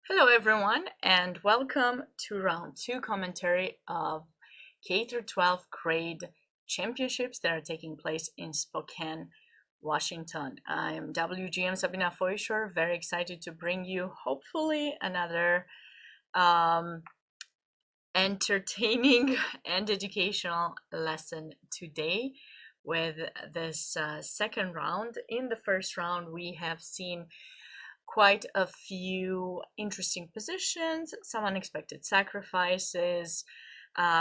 Hello everyone and welcome to round 2 commentary of K-12 grade championships that are taking place in Spokane, Washington. I'm WGM Sabina Foisor, very excited to bring you hopefully another entertaining and educational lesson today with this second round. In the first round we have seen quite a few interesting positions, some unexpected sacrifices,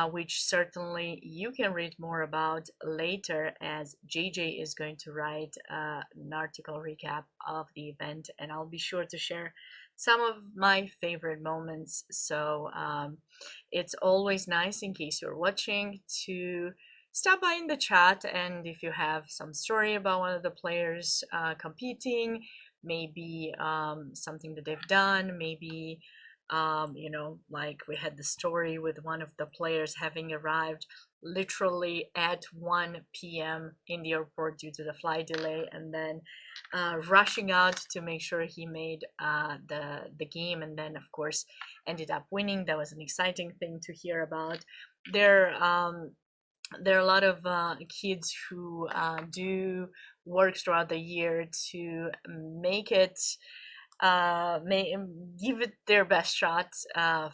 which certainly you can read more about later as JJ is going to write an article recap of the event, and I'll be sure to share some of my favorite moments. So it's always nice, in case you're watching, to stop by in the chat, and if you have some story about one of the players competing, maybe something that they've done, maybe like we had the story with one of the players having arrived literally at 1 p.m. in the airport due to the flight delay, and then rushing out to make sure he made the game, and then of course ended up winning. That was an exciting thing to hear about. There are a lot of kids who do work throughout the year to make it give it their best shot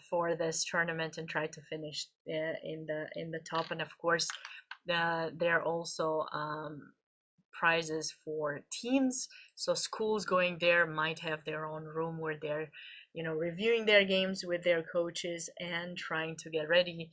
for this tournament and try to finish in the top. And of course there are also prizes for teams, so schools going there might have their own room where they're reviewing their games with their coaches and trying to get ready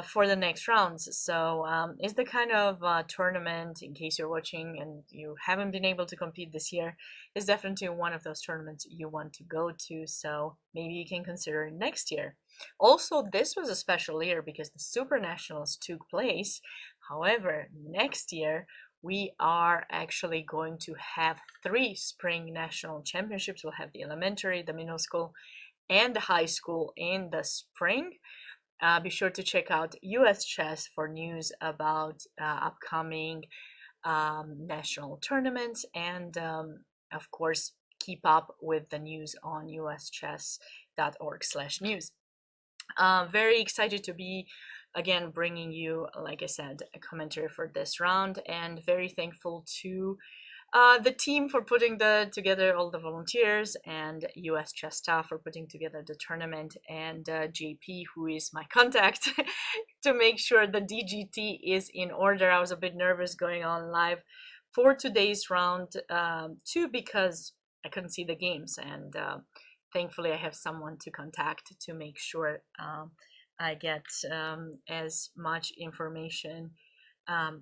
for the next rounds. So it's the kind of tournament, in case you're watching and you haven't been able to compete this year, is definitely one of those tournaments you want to go to. So maybe you can consider next year. Also, this was a special year because the Super Nationals took place. However, next year we are actually going to have 3 spring national championships. We'll have the elementary, the middle school, and the high school in the spring. Be sure to check out US Chess for news about upcoming national tournaments, and of course keep up with the news on uschess.org/news. Very excited to be again bringing you, like I said, a commentary for this round, and very thankful to the team for putting together, all the volunteers, and US Chess staff for putting together the tournament, and JP, who is my contact, to make sure the DGT is in order. I was a bit nervous going on live for today's round 2 because I couldn't see the games, and thankfully I have someone to contact to make sure I get as much information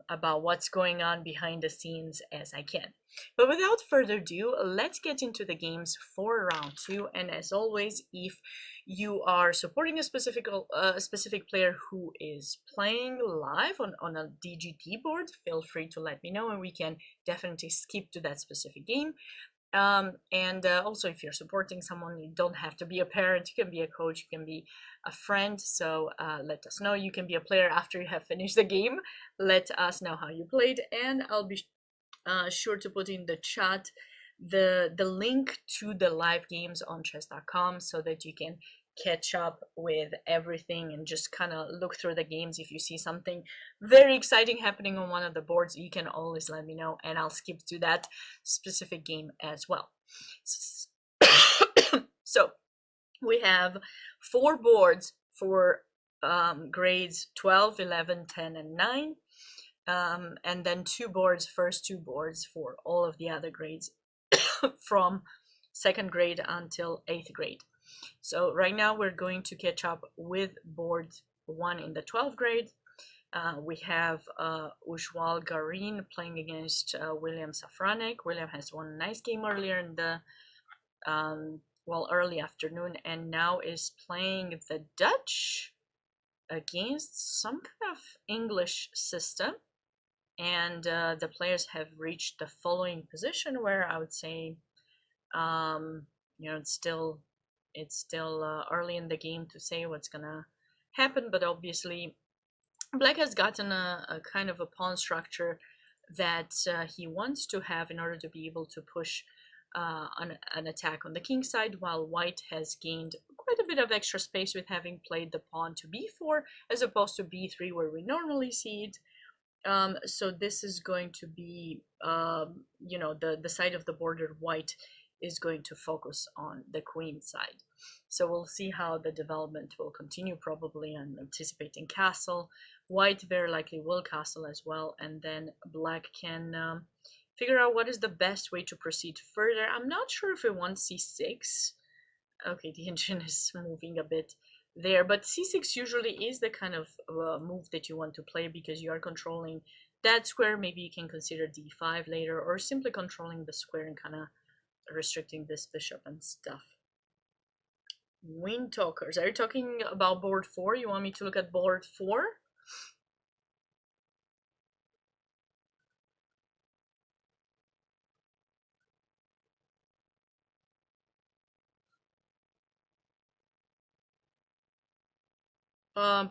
about what's going on behind the scenes as I can. But without further ado, let's get into the games for round 2. And as always, if you are supporting a specific player who is playing live on a DGT board, feel free to let me know and we can definitely skip to that specific game. And also, if you're supporting someone, you don't have to be a parent, you can be a coach, you can be a friend. So let us know. You can be a player after you have finished the game. Let us know how you played, and I'll be sure to put in the chat the link to the live games on chess.com so that you can catch up with everything and just kind of look through the games. If you see something very exciting happening on one of the boards, you can always let me know and I'll skip to that specific game as well. So we have 4 boards for grades 12, 11, 10, and 9. And then 2 boards, first 2 boards for all of the other grades from 2nd grade until 8th grade. So right now we're going to catch up with board 1 in the 12th grade. We have Ujwal Garin playing against William Safranek. William has won a nice game earlier in the early afternoon, and now is playing the Dutch against some kind of English system. And the players have reached the following position, where I would say it's still early in the game to say what's gonna happen, but obviously Black has gotten a kind of a pawn structure that he wants to have in order to be able to push an attack on the king side, while white has gained quite a bit of extra space with having played the pawn to b4 as opposed to b3 where we normally see it. So this is going to be, you know, the side of the border white is going to focus on the queen side. So we'll see how the development will continue. Probably I'm anticipating castle. White very likely will castle as well, and then black can figure out what is the best way to proceed further. I'm not sure if we want c6. Okay, the engine is moving a bit there, but c6 usually is the kind of move that you want to play because you are controlling that square. Maybe you can consider d5 later, or simply controlling the square and kind of restricting this bishop and stuff. Wind talkers, are you talking about board 4? You want me to look at board 4?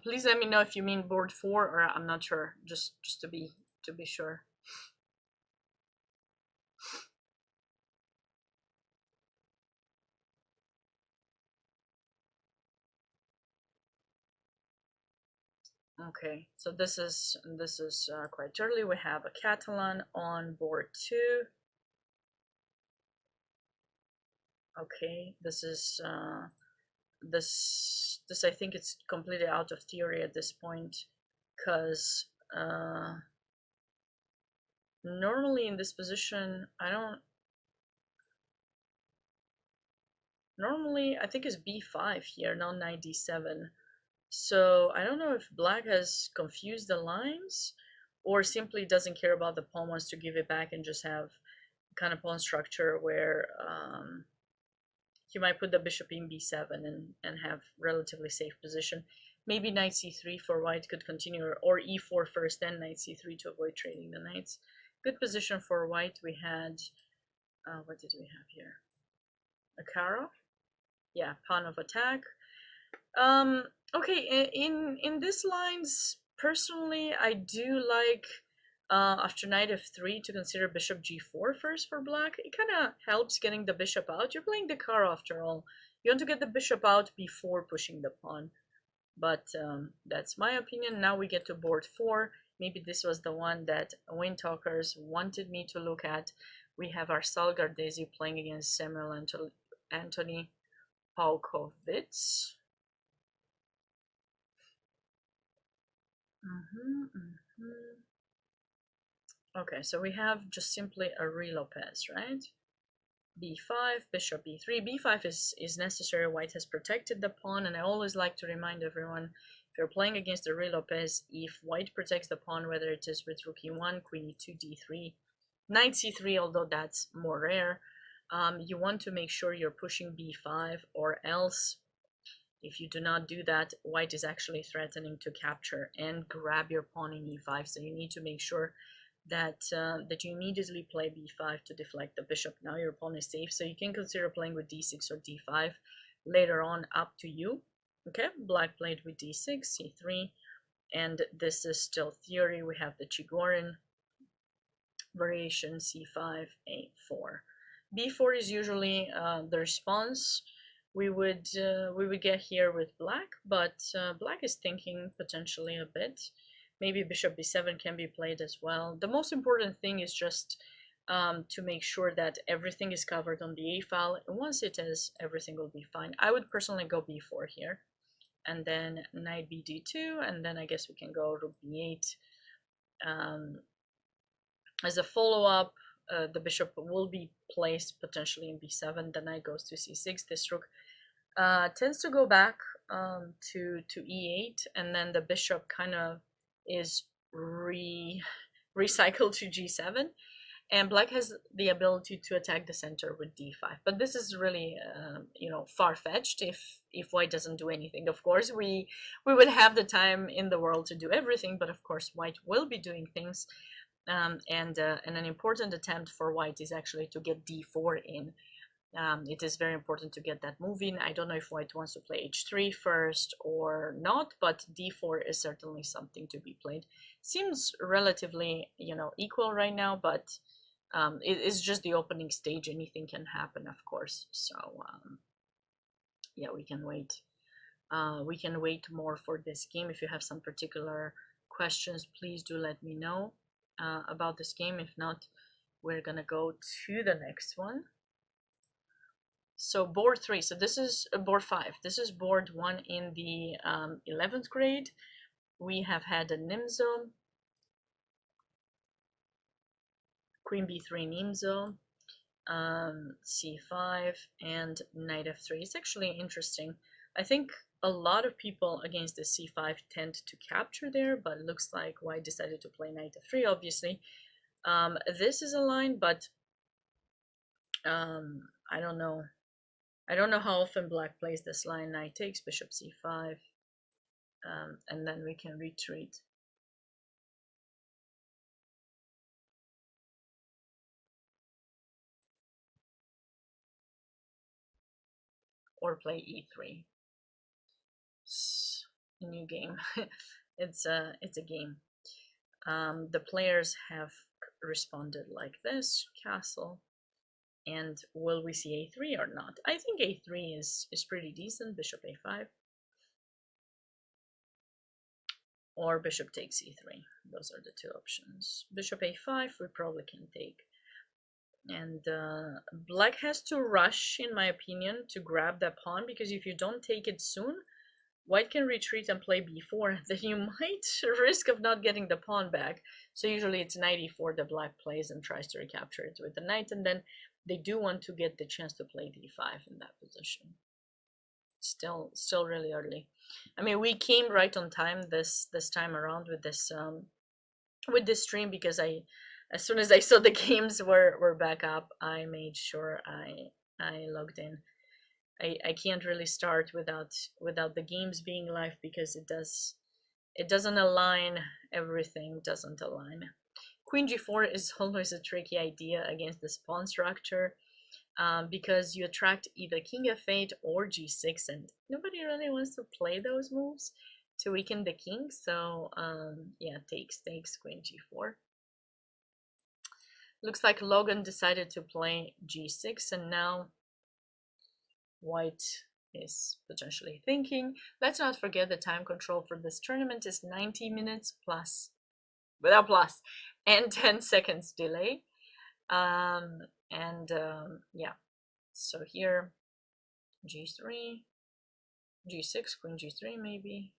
Please let me know if you mean board 4 or I'm not sure. Just to be sure. Okay, so this is quite early. We have a Catalan on board 2. Okay, this is this I think it's completely out of theory at this point, because normally in this position normally I think it's b5 here, not knight d7. So I don't know if black has confused the lines or simply doesn't care about the pawn, wants to give it back and just have kind of pawn structure where he might put the bishop in b7 and have relatively safe position. Maybe knight c3 for white could continue, or e4 first, then knight c3 to avoid trading the knights. Good position for white. We had, what did we have here? A Kara? Yeah, pawn of attack. Okay, in these lines, personally, I do like after knight f3 to consider bishop g4 first for black. It kind of helps getting the bishop out. You're playing the Kara after all. You want to get the bishop out before pushing the pawn. But that's my opinion. Now we get to board 4. Maybe this was the one that Wind Talkers wanted me to look at. We have our Salgardesi playing against Samuel Anthony Paukovitz. Okay, so we have just simply a Lopez, right? b5, bishop b3. b5 is necessary. White has protected the pawn, and I always like to remind everyone, if you're playing against a Lopez, if white protects the pawn, whether it is with rook e1, queen e2, d3, knight c3, although that's more rare, you want to make sure you're pushing b5, or else if you do not do that, white is actually threatening to capture and grab your pawn in e5. So you need to make sure that that you immediately play b5 to deflect the bishop. Now your pawn is safe, so you can consider playing with d6 or d5 later on, up to you. Okay, black played with d6, c3, and this is still theory. We have the Chigorin variation, c5, a4. b4 is usually the response we would get here with black, but black is thinking potentially a bit. Maybe bishop b7 can be played as well. The most important thing is just to make sure that everything is covered on the a file, and once it is, everything will be fine. I would personally go b4 here, and then knight bd2, and then I guess we can go rook b8. As a follow-up, the bishop will be placed potentially in b7, the knight goes to c6. This rook tends to go back to e8, and then the bishop kind of is recycled to g7, and black has the ability to attack the center with d5. But this is really far-fetched if white doesn't do anything. Of course, we would have the time in the world to do everything, but of course white will be doing things. And an important attempt for white is actually to get d4 in. It is very important to get that move in. I don't know if white wants to play h3 first or not, but d4 is certainly something to be played. Seems relatively, equal right now, but It's just the opening stage. Anything can happen, of course. So yeah, we can wait. We can wait more for this game. If you have some particular questions, please do let me know about this game. If not, we're gonna go to the next one. So board 3. So this is board 5. This is board 1 in the 11th grade. We have had a Nimzo, Queen B3 Nimzo, C5, and Knight F3. It's actually interesting. I think a lot of people against the C5 tend to capture there, but it looks like White decided to play Knight F3, obviously. This is a line, but I don't know. I don't know how often Black plays this line. Knight takes, Bishop C5, and then we can retreat. Or play E3. It's a new game. it's a game. The players have responded like this: castle. And will we see A3 or not? I think A3 is pretty decent. Bishop A5. Or bishop takes E3. Those are the two options. Bishop A5 we probably can take. And Black has to rush, in my opinion, to grab that pawn, because if you don't take it soon, White can retreat and play b4, then you might risk of not getting the pawn back. So usually it's knight e4 that Black plays and tries to recapture it with the knight, and then they do want to get the chance to play d5 in that position. Still really early. I mean, we came right on time this time around with this stream, because as soon as I saw the games were back up, I made sure I logged in. I can't really start without the games being live, because it doesn't align. Everything doesn't align. Queen g4 is always a tricky idea against this pawn structure, because you attract either king f8 or g6, and nobody really wants to play those moves to weaken the king. So yeah, takes queen g4. Looks like Logan decided to play g6, and now White is potentially thinking. Let's not forget the time control for this tournament is 90 minutes plus, without plus, and 10 seconds delay. Yeah, so here g3, g6, queen g3 maybe.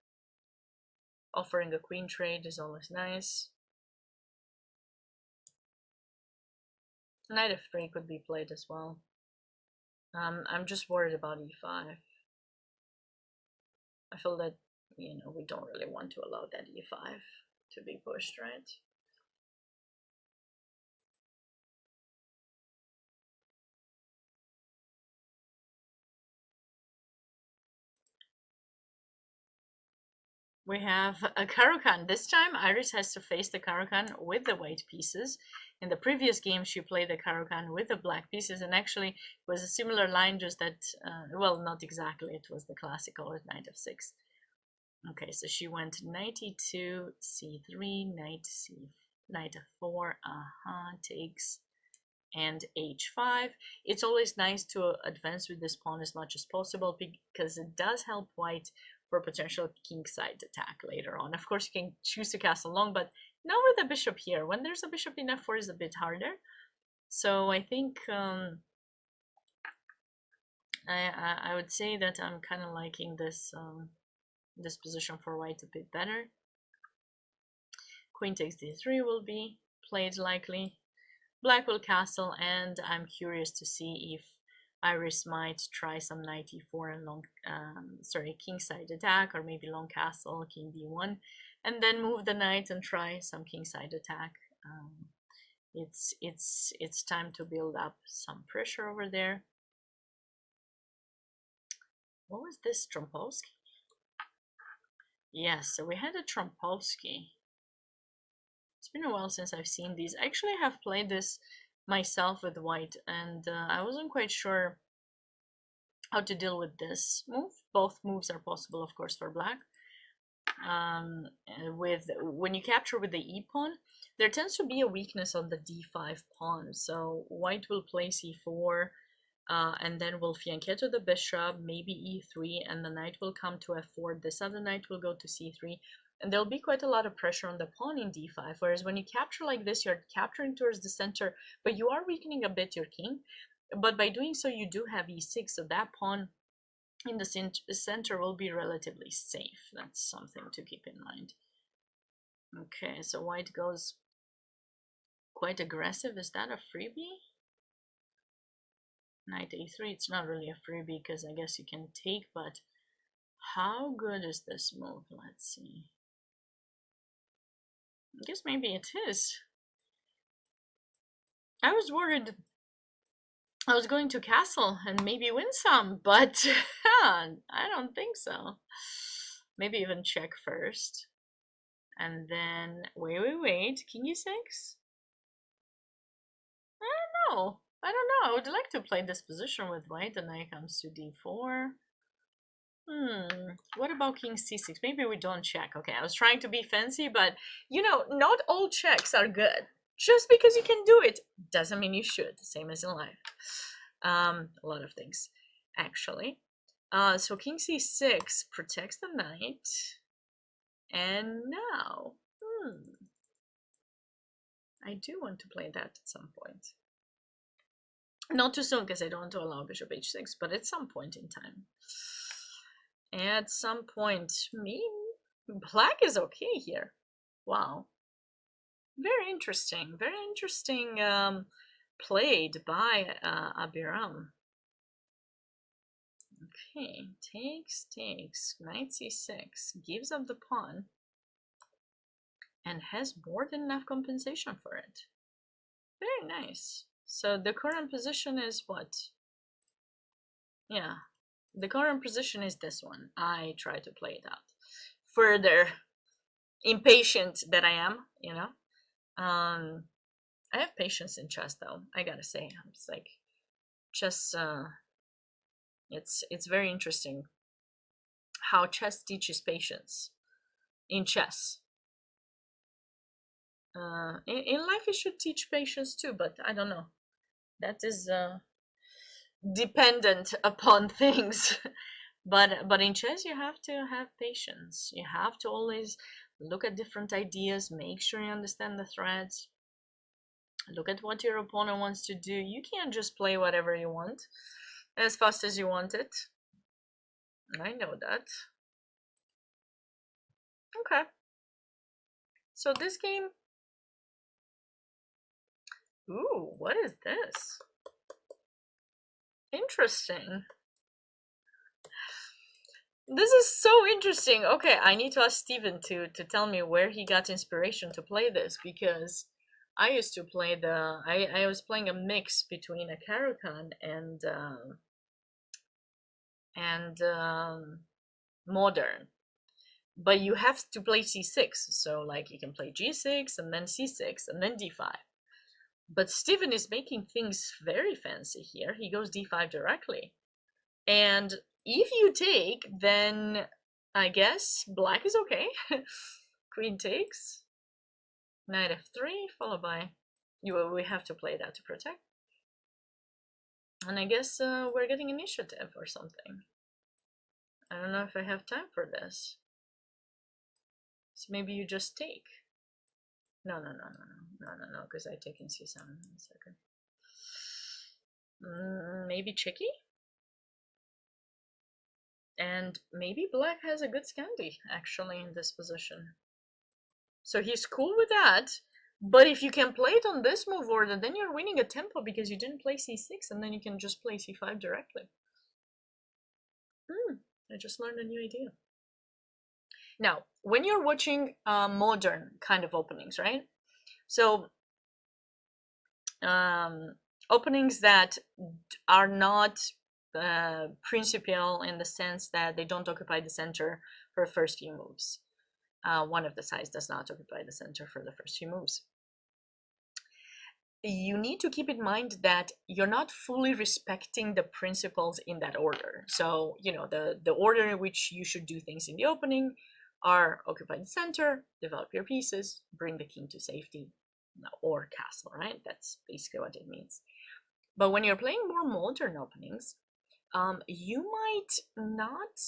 Offering a queen trade is always nice. Knight f3 could be played as well. I'm just worried about e5. I feel that, you know, we don't really want to allow that e5 to be pushed, right? We have a Caro-Kann. This time Iris has to face the Caro-Kann with the white pieces. In the previous game she played the Caro-Kann with the black pieces, and actually it was a similar line, just that, well, not exactly, it was the classical with knight f6. Okay, so she went knight e2, c3, knight f4, takes, and h5. It's always nice to advance with this pawn as much as possible, because it does help White for potential kingside attack later on. Of course, you can choose to castle long, but not with a bishop here. When there's a bishop in f4 is a bit harder. So I think I would say that I'm kind of liking this this position for White a bit better. Queen takes d3 will be played likely. Black will castle, and I'm curious to see if Iris might try some knight e4 and long, kingside attack, or maybe long castle, king d1, and then move the knight and try some kingside attack. It's time to build up some pressure over there. What was this, Trompowsky? Yes, so we had a Trompowsky. It's been a while since I've seen these. I actually have played this myself with White, and I wasn't quite sure how to deal with this move. Both moves are possible, of course, for Black. with when you capture with the e pawn, there tends to be a weakness on the d5 pawn. So white will play c4, and then will fianchetto the bishop, maybe e3, and the knight will come to f4. This other knight will go to c3, and there'll be quite a lot of pressure on the pawn in d5. Whereas when you capture like this, you're capturing towards the center, but you are weakening a bit your king. But by doing so, you do have e6, so that pawn in the center will be relatively safe. That's something to keep in mind. Okay, so white goes quite aggressive. Is that a freebie? Knight a3, it's not really a freebie because I guess you can take, but how good is this move? Let's see. I guess maybe it is. I was worried I was going to castle and maybe win some, but I don't think so. Maybe even check first. And then, wait, king e6? I don't know. I would like to play this position with white, and knight comes to d4. What about king c6? Maybe we don't check. Okay, I was trying to be fancy, but you know, not all checks are good. Just because you can do it doesn't mean you should. Same as in life. A lot of things, actually. So king c6 protects the knight. And now, I do want to play that at some point. Not too soon, because I don't want to allow bishop h6, but at some point in time. At some point, black is okay here. Wow. Very interesting played by Abiram. Okay, takes, knight c6, gives up the pawn, and has more than enough compensation for it. Very nice. So the current position is what? Yeah, the current position is this one. I try to play it out. Further impatient that I am, you know. I have patience in chess, though. I gotta say, it's like chess. It's very interesting how chess teaches patience. In chess, in life, it should teach patience too. But I don't know. That is dependent upon things. But in chess, you have to have patience. You have to always look at different ideas, make sure you understand the threads, look at what your opponent wants to do. You can't just play whatever you want as fast as you want it. I know that. Okay. So this game... Ooh, what is this? Interesting. This is so interesting. Okay, I need to ask Steven to tell me where he got inspiration to play this, because I used to play I was playing a mix between a Caro-Kann and modern. But you have to play c6, so like you can play g6 and then c6 and then d5. But Steven is making things very fancy here. He goes d5 directly. And if you take, then I guess black is okay. Queen takes. Knight f3, followed by... we have to play that to protect. And I guess we're getting initiative or something. I don't know if I have time for this. So maybe you just take. No, because I take in c7 in a second. Maybe checky? And maybe black has a good Scandi, actually, in this position. So he's cool with that. But if you can play it on this move order, then you're winning a tempo because you didn't play c6, and then you can just play c5 directly. I just learned a new idea. Now, when you're watching modern kind of openings, right? So openings that are not principial in the sense that they don't occupy the center for the first few moves. One of the sides does not occupy the center for the first few moves. You need to keep in mind that you're not fully respecting the principles in that order. So, you know, the order in which you should do things in the opening are occupy the center, develop your pieces, bring the king to safety, or castle, right? That's basically what it means. But when you're playing more modern openings, you might not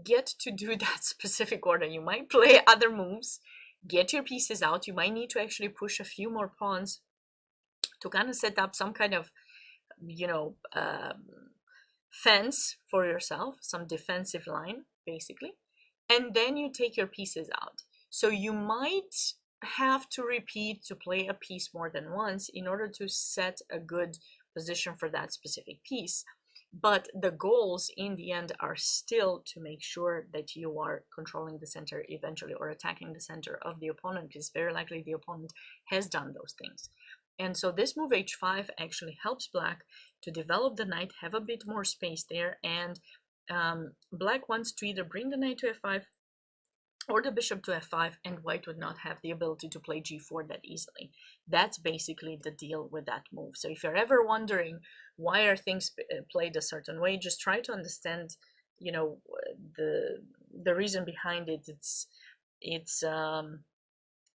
get to do that specific order. You might play other moves, get your pieces out. You might need to actually push a few more pawns to kind of set up some kind of, you know, fence for yourself, some defensive line, basically. And then you take your pieces out. So you might have to repeat to play a piece more than once in order to set a good position for that specific piece. But the goals in the end are still to make sure that you are controlling the center eventually, or attacking the center of the opponent, because very likely the opponent has done those things. And so this move h5 actually helps black to develop the knight, have a bit more space there, and black wants to either bring the knight to f5 or the bishop to f5, and white would not have the ability to play g4 that easily. That's basically the deal with that move. So if you're ever wondering why are things played a certain way, just try to understand, you know, the reason behind it. It's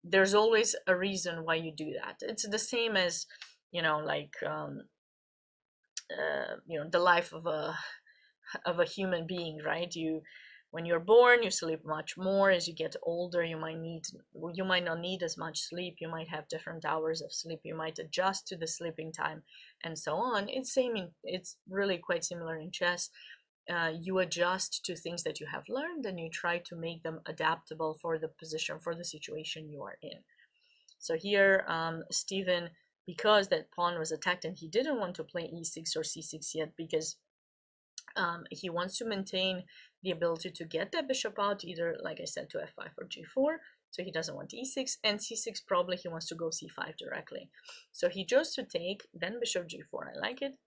there's always a reason why you do that. It's the same as, you know, like you know, the life of a human being, right? When you're born, you sleep much more. As you get older, you might not need as much sleep. You might have different hours of sleep. You might adjust to the sleeping time, and so on. It's really quite similar in chess. You adjust to things that you have learned, and you try to make them adaptable for the position, for the situation you are in. So here, Stephen, because that pawn was attacked, and he didn't want to play e6 or c6 yet, because he wants to maintain the ability to get that bishop out, either, like I said, to f5 or g4. So he doesn't want e6, and c6 probably he wants to go c5 directly. So he chose to take, then bishop g4. I like it.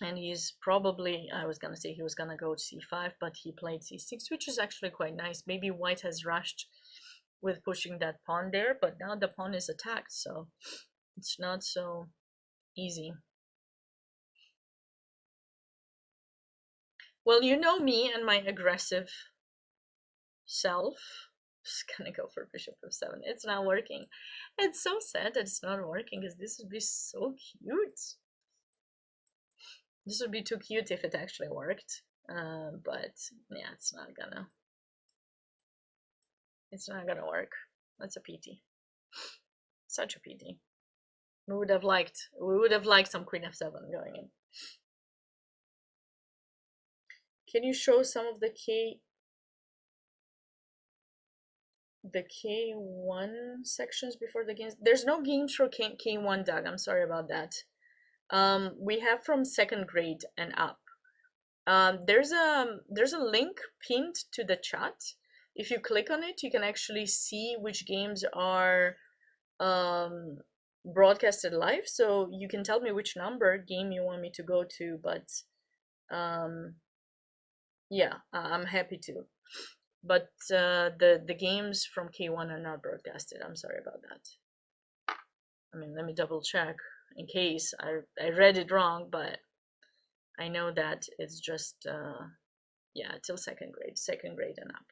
And he's probably, I was gonna say he was gonna go to c5, but he played c6, which is actually quite nice. Maybe white has rushed with pushing that pawn there, but now the pawn is attacked, so it's not so easy. Well, you know me and my aggressive self. Just gonna go for bishop f7. It's not working. It's so sad that it's not working, because this would be so cute. This would be too cute if it actually worked. But yeah, it's not gonna work. That's a pity. Such a pity. We would have liked some queen f7 going in. Can you show some of the K1 sections before the games? There's no games for K1, Doug. I'm sorry about that. We have from second grade and up. There's a link pinned to the chat. If you click on it, you can actually see which games are broadcasted live. So you can tell me which number game you want me to go to, but yeah, I'm happy to. But the games from K1 are not broadcasted. I'm sorry about that. I mean, let me double check in case I read it wrong, but I know that it's just yeah, till second grade and up.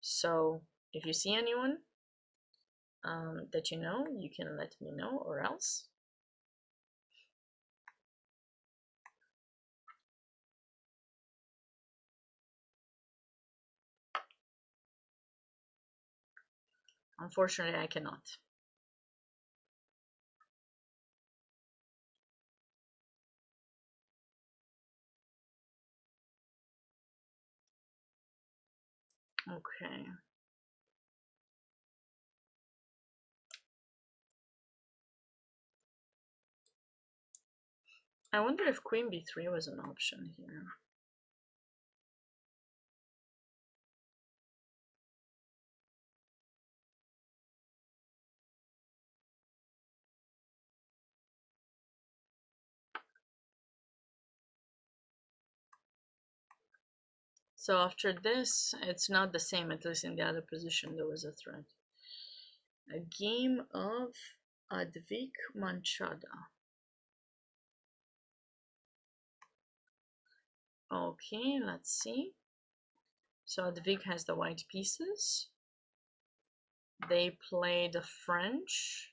So if you see anyone that you know, you can let me know, or else unfortunately I cannot. Okay. I wonder if queen b3 was an option here. So after this, it's not the same, at least in the other position there was a threat. A game of Advik Manchada. Okay, let's see. So Advig has the white pieces. They play the French.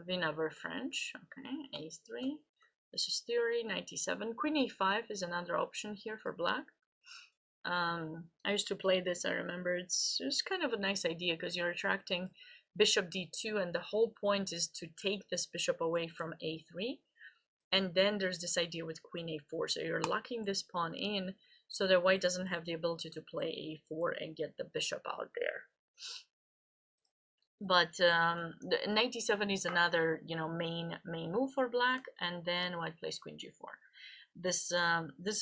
We never French. Okay, a3. This is theory. 97. Queen a5 is another option here for black. I used to play this. I remember it's kind of a nice idea because you're attracting bishop d2, and the whole point is to take this bishop away from a3. And then there's this idea with queen a4. So you're locking this pawn in so that white doesn't have the ability to play a4 and get the bishop out there. But the 97 is another, main move for black, and then white plays queen g4. This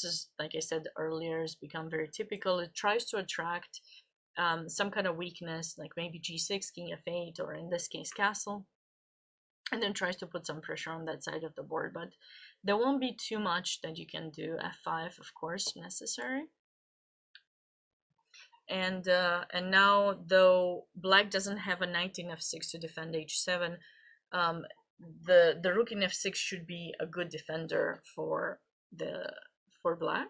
is, like I said earlier, has become very typical. It tries to attract some kind of weakness, like maybe g6, king f8, or in this case castle, and then tries to put some pressure on that side of the board. But there won't be too much that you can do. f5, of course, necessary. And now, though black doesn't have a knight in f6 to defend h7, the rook in f6 should be a good defender for black.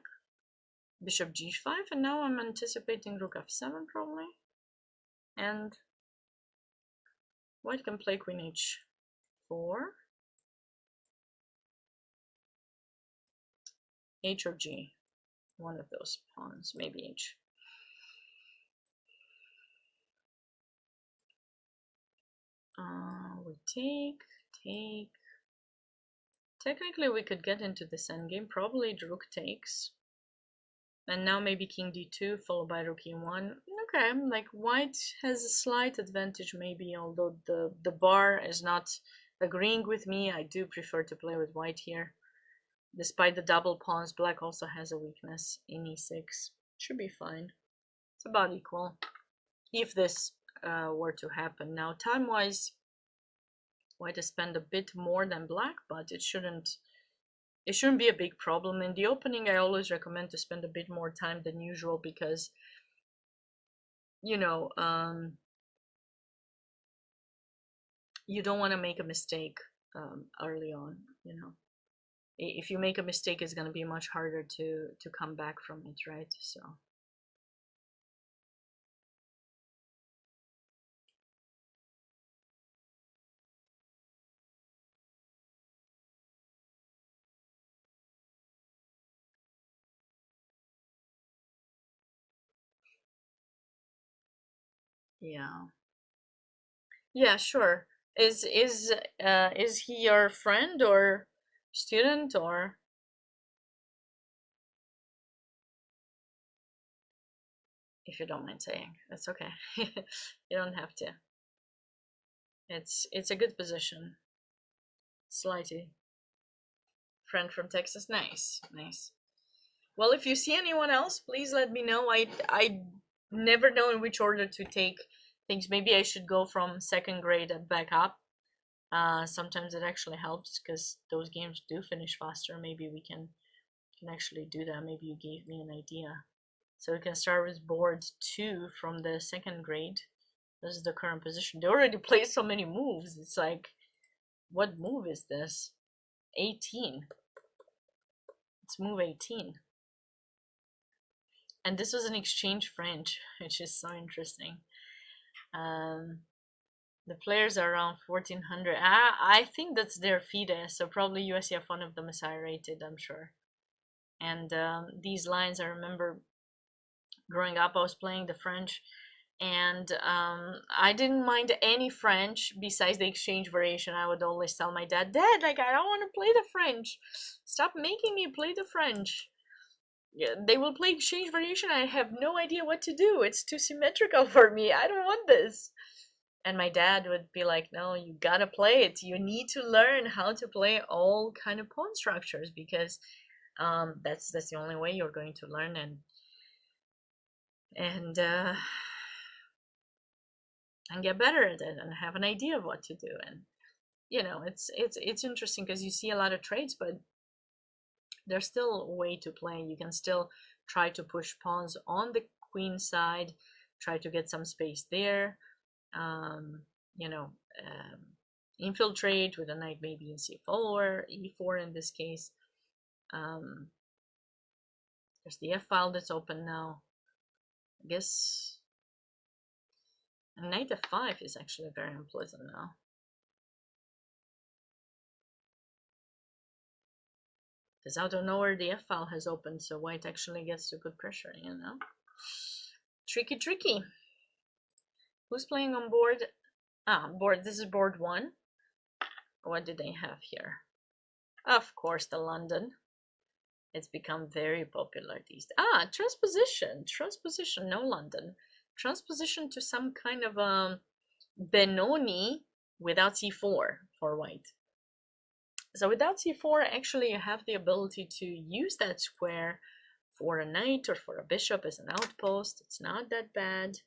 Bishop g5, and now I'm anticipating rook f7 probably, and white can play queen h4, h or g, one of those pawns, maybe h. We take. Technically, we could get into this endgame. Probably the rook takes. And now maybe king d2 followed by rook e1. Okay, like white has a slight advantage maybe, although the bar is not agreeing with me. I do prefer to play with white here. Despite the double pawns, black also has a weakness in e6. Should be fine. It's about equal if this were to happen. Now, time-wise, white has spent a bit more than black, but it shouldn't be a big problem. In the opening, I always recommend to spend a bit more time than usual because, you don't want to make a mistake early on. If you make a mistake, it's going to be much harder to come back from it, right? So. Yeah, sure. Is he your friend or student, or? If you don't mind saying, that's okay. You don't have to. It's a good position. Slightly. Friend from Texas. Nice. Well, if you see anyone else, please let me know. I never know in which order to take things. Maybe I should go from second grade and back up. Sometimes it actually helps because those games do finish faster. Maybe we can actually do that. Maybe you gave me an idea. So we can start with board 2 from the second grade. This is the current position. They already played so many moves. It's like, what move is this? 18. It's move 18. And this was an exchange French, which is so interesting. The players are around 1400. I think that's their FIDE, so probably USCF, one of them is high rated, I'm sure. And these lines, I remember growing up, I was playing the French, and I didn't mind any French besides the exchange variation. I would always tell my dad, like, I don't want to play the French. Stop making me play the French. Yeah, they will play exchange variation. I have no idea what to do. It's too symmetrical for me. I don't want this. And my dad would be like, no, you gotta play it. You need to learn how to play all kind of pawn structures because that's the only way you're going to learn and get better at it and have an idea of what to do. And it's interesting because you see a lot of trades, but there's still a way to play. You can still try to push pawns on the queen side, try to get some space there, infiltrate with a knight maybe in c4, e4 in this case. There's the F file that's open now. I guess knight F5 is actually very unpleasant now. Because out of nowhere the F file has opened, so white actually gets to put pressure, you know? Tricky, tricky. Who's playing on board? This is board 1. What do they have here? Of course, the London. It's become very popular these days. Transposition, no London. Transposition to some kind of Benoni without c4 for white. So without c4, actually you have the ability to use that square for a knight or for a bishop as an outpost. It's not that bad.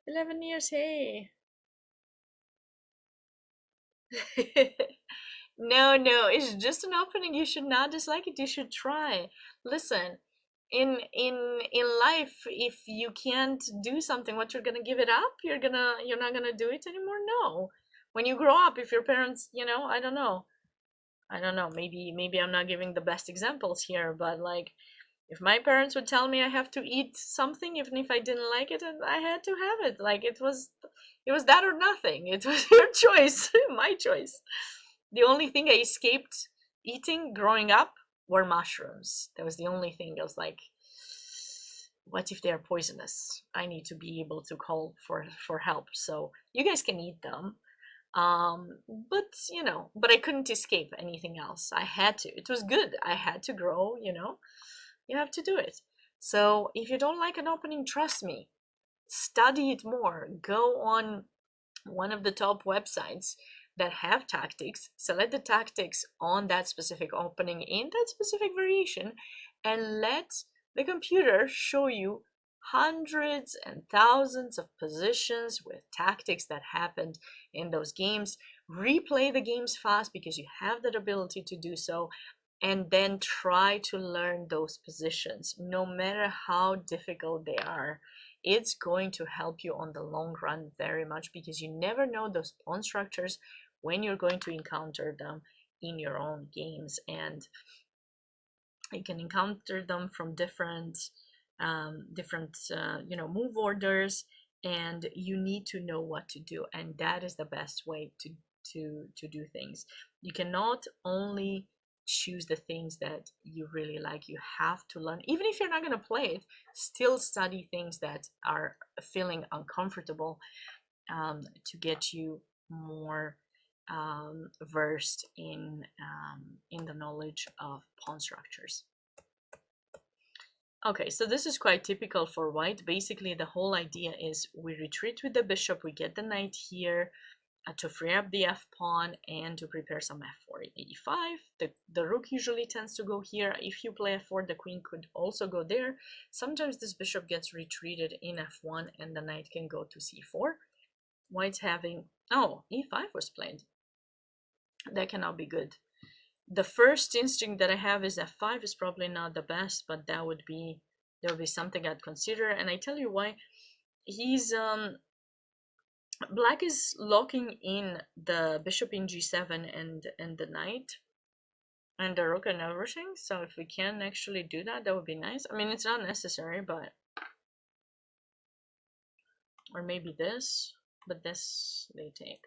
11 years, hey. No, it's just an opening. You should not dislike it. You should try. Listen, in life, if you can't do something, what, you're gonna give it up? You're not gonna do it anymore? No. When you grow up, if your parents, you know, I don't know, maybe I'm not giving the best examples here, but like, if my parents would tell me I have to eat something even if I didn't like it, and I had to have it. Like, it was that or nothing. It was your choice. My choice. The only thing I escaped eating growing up were mushrooms. That was the only thing. I was like, what if they're poisonous? I need to be able to call for help. So you guys can eat them. But you know, but I couldn't escape anything else. I had to. It was good. I had to grow, you know. You have to do it. So if you don't like an opening, trust me, study it more. Go on one of the top websites that have tactics, select the tactics on that specific opening in that specific variation, and let the computer show you hundreds and thousands of positions with tactics that happened in those games. Replay the games fast because you have that ability to do so, and then try to learn those positions, no matter how difficult they are. It's going to help you on the long run very much, because you never know those pawn structures when you're going to encounter them in your own games, and you can encounter them from different you know, move orders, and you need to know what to do, and that is the best way to do things. You cannot only choose the things that you really like. You have to learn, even if you're not going to play it, still study things that are feeling uncomfortable, to get you more versed in the knowledge of pawn structures. Okay, so this is quite typical for white. Basically, the whole idea is we retreat with the bishop, we get the knight here to free up the f pawn and to prepare some f4, e5. The rook usually tends to go here. If you play f4, the queen could also go there. Sometimes this bishop gets retreated in f1 and the knight can go to c4. White's having, oh, e5 was played. That cannot be good. The first instinct that I have is f5 is probably not the best, but that would be something I'd consider. And I tell you why. He's black is locking in the bishop in g7 and the knight and the rook and everything. So if we can actually do that, that would be nice. I mean, it's not necessary, but, or maybe this, but this they take.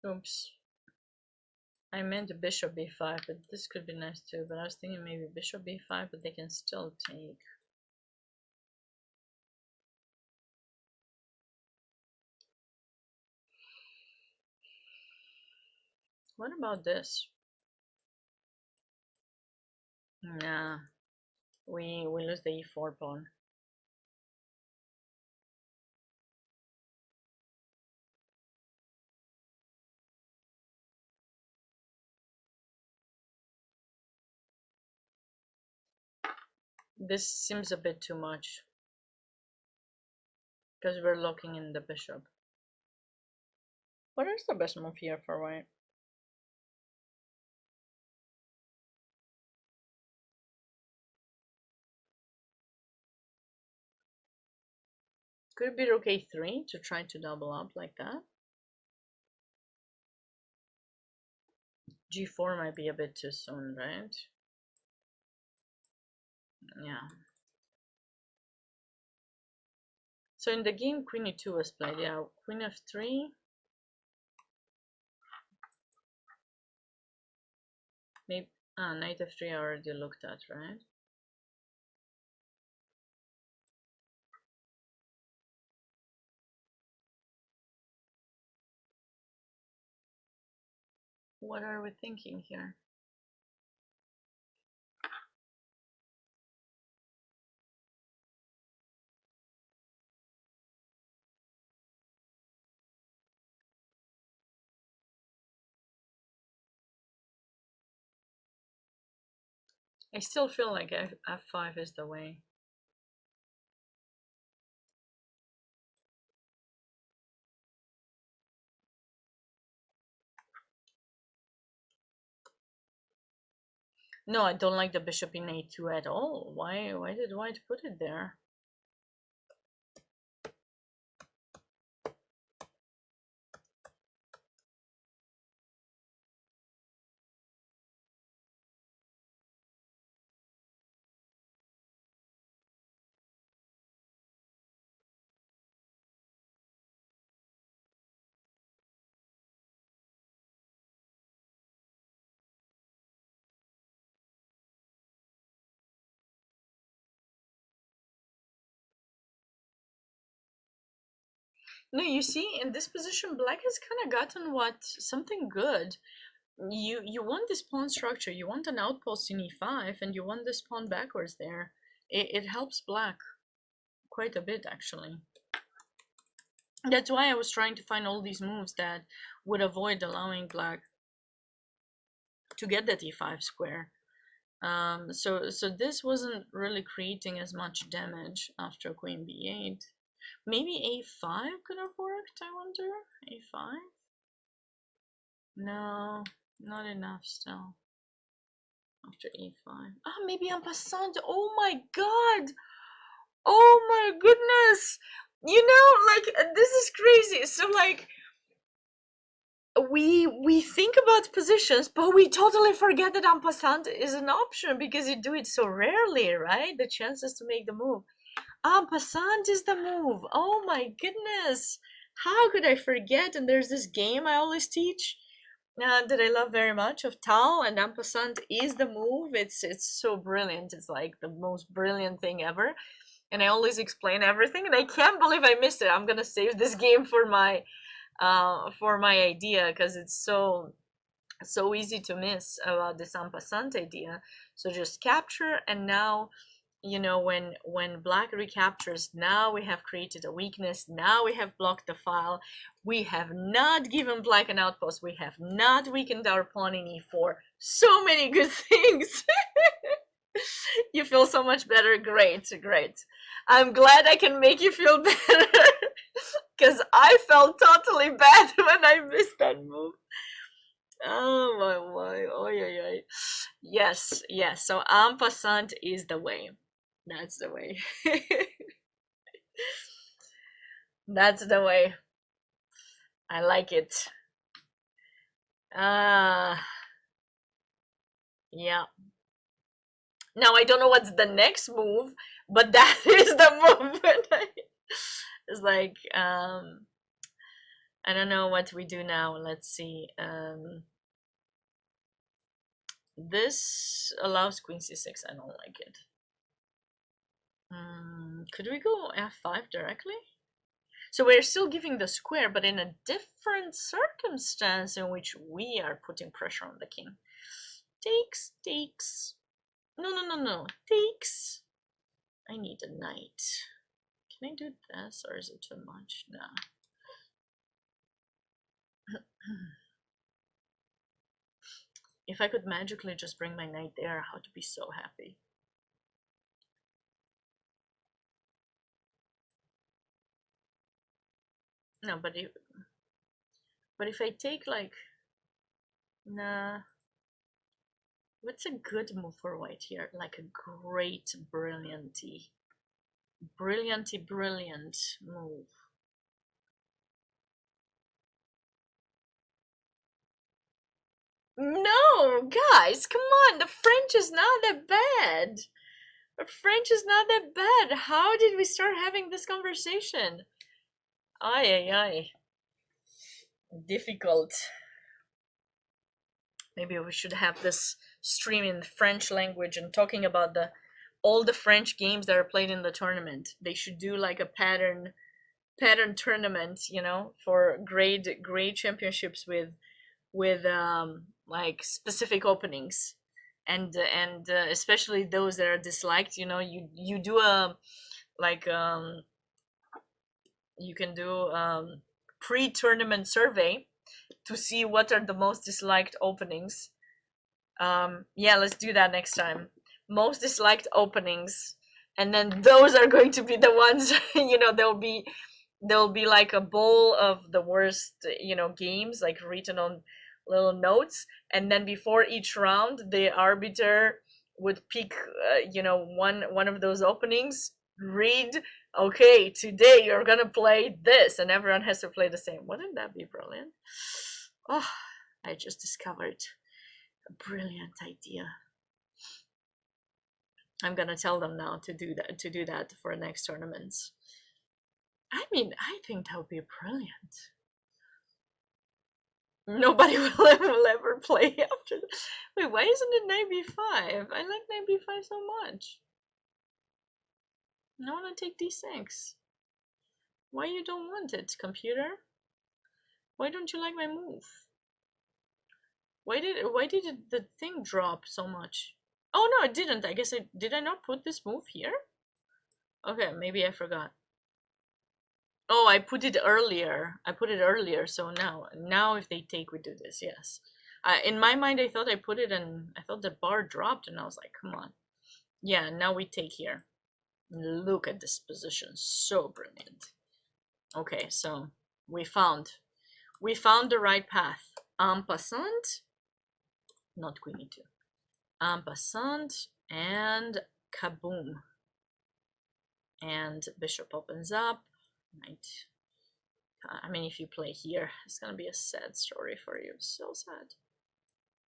Oops. I meant bishop b5, but this could be nice too. But I was thinking maybe bishop b5, but they can still take. What about this? Nah, we lose the e4 pawn. This seems a bit too much because we're locking in the bishop. What is the best move here for white? Could it be rook a3 to try to double up like that? G4 might be a bit too soon, right? Yeah. So in the game, queen e2 was played. Yeah, queen f3. Maybe knight f3 I already looked at, right? What are we thinking here? I still feel like f5 is the way. No, I don't like the bishop in a2 at all. Why did white put it there? No, you see, in this position, black has kind of gotten something good. You want this pawn structure, you want an outpost in e5, and you want this pawn backwards there. It helps black quite a bit, actually. That's why I was trying to find all these moves that would avoid allowing black to get that e5 square. So this wasn't really creating as much damage after queen b8. Maybe a5 could have worked, I wonder? a5? No, not enough still. After a5. Ah, maybe en passant. Oh my god! Oh my goodness! You know, like, this is crazy. So, like, we think about positions, but we totally forget that en passant is an option because you do it so rarely, right? The chances to make the move. En passant is the move. Oh my goodness! How could I forget? And there's this game I always teach that I love very much of Tao, and en passant is the move. It's so brilliant. It's like the most brilliant thing ever. And I always explain everything, and I can't believe I missed it. I'm gonna save this game for my idea because it's so easy to miss about this en passant idea. So just capture, and now, you know, when black recaptures, now we have created a weakness, now we have blocked the file, we have not given black an outpost, we have not weakened our pawn in e4. So many good things. You feel so much better. Great. I'm glad I can make you feel better because I felt totally bad when I missed that move. Oh my. Oh yeah. Yes. So en passant is the way. That's the way. That's the way. I like it. Yeah. Now I don't know what's the next move, but that is the move. It's like, I don't know what we do now. Let's see. This allows queen c6. I don't like it. Could we go f5 directly? So we're still giving the square, but in a different circumstance in which we are putting pressure on the king. Takes. No. Takes. I need a knight. Can I do this, or is it too much? Nah. If I could magically just bring my knight there, I would be so happy. No, but if I take like, nah, what's a good move for white here? Like a great brilliant move. No, guys, come on. The French is not that bad. The French is not that bad. How did we start having this conversation? Ay, ay, ay. Difficult. Maybe we should have this stream in French language and talking about all the French games that are played in the tournament. They should do like a pattern tournament, you know, for grade championships with like specific openings, and especially those that are disliked. You know, you do a like you can do pre-tournament survey to see what are the most disliked openings. Yeah, let's do that next time. Most disliked openings, and then those are going to be the ones. You know, there'll be like a bowl of the worst, you know, games, like written on little notes, and then before each round the arbiter would pick you know, one of those openings, read, okay, today you're gonna play this, and everyone has to play the same. Wouldn't that be brilliant? Oh, I just discovered a brilliant idea. I'm gonna tell them now to do that for next tournaments. I mean, I think that would be brilliant. Nobody will ever play after that. Wait, why isn't it knight b5? I like knight b5 so much. I want to take d6. Why you don't want it, computer? Why don't you like my move? Why did the thing drop so much? Oh no, it didn't. I guess did I not put this move here? Okay, maybe I forgot. Oh, I put it earlier. So now if they take, we do this. Yes. In my mind, I thought I put it in. I thought the bar dropped, and I was like, come on. Yeah, now we take here. Look at this position, so brilliant. Okay, so we found the right path. En passant, not queen e2. En passant, and kaboom. And bishop opens up. Knight. I mean, if you play here, it's gonna be a sad story for you. So sad.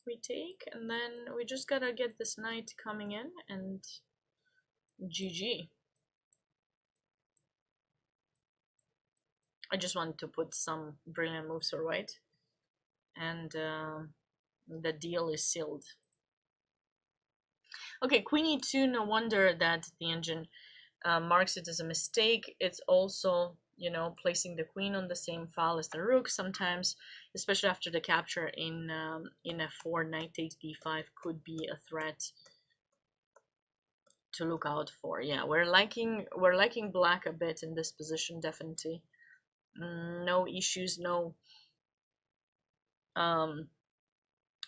We take, and then we just gotta get this knight coming in, and GG. I just wanted to put some brilliant moves for white, and the deal is sealed. Okay, queen e2, no wonder that the engine marks it as a mistake. It's also, you know, placing the queen on the same file as the rook sometimes, especially after the capture in f4. Knight takes d5 could be a threat to look out for. Yeah, we're liking black a bit in this position, definitely. No issues, no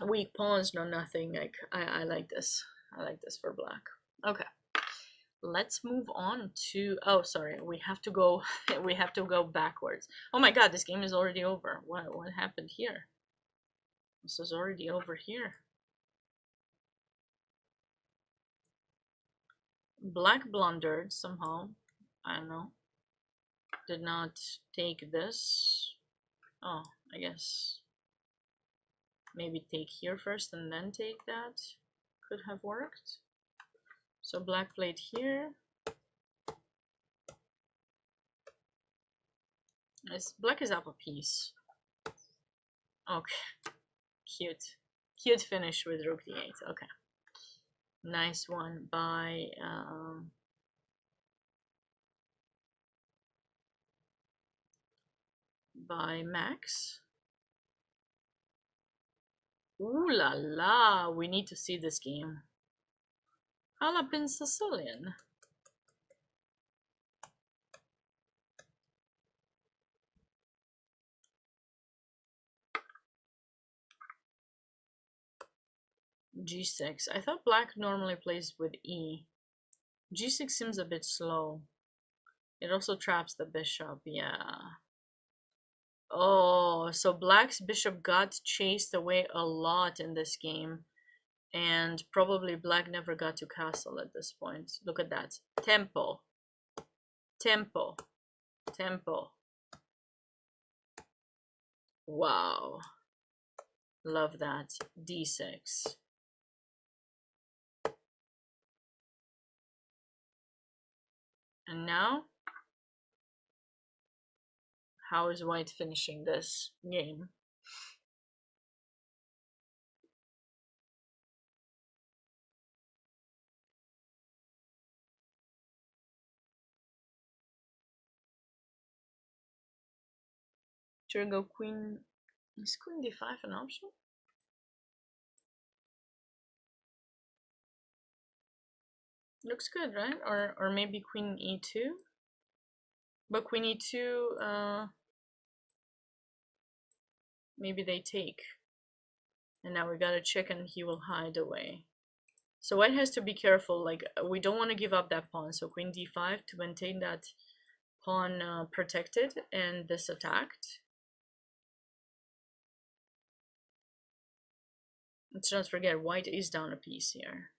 weak pawns, no nothing. Like I like this. I like this for black. Okay. Let's move on to, oh sorry, we have to go we have to go backwards. Oh my god, this game is already over. What happened here? This is already over here. Black blundered somehow. I don't know. Did not take this. Oh, I guess maybe take here first and then take that. Could have worked. So black played here. Black is up a piece. Okay. Cute finish with rook d8. Okay. Nice one by Max. Ooh la la, we need to see this game. Jalapin Sicilian. G6. I thought black normally plays with E. G6 seems a bit slow. It also traps the bishop, yeah. Oh, so black's bishop got chased away a lot in this game, and probably black never got to castle at this point. Look at that. Tempo. Tempo. Tempo. Wow. Love that. D6. And now, how is white finishing this game? Should I go queen? Is queen d5 an option? Looks good, right? Or maybe queen e2? But queen e2, maybe they take. And now we got a check and he will hide away. So white has to be careful, like we don't want to give up that pawn. So queen d5 to maintain that pawn protected and this attacked. Let's not forget white is down a piece here.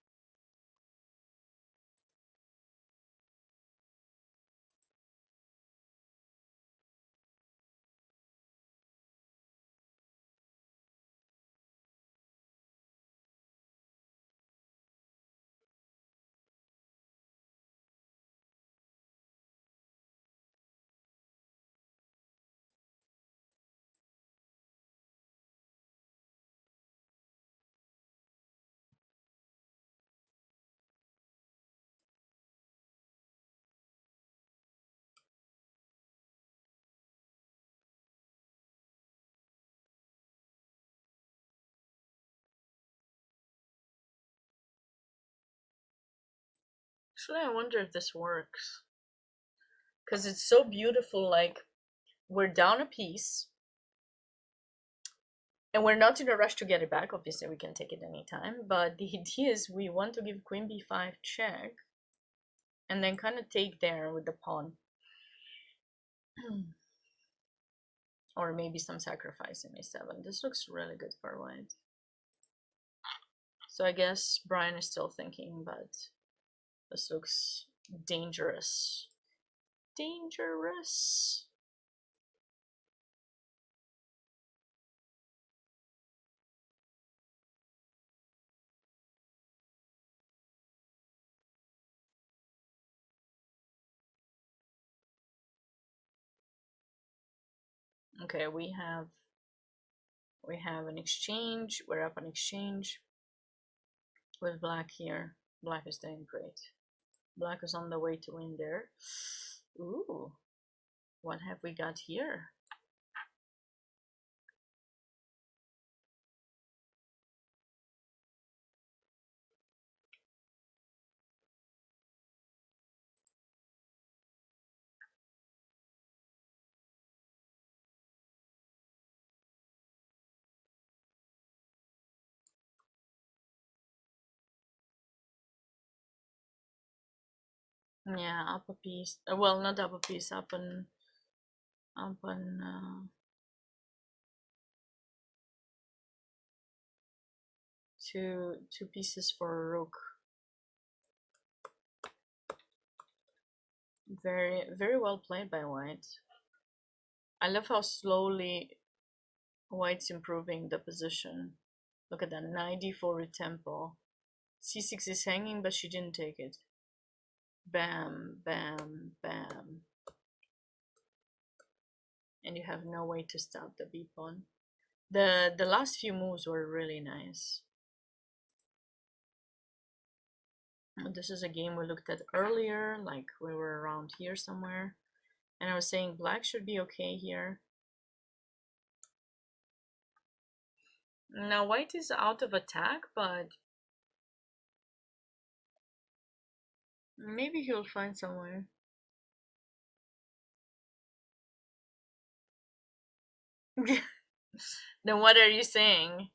Actually, I wonder if this works. Because it's so beautiful, like we're down a piece. And we're not in a rush to get it back. Obviously, we can take it anytime. But the idea is we want to give queen b5 check. And then kind of take there with the pawn. Or maybe some sacrifice in a7. This looks really good for white. So I guess Brian is still thinking, but this looks dangerous. Dangerous. Okay, we have an exchange. We're up an exchange with black here. Black is doing great. Black is on the way to win there. Ooh, what have we got here? Yeah, up a piece. Well, not up a piece. Up and two pieces for a rook. Very, very well played by white. I love how slowly white's improving the position. Look at that, 94 with tempo. c6 is hanging, but she didn't take it. Bam, bam, bam. And you have no way to stop the b pawn. The last few moves were really nice. This is a game we looked at earlier, like we were around here somewhere. And I was saying black should be okay here. Now white is out of attack, but maybe he'll find somewhere. Then what are you saying?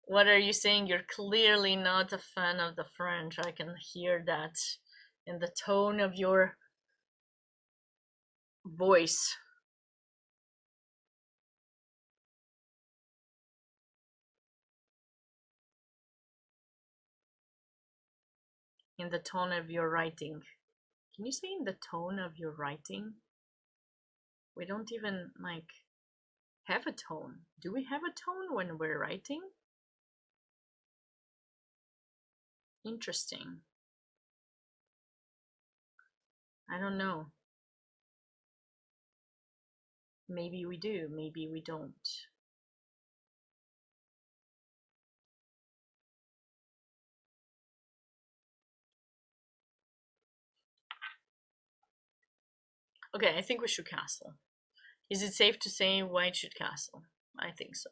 What are you saying? You're clearly not a fan of the French. I can hear that in the tone of your voice. In the tone of your writing. Can you say in the tone of your writing? We don't even like have a tone. Do we have a tone when we're writing? Interesting. I don't know. Maybe we do, maybe we don't. Okay, I think we should castle. Is it safe to say white should castle? I think so.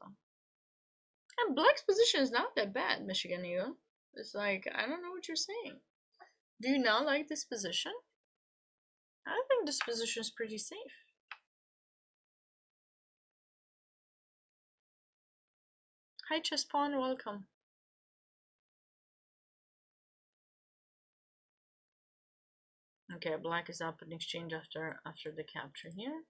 And black's position is not that bad, Michigan Eagle. It's like, I don't know what you're saying. Do you not like this position? I think this position is pretty safe. Hi, chess pawn, welcome. Okay, black is up in exchange after the capture here.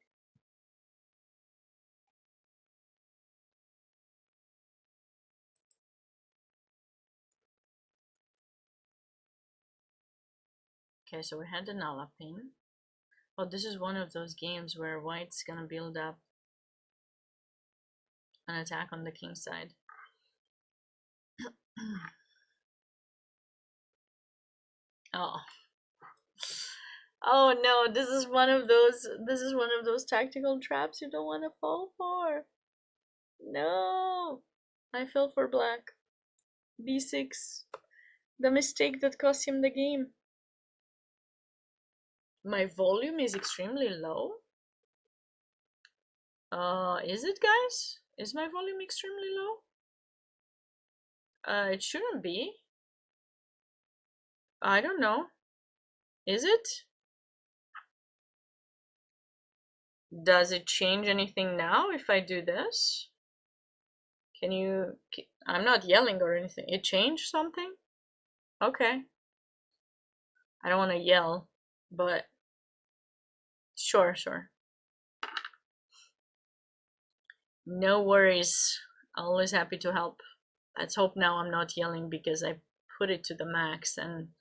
Okay, so we had the Nala pin. Oh, this is one of those games where white's gonna build up an attack on the king side. Oh. Oh no, this is one of those tactical traps you don't want to fall for. No. I fell for black. B6. The mistake that cost him the game. My volume is extremely low. Is it, guys? Is my volume extremely low? It shouldn't be. I don't know. Is it? Does it change anything now if I do this? Can you... I'm not yelling or anything. It changed something? Okay. I don't want to yell, but... Sure. No worries. Always happy to help. Let's hope now I'm not yelling because I put it to the max, and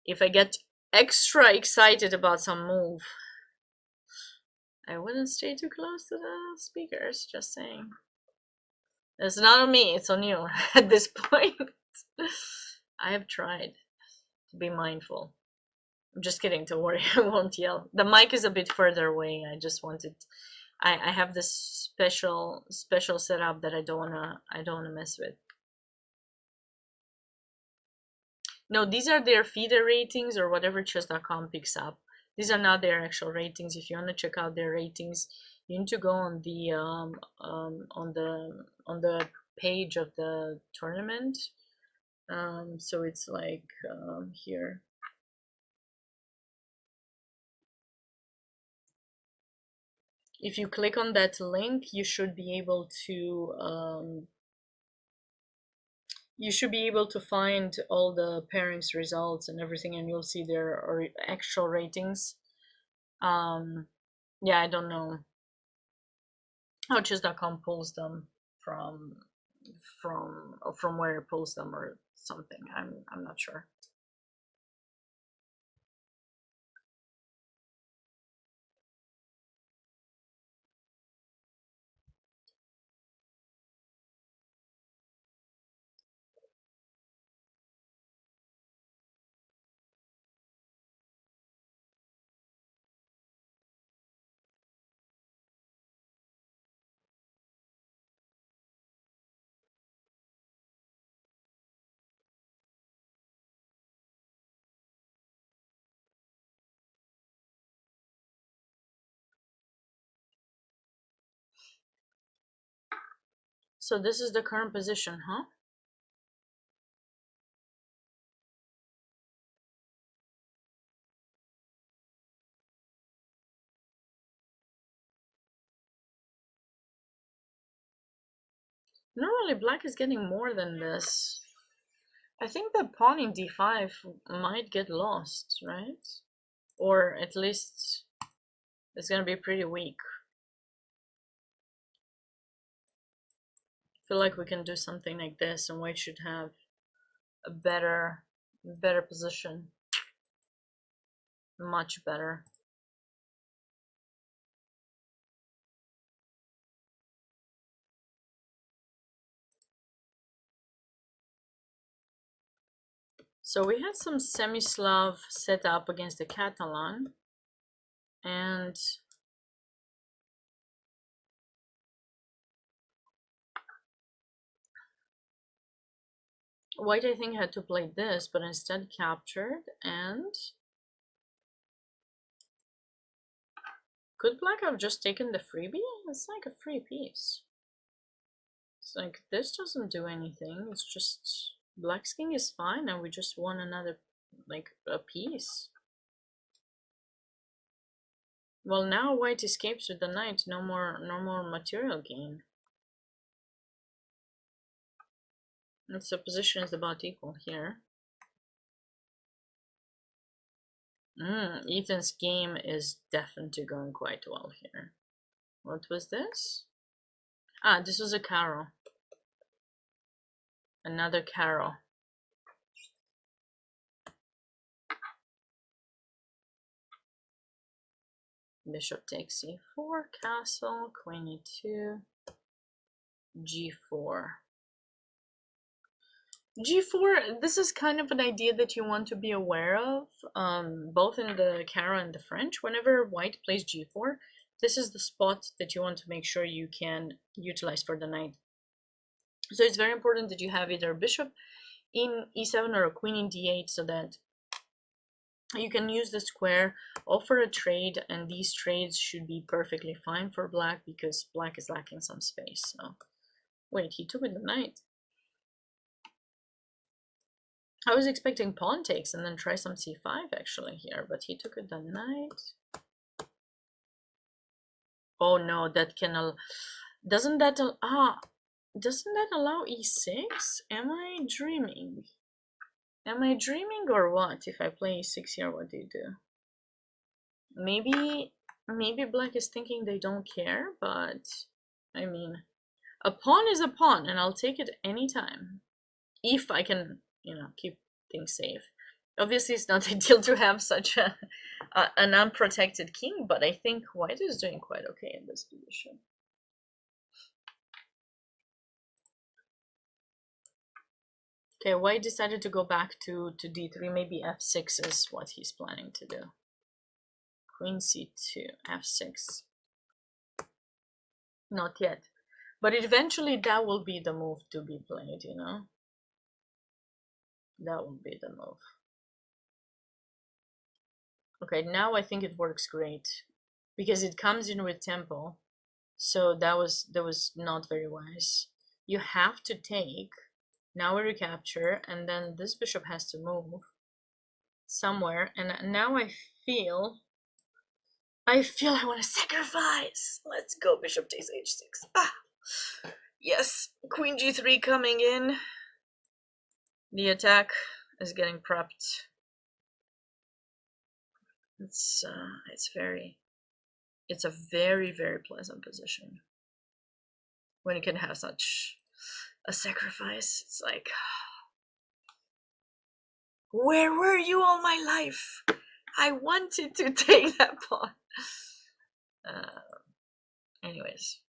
if I get extra excited about some move, I wouldn't stay too close to the speakers, just saying. It's not on me, it's on you at this point. I have tried to be mindful. I'm just kidding, don't worry, I won't yell. The mic is a bit further away. I just wanted... I have this special setup that I don't wanna mess with. No, these are their feeder ratings or whatever chess.com picks up. These are not their actual ratings. If you want to check out their ratings, you need to go on the page of the tournament. So it's like here. If you click on that link, you should be able to find all the pairings results and everything, and you'll see their actual ratings. Yeah, I don't know how chess.com pulls them from where it pulls them or something. I'm not sure. So this is the current position, huh? Normally black is getting more than this. I think the pawn in d5 might get lost, right? Or at least it's gonna be pretty weak. I feel like we can do something like this, and white should have a better Better position. Much better. So we had some semi-Slav set up against the Catalan, and White, I think, had to play this, but instead captured, and could Black have just taken the freebie? It's like a free piece. It's like, this doesn't do anything, it's just Black's king is fine, and we just won another, like, a piece. Well, now White escapes with the knight, no more material gain. And so position is about equal here. Ethan's game is definitely going quite well here. What was this? Ah, this was a carol. Another carol. Bishop takes e4, castle, queen e2, g4. G4, this is kind of an idea that you want to be aware of, both in the Cara and the French. Whenever White plays G4, this is the spot that you want to make sure you can utilize for the knight. So it's very important that you have either a bishop in e7 or a queen in d8 so that you can use the square, offer a trade, and these trades should be perfectly fine for Black because Black is lacking some space. So, wait, he took with the knight. I was expecting pawn takes and then try some c5 actually here, but he took with the knight. Oh no, that can doesn't that allow e6? Am I dreaming? Am I dreaming or what? If I play e6 here, what do you do? Maybe Black is thinking they don't care, but I mean, a pawn is a pawn, and I'll take it anytime if I can, keep things safe. Obviously, it's not ideal to have such an unprotected king, but I think White is doing quite okay in this position. Okay, White decided to go back to d3. Maybe f6 is what he's planning to do. Queen c2, f6. Not yet. But eventually that will be the move to be played, That will be the move. Okay, now I think it works great. Because it comes in with tempo. So that was not very wise. You have to take. Now we recapture, and then this bishop has to move somewhere. And now I feel I want to sacrifice. Let's go, bishop takes h6. Ah, yes, queen g3 coming in. The attack is getting prepped. It's a very, very pleasant position when you can have such a sacrifice. It's like, where were you all my life? I wanted to take that pawn. Anyways,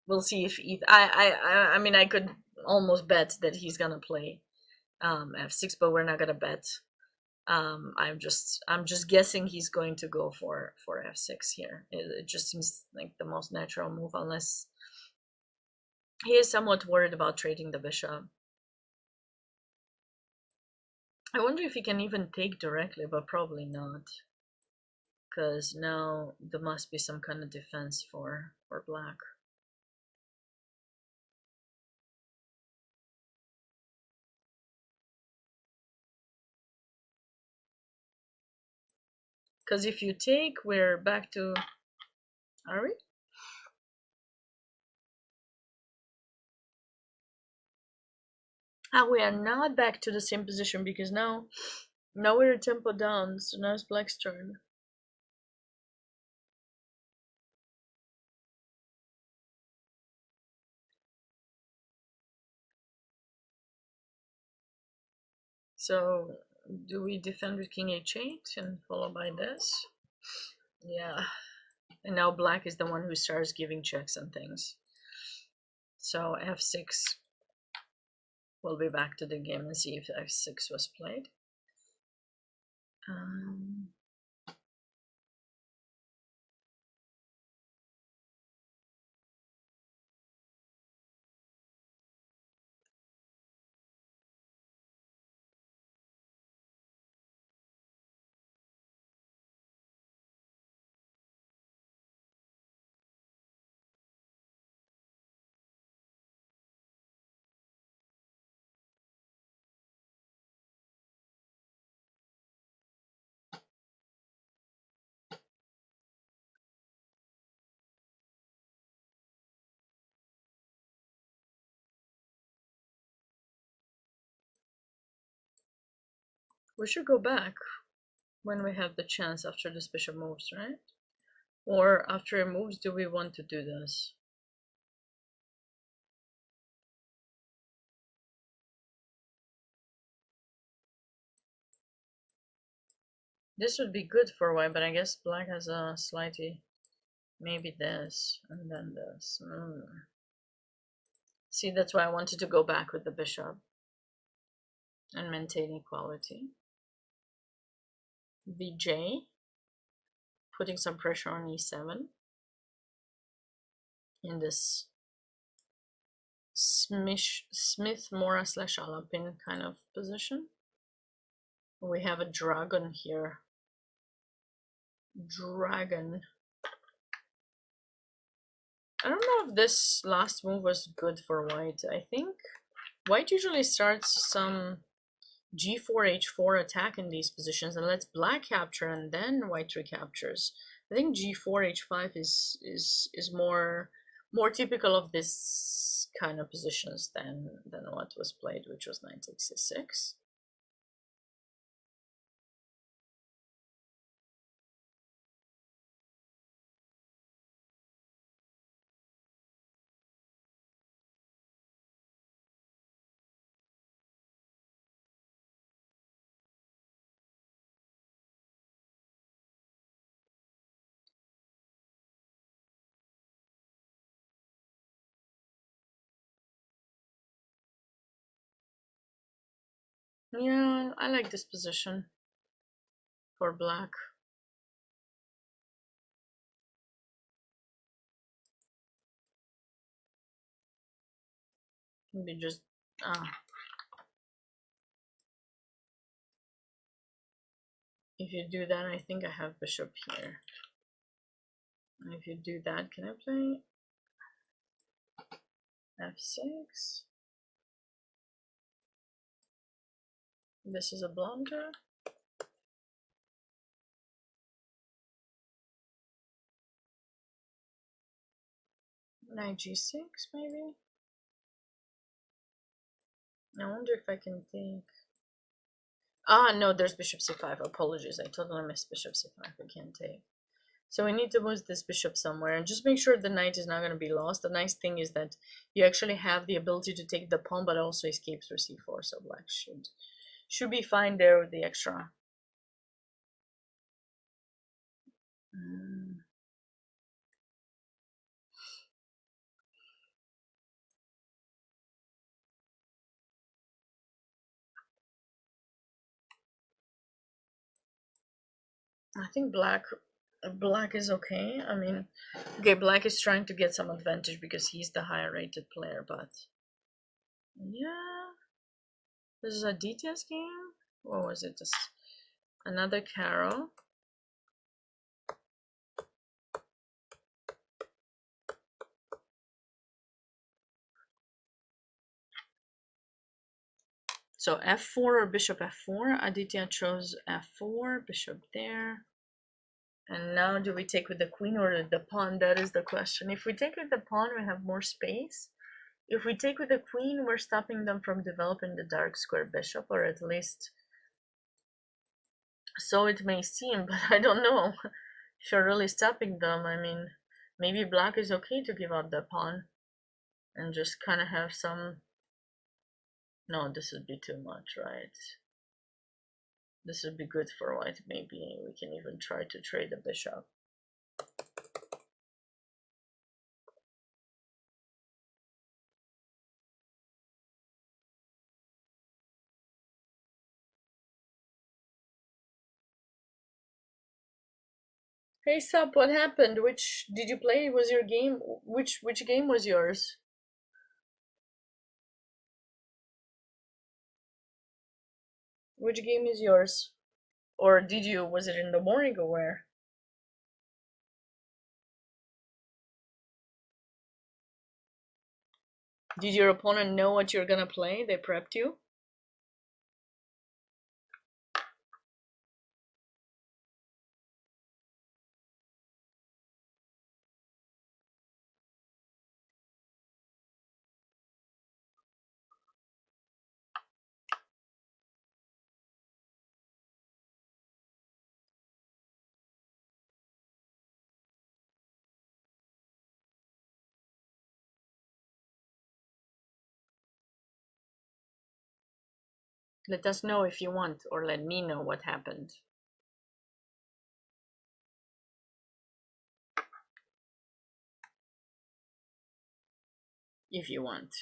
we'll see if I mean, I could almost bet that he's gonna play f6, but we're not gonna bet. I'm just guessing he's going to go for f6 here. It just seems like the most natural move, unless he is somewhat worried about trading the bishop. I wonder if he can even take directly, but probably not, because now there must be some kind of defense for Black. Because if you take, we're back to... Are we? We are not back to the same position, because now we're at tempo down, so now it's Black's turn. So do we defend with king h8 and followed by this? Yeah. And now black is the one who starts giving checks and things. So f6. We'll be back to the game and see if f6 was played. We should go back when we have the chance after this bishop moves, right? Or after it moves, do we want to do this? This would be good for white, but I guess black has a slightly, maybe this, and then this. See, that's why I wanted to go back with the bishop and maintain equality. VJ, putting some pressure on e7 in this Smith-Mora / Alapin kind of position. We have a dragon here. Dragon. I don't know if this last move was good for white. I think white usually starts some g4, h4 attack in these positions and lets black capture and then white recaptures. I think g4, h5 is more typical of this kind of positions than what was played, which was knight takes c6. Yeah, I like this position for black. Maybe just if you do that, I think I have bishop here. And if you do that, can I play f6? This is a blunder. Knight g6, maybe? I wonder if I can take... no, there's bishop c5. Apologies, I totally missed bishop c5. I can't take. So we need to move this bishop somewhere and just make sure the knight is not going to be lost. The nice thing is that you actually have the ability to take the pawn, but also escape through c4. So black should be fine there with the extra. I think black is okay. I mean, okay, black is trying to get some advantage because he's the higher rated player, but yeah, this is a DTS game. What was it? Just another Carol. So f4 or bishop f4. Aditya chose f4, bishop there. And now do we take with the queen or the pawn? That is the question. If we take with the pawn, we have more space. If we take with the queen, we're stopping them from developing the dark square bishop, or at least so it may seem, but I don't know if you're really stopping them. I mean, maybe black is okay to give up the pawn and just kind of have some... No, this would be too much, right? This would be good for white. Maybe we can even try to trade the bishop. Hey Sup, what happened? Which did you play? Was your game? Which game was yours? Which game is yours? Or did you? Was it in the morning or where? Did your opponent know what you're gonna play? They prepped you? Let us know if you want, or let me know what happened. If you want.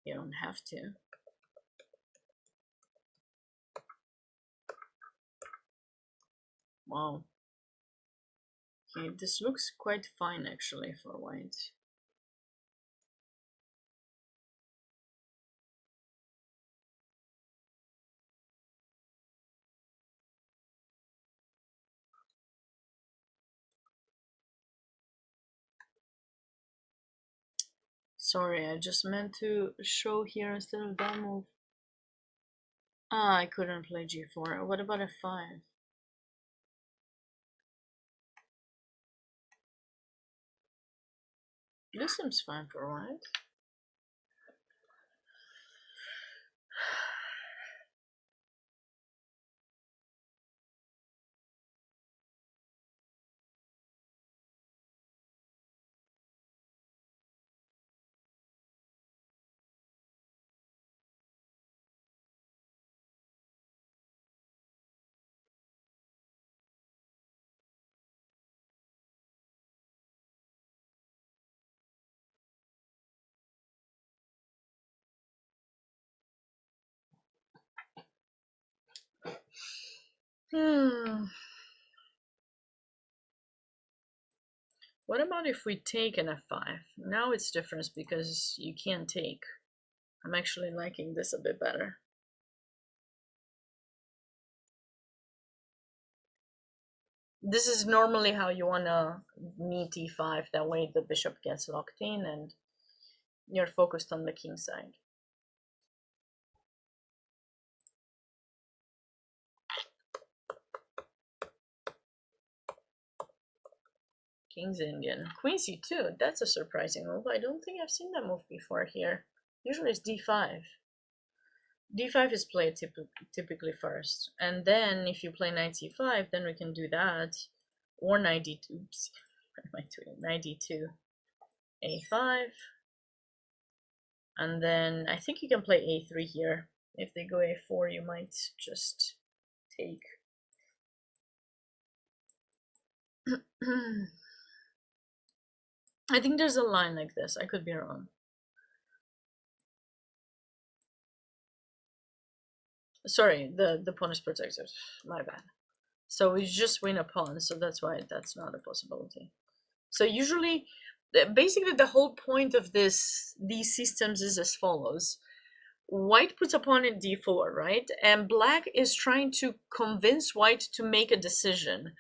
You don't have to. Wow. Okay, this looks quite fine actually for white. Sorry, I just meant to show here instead of that move. Ah, I couldn't play g4. What about f5? This seems fine for white. What about if we take an f5? Now it's different because you can't take. I'm actually liking this a bit better. This is normally how you want to meet e5. That way the bishop gets locked in and you're focused on the king side. King's Indian. Queen c2. That's a surprising move. I don't think I've seen that move before here. Usually it's d5. d5 is played typically first. And then if you play knight c5, then we can do that. Or knight d2. Oops. Knight d2. a5. And then I think you can play a3 here. If they go a4, you might just take. I think there's a line like this. I could be wrong. Sorry, the pawn is protected. My bad. So we just win a pawn, so that's why that's not a possibility. So usually, basically the whole point of these systems is as follows. White puts a pawn in d4, right? And black is trying to convince white to make a decision.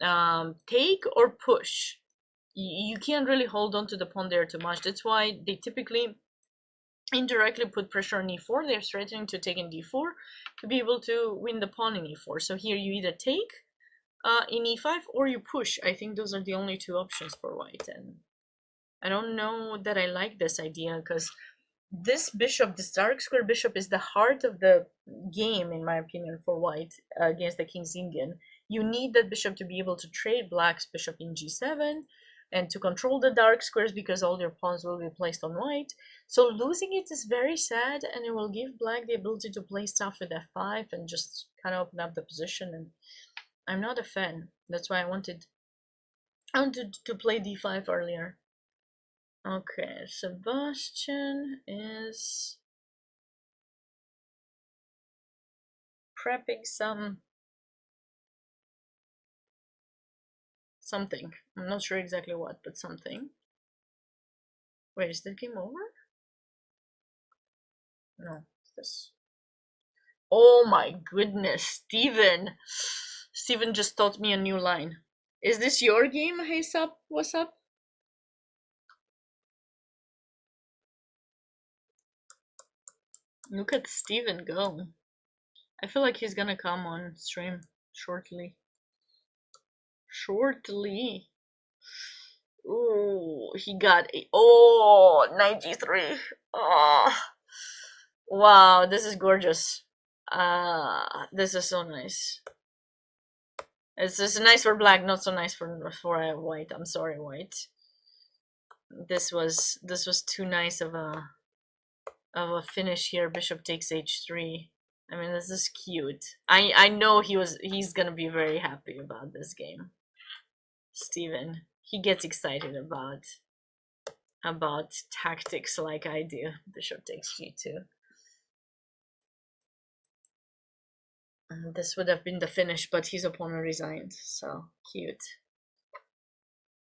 Take or push. You can't really hold on to the pawn there too much. That's why they typically indirectly put pressure on e4. They're threatening to take in d4 to be able to win the pawn in e4. So here you either take in e5 or you push. I think those are the only two options for white. And I don't know that I like this idea because this bishop, this dark square bishop, is the heart of the game, in my opinion, for white against the King's Indian. You need that bishop to be able to trade black's bishop in g7 and to control the dark squares because all your pawns will be placed on white. So losing it is very sad, and it will give black the ability to play stuff with f5 and just kind of open up the position, and I'm not a fan. That's why I wanted to play d5 earlier. Okay, Sebastian is prepping something. I'm not sure exactly what, but something. Wait, is the game over? No, this. Oh my goodness, Steven! Steven just taught me a new line. Is this your game? Hey, sup? What's up? Look at Steven go. I feel like he's gonna come on stream shortly. Shortly. Oh, he got a 93. Oh, wow, this is gorgeous. This is so nice. It's just nice for black, not so nice for white. I'm sorry, white. This was too nice of a finish here. Bishop takes h3. I mean, this is cute. I know he's gonna be very happy about this game. Steven, he gets excited about tactics like I do. Bishop takes g2. And this would have been the finish, but his opponent resigned. So cute.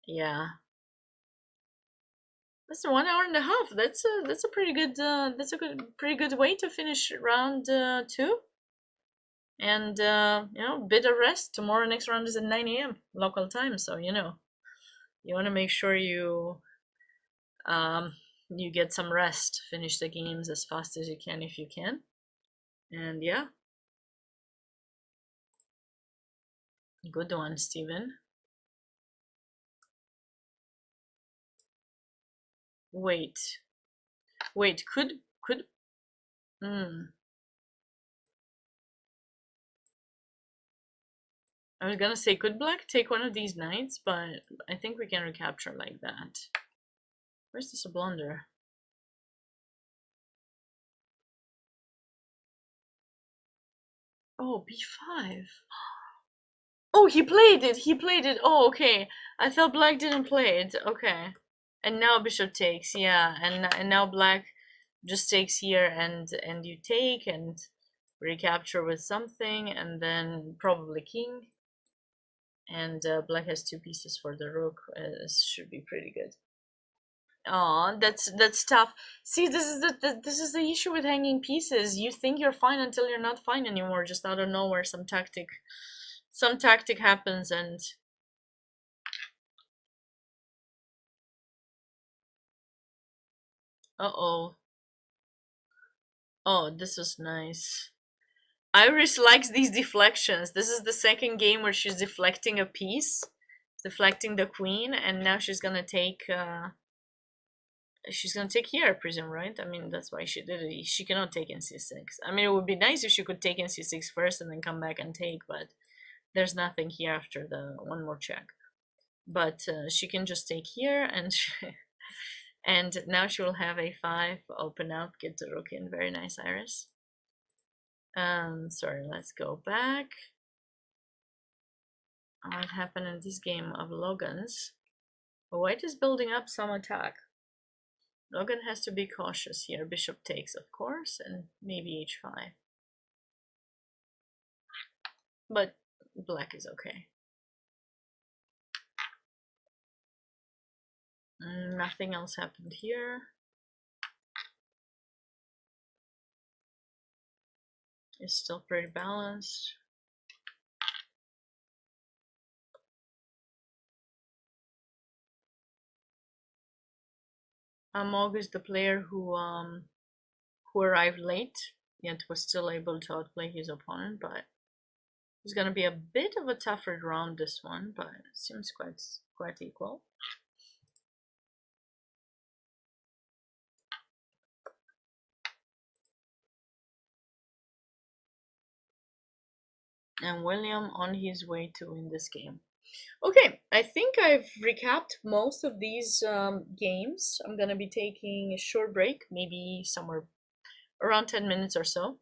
Yeah. That's 1 hour and a half. That's a pretty good pretty good way to finish round 2. And you know, bit of rest. Tomorrow next round is at 9 a.m. local time, so you know, you want to make sure you get some rest. Finish the games as fast as you can if you can. And yeah, good one, Steven. Wait, could I was gonna say, could black take one of these knights, but I think we can recapture like that. Where's this a blunder? Oh, b5. Oh, he played it. Oh, okay. I thought black didn't play it. Okay. And now bishop takes. Yeah, and now black just takes here, and you take and recapture with something, and then probably king. And black has 2 pieces for the rook. This should be pretty good. Oh, that's tough. See, this is the issue with hanging pieces. You think you're fine until you're not fine anymore. Just out of nowhere, some tactic happens, and oh, this is nice. Iris likes these deflections. This is the second game where she's deflecting a piece, deflecting the queen, and now she's gonna take. She's gonna take here, I presume, right? I mean, that's why she did it. She cannot take in c6. I mean, it would be nice if she could take in c6 first and then come back and take, but there's nothing here after the one more check. But she can just take here, and and now she will have a5, open up, get the rook in. Very nice, Iris. Sorry, let's go back. What happened in this game of Logan's? White is building up some attack. Logan has to be cautious here. Bishop takes, of course, and maybe h5. But black is okay. Nothing else happened here. It's still pretty balanced. Mog is the player who arrived late, yet was still able to outplay his opponent, but it's gonna be a bit of a tougher round, this one, but it seems quite equal. And William on his way to win this game. Okay, I think I've recapped most of these games. I'm gonna be taking a short break, maybe somewhere around 10 minutes or so.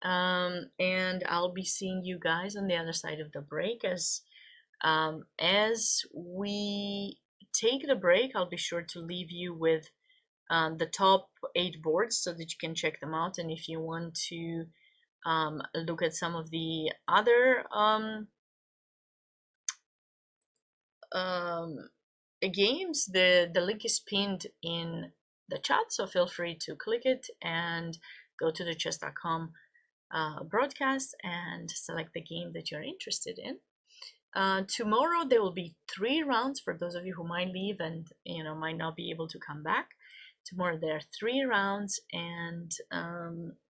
And I'll be seeing you guys on the other side of the break. As we take the break, I'll be sure to leave you with the top 8 boards so that you can check them out. And if you want to look at some of the other games, the link is pinned in the chat, so feel free to click it and go to the chess.com broadcast and select the game that you're interested in. Tomorrow there will be 3 rounds for those of you who might leave and might not be able to come back. Tomorrow there are 3 rounds, and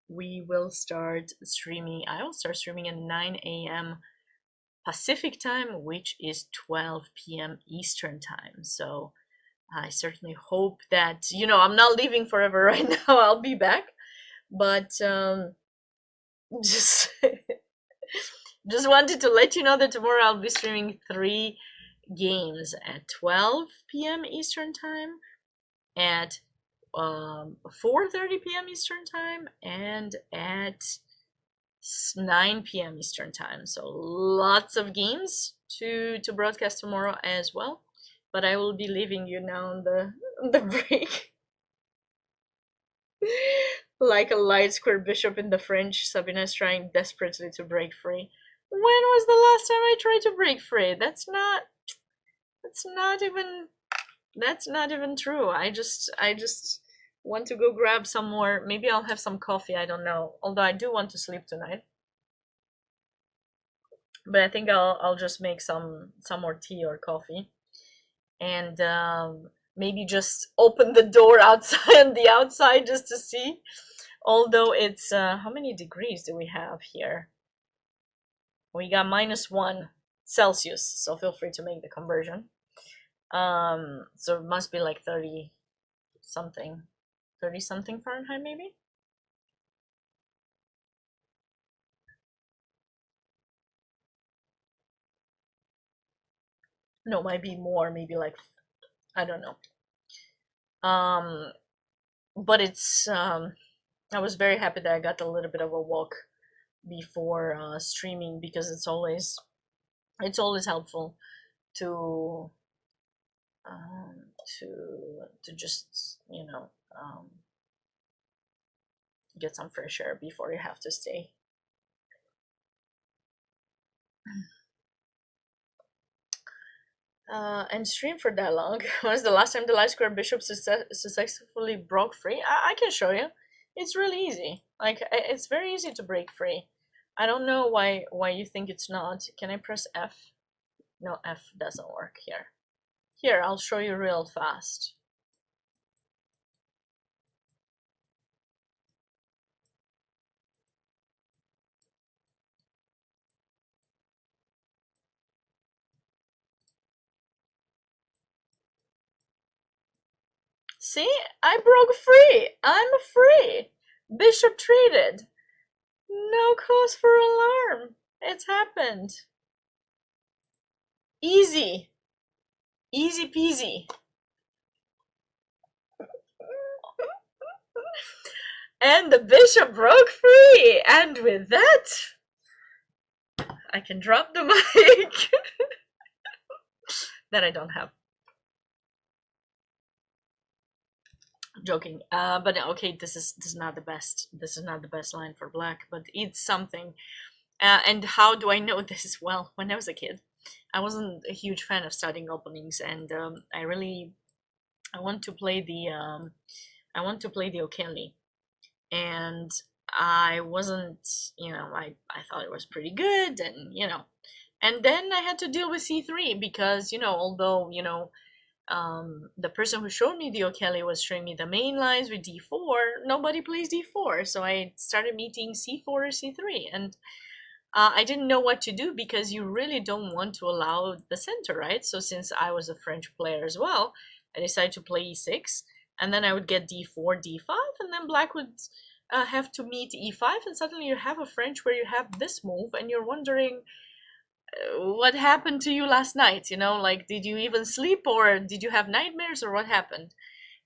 we will start streaming. I will start streaming at 9 a.m. Pacific time, which is 12 p.m. Eastern time. So I certainly hope that, I'm not leaving forever right now. I'll be back. But just just wanted to let you know that tomorrow I'll be streaming 3 games at 12 p.m. Eastern time, at 4:30 p.m. Eastern time, and at 9 p.m. Eastern time. So lots of games to broadcast tomorrow as well. But I will be leaving you now on the break. Like a light square bishop in the French, Sabina is trying desperately to break free. When was the last time I tried to break free? That's not even true. I just want to go grab some more. Maybe I'll have some coffee, I don't know. Although I do want to sleep tonight. But I think I'll just make some more tea or coffee. And maybe just open the door outside on the outside just to see. Although it's how many degrees do we have here? We got -1 Celsius, so feel free to make the conversion. So it must be like 30 something Fahrenheit, maybe. No, might be more, maybe like, I don't know. But it's I was very happy that I got a little bit of a walk before streaming, because it's always helpful to just get some fresh air before you have to stay. And stream for that long. When was the last time the light square bishop successfully broke free? I can show you. It's really easy. Like, it's very easy to break free. I don't know why you think it's not. Can I press F? No, F doesn't work here. Here, I'll show you real fast. See? I broke free! I'm free! Bishop traded! No cause for alarm! It's happened! Easy! Easy peasy! And the bishop broke free! And with that, I can drop the mic. That I don't have. Joking. But okay, this is not the best. This is not the best line for black, but it's something. And how do I know this? Well, when I was a kid, I wasn't a huge fan of starting openings, and I want to play the O'Kelly, and I wasn't, I thought it was pretty good, and and then I had to deal with c3 because although the person who showed me the O'Kelly was showing me the main lines with d4, nobody plays d4, so I started meeting c4 or c3, and I didn't know what to do because you really don't want to allow the center, right? So since I was a French player as well, I decided to play e6, and then I would get d4, d5, and then black would have to meet e5, and suddenly you have a French where you have this move, and you're wondering what happened to you last night, like, did you even sleep, or did you have nightmares, or what happened?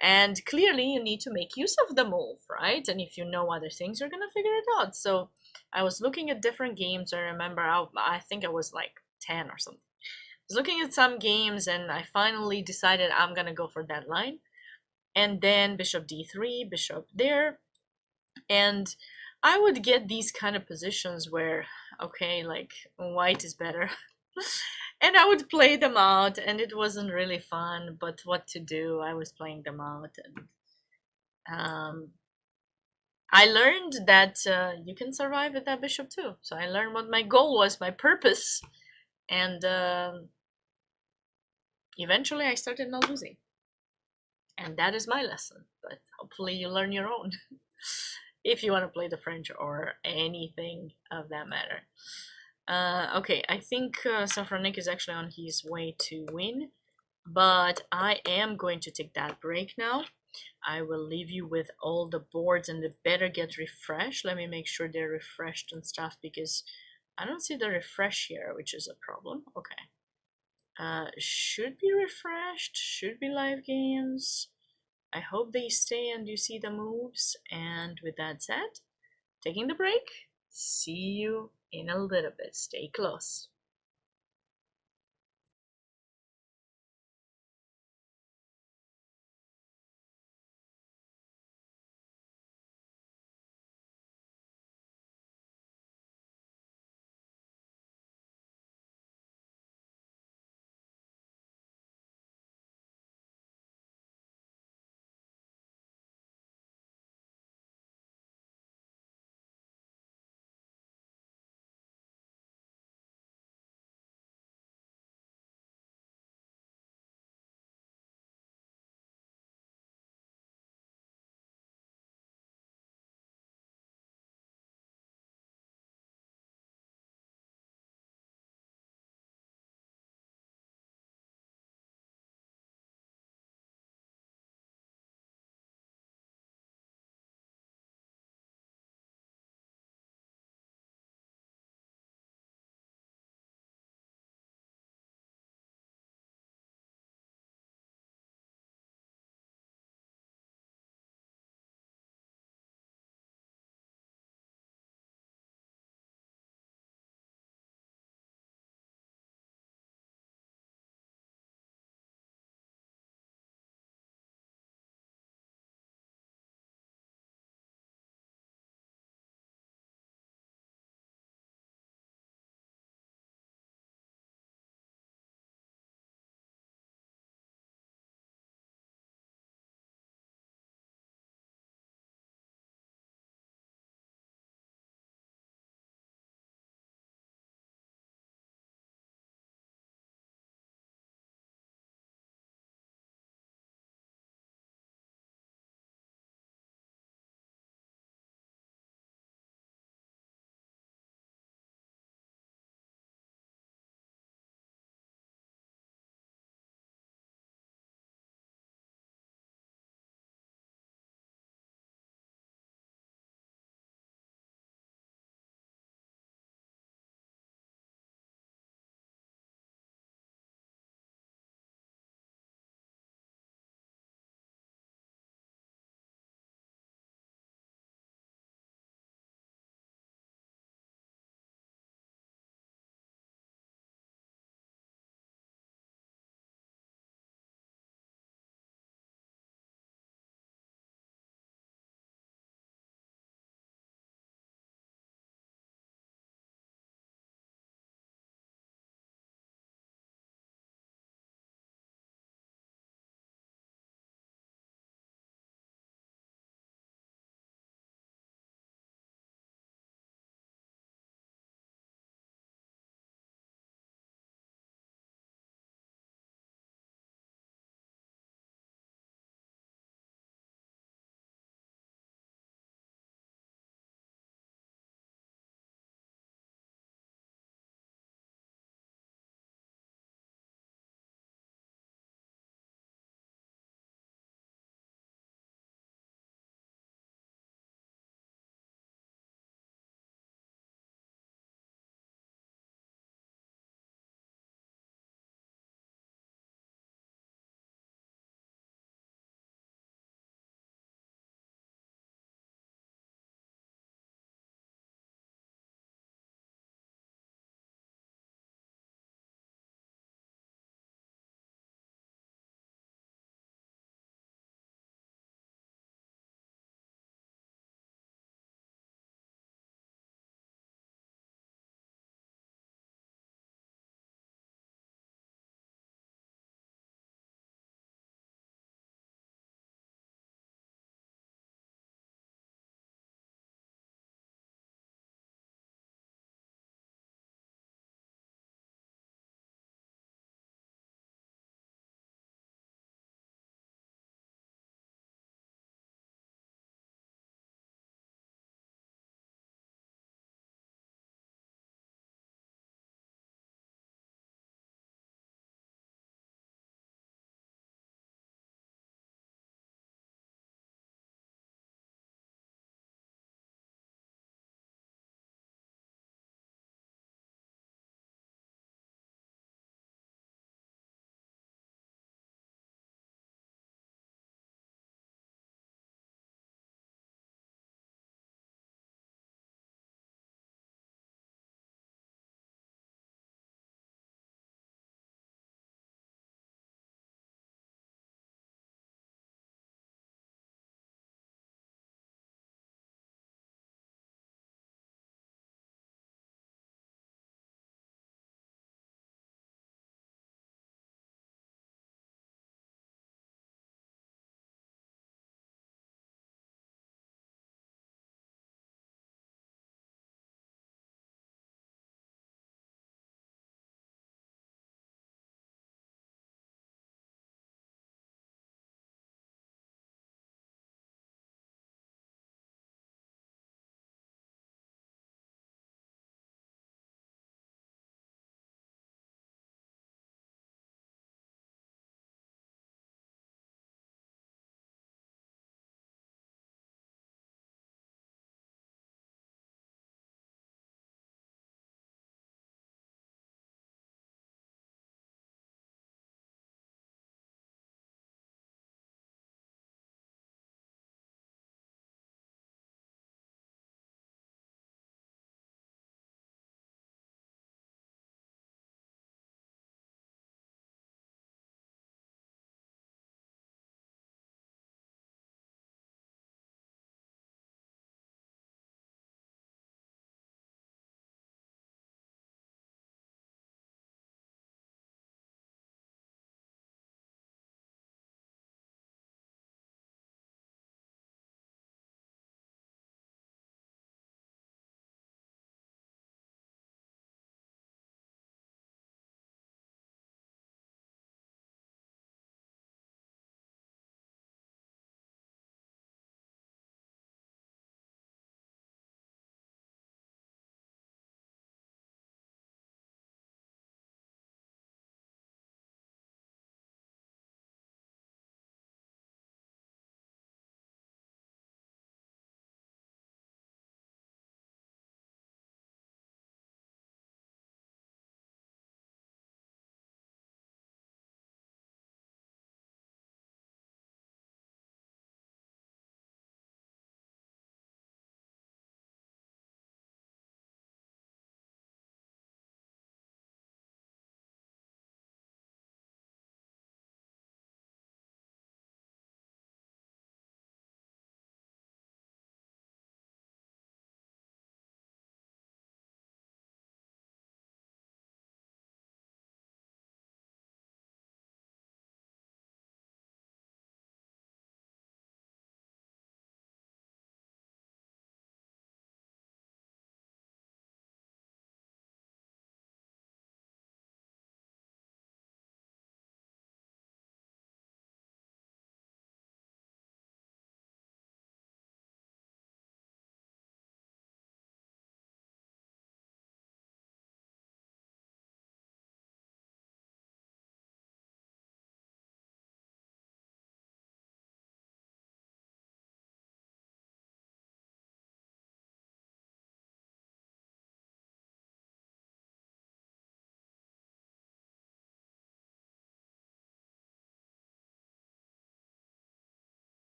And clearly you need to make use of the move, right? And if you know other things, you're gonna figure it out. So I was looking at different games. I remember I think I was like 10 or something. I was looking at some games and I finally decided I'm gonna go for that line. And then bishop d3, bishop there. And I would get these kind of positions where, okay, like white is better. And I would play them out, and it wasn't really fun, but what to do? I was playing them out, and I learned that you can survive with that bishop too. So I learned what my goal was, my purpose, and eventually I started not losing. And that is my lesson, but hopefully you learn your own if you want to play the French or anything of that matter. Okay, I think Safranik is actually on his way to win, but I am going to take that break now. I will leave you with all the boards, and they better get refreshed. Let me make sure they're refreshed and stuff, because I don't see the refresh here, which is a problem. Okay. Should be refreshed, should be live games. I hope they stay and you see the moves. And with that said, taking the break. See you in a little bit. Stay close.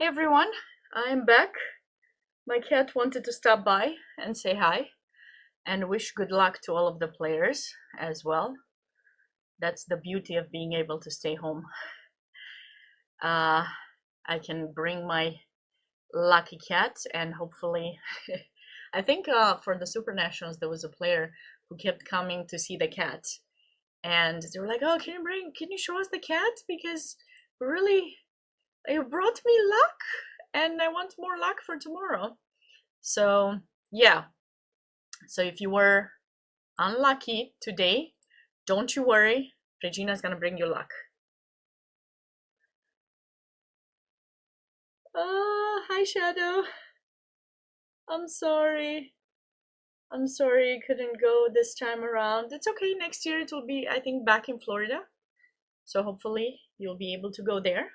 Hey everyone, I'm back. My cat wanted to stop by and say hi and wish good luck to all of the players as well. That's the beauty of being able to stay home. I can bring my lucky cat and hopefully I think for the Super Nationals there was a player who kept coming to see the cat and they were like, oh, can you show us the cat, because really you brought me luck and I want more luck for tomorrow. So yeah, so if you were unlucky today, don't you worry, Regina's gonna bring you luck. Oh, hi Shadow. I'm sorry. I'm sorry you couldn't go this time around. It's okay, next year it will be, I think, back in Florida. So hopefully you'll be able to go there.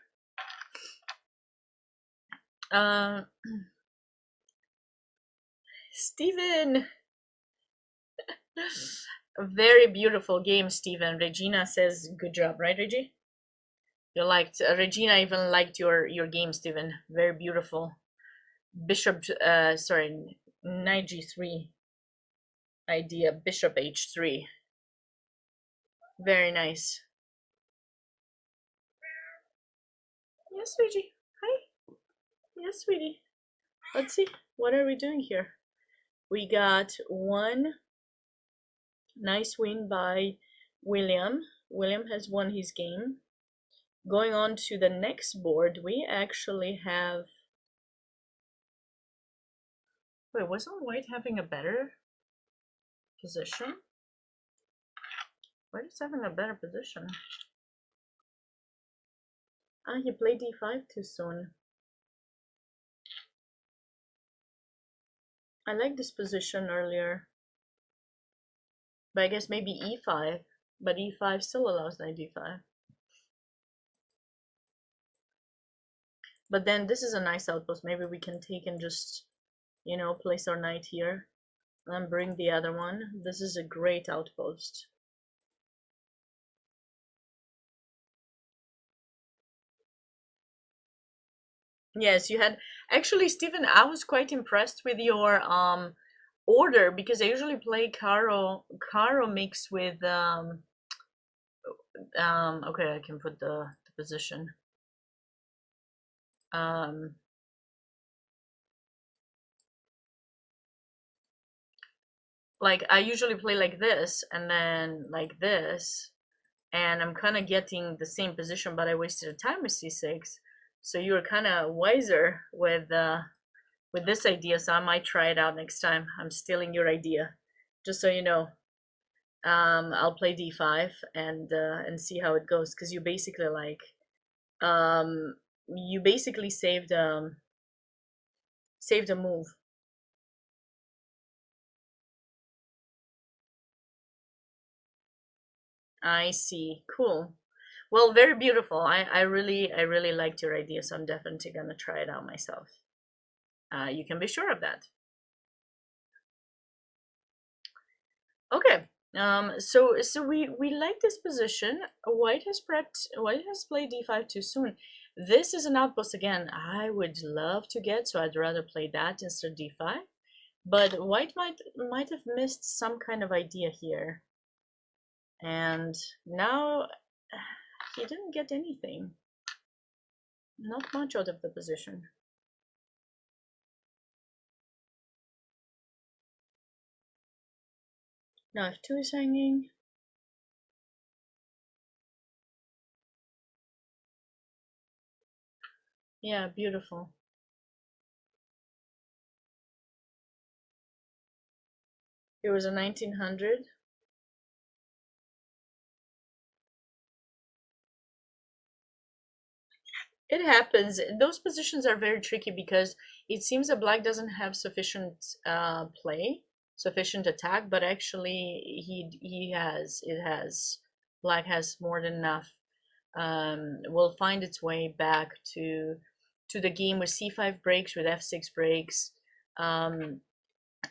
Uh, Steven! A very beautiful game, Steven. Regina says good job, right, Reggie? You liked, Regina even liked your game, Steven. Very beautiful. Bishop, sorry, knight g3 idea, bishop h3. Very nice. Yes, Reggie. Hi. Yes, sweetie. Let's see. What are we doing here? We got one nice win by William. William has won his game. Going on to the next board, we actually have... Wait, wasn't White having a better position? White is having a better position. Ah, he played d5 too soon. I like this position earlier. But I guess maybe e5. But e5 still allows knight d5. But then this is a nice outpost. Maybe we can take and just, you know, place our knight here. And bring the other one. This is a great outpost. Yes, you had... Actually, Stephen, I was quite impressed with your order, because I usually play Caro mix with okay, I can put the position. Like I usually play like this and then like this, and I'm kind of getting the same position, but I wasted a time with c6. So you were kind of wiser with this idea, so I might try it out next time. I'm stealing your idea, just so you know. I'll play d5 and see how it goes, because you basically like you basically saved a move. I see. Cool. Well, very beautiful. I really liked your idea, so I'm definitely gonna try it out myself. You can be sure of that. Okay. So we like this position. White has played d5 too soon. This is an outpost again I would love to get, so I'd rather play that instead of d5. But White might have missed some kind of idea here. And now he didn't get anything. Not much out of the position. Now f2 is hanging. Yeah, beautiful. It was a 1900. It happens. Those positions are very tricky because it seems that black doesn't have sufficient sufficient attack, but actually he has. It has. Black has more than enough. Will find its way back to the game with c5 breaks, with f6 breaks. And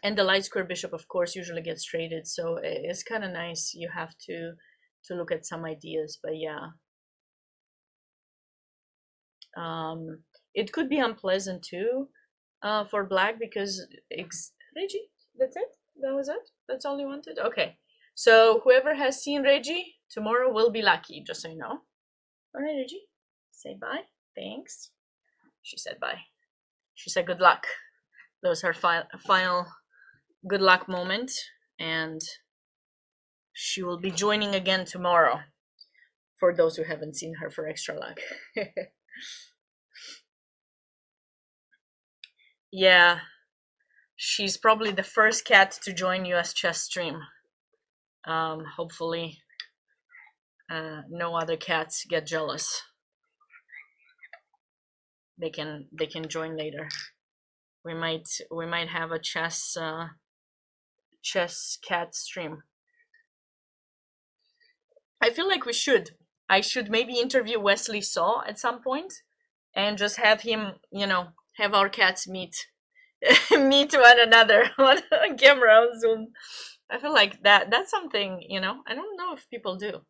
the light square bishop, of course, usually gets traded, so it's kind of nice. You have to look at some ideas, but yeah. it could be unpleasant too, for black, because Reggie, that's it? That was it? That's all you wanted? Okay. So whoever has seen Reggie tomorrow will be lucky, just so you know. All right, Reggie, say bye. Thanks. She said bye. She said good luck. That was her final good luck moment, and she will be joining again tomorrow for those who haven't seen her for extra luck. Yeah, she's probably the first cat to join US Chess Stream. Hopefully, no other cats get jealous. They can join later. We might have a chess cat stream. I feel like I should maybe interview Wesley Saw at some point and just have him, have our cats meet one another on camera on Zoom. I feel like that's something, I don't know if people do.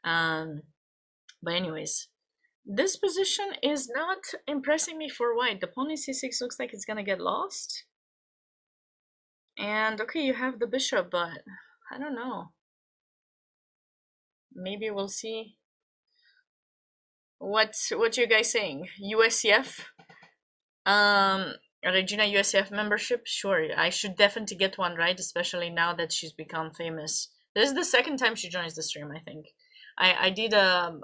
But anyways, this position is not impressing me for white. The pawn c6 looks like it's gonna get lost. And okay, you have the bishop, but I don't know. Maybe we'll see. What you guys saying? USCF? Regina USCF membership? Sure, I should definitely get one, right? Especially now that she's become famous. This is the second time she joins the stream, I think. I did a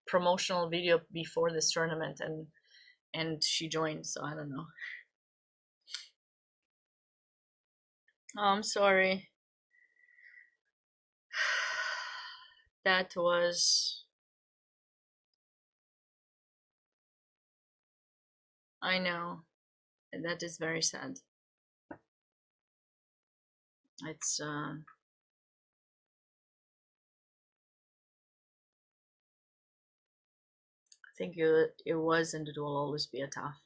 promotional video before this tournament, and she joined, so I don't know. Oh, I'm sorry. That was... I know. That is very sad. It's I think it was, and it will always be a tough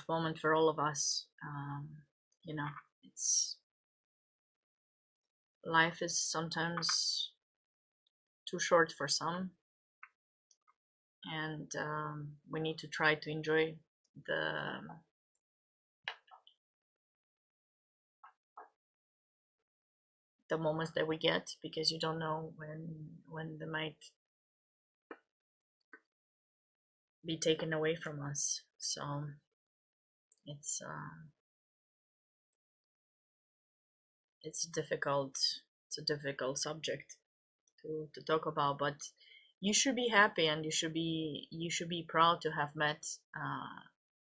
moment for all of us. It's life is sometimes too short for some, and we need to try to enjoy the moments that we get, because you don't know when they might be taken away from us. So it's a difficult subject to talk about, but you should be happy, and you should be proud to have met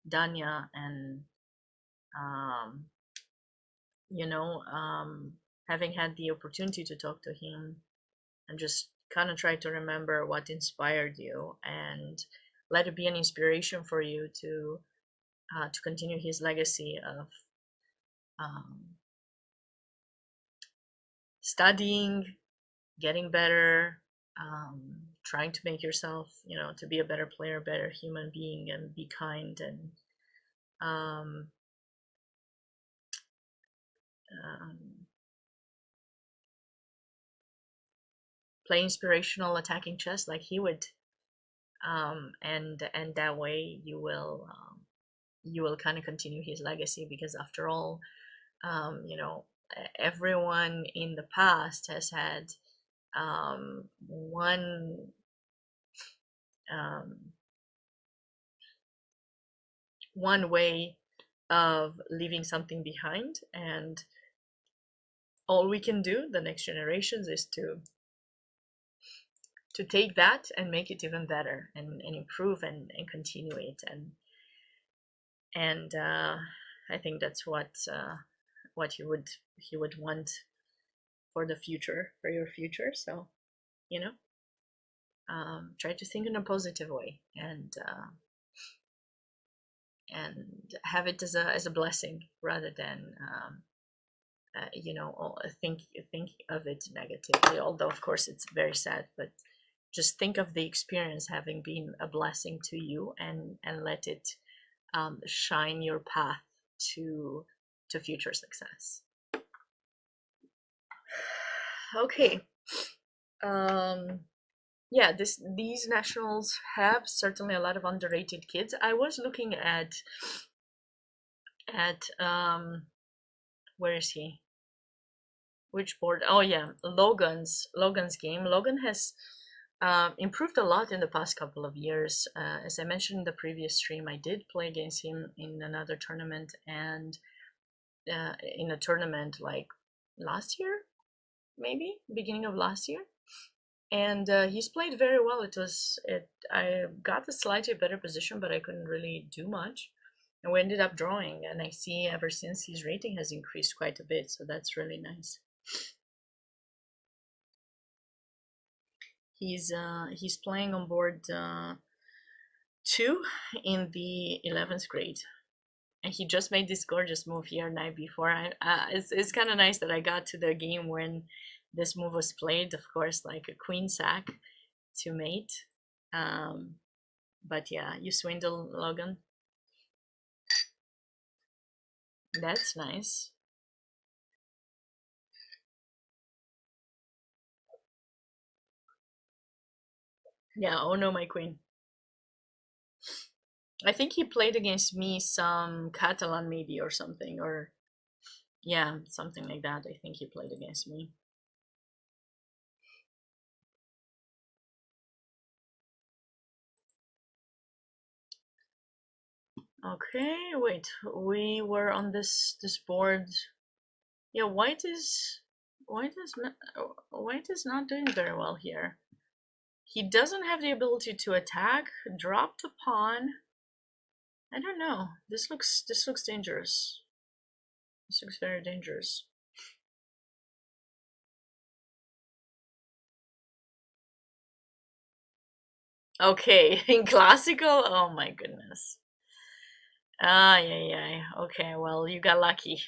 Danya, and having had the opportunity to talk to him, and just kind of try to remember what inspired you, and let it be an inspiration for you to continue his legacy of studying, getting better, trying to make yourself, to be a better player, better human being, and be kind, and play inspirational attacking chess like he would, and that way you will kind of continue his legacy, because after all, everyone in the past has had one way of leaving something behind, and all we can do, the next generations, is to take that and make it even better, and improve, and continue it, and I think that's what he would want for the future, for your future. So try to think in a positive way, and have it as a blessing, rather than think of it negatively, although of course it's very sad. But just think of the experience having been a blessing to you, and let it shine your path to future success. Okay. yeah, these nationals have certainly a lot of underrated kids. I was looking at where is he? Which board? Oh yeah, Logan's game. Logan has improved a lot in the past couple of years. As I mentioned in the previous stream, I did play against him in another tournament, and in a tournament like last year, maybe beginning of last year, and he's played very well. I got a slightly better position, but I couldn't really do much, and we ended up drawing. And I see ever since his rating has increased quite a bit, so that's really nice. He's playing on board 2 in the 11th grade, and he just made this gorgeous move here night before. It's kind of nice that I got to the game when this move was played. Of course, like a queen sack to mate. But yeah, you swindle, Logan. That's nice. Yeah, oh no, my queen. I think he played against me some Catalan maybe or something, or yeah, something like that. I think he played against me. Okay, wait. We were on this board. Yeah, white is not doing very well here. He doesn't have the ability to attack. Dropped a pawn. I don't know. This looks dangerous. This looks very dangerous. Okay, in classical? Oh my goodness. Ah, yeah. Okay, well, you got lucky.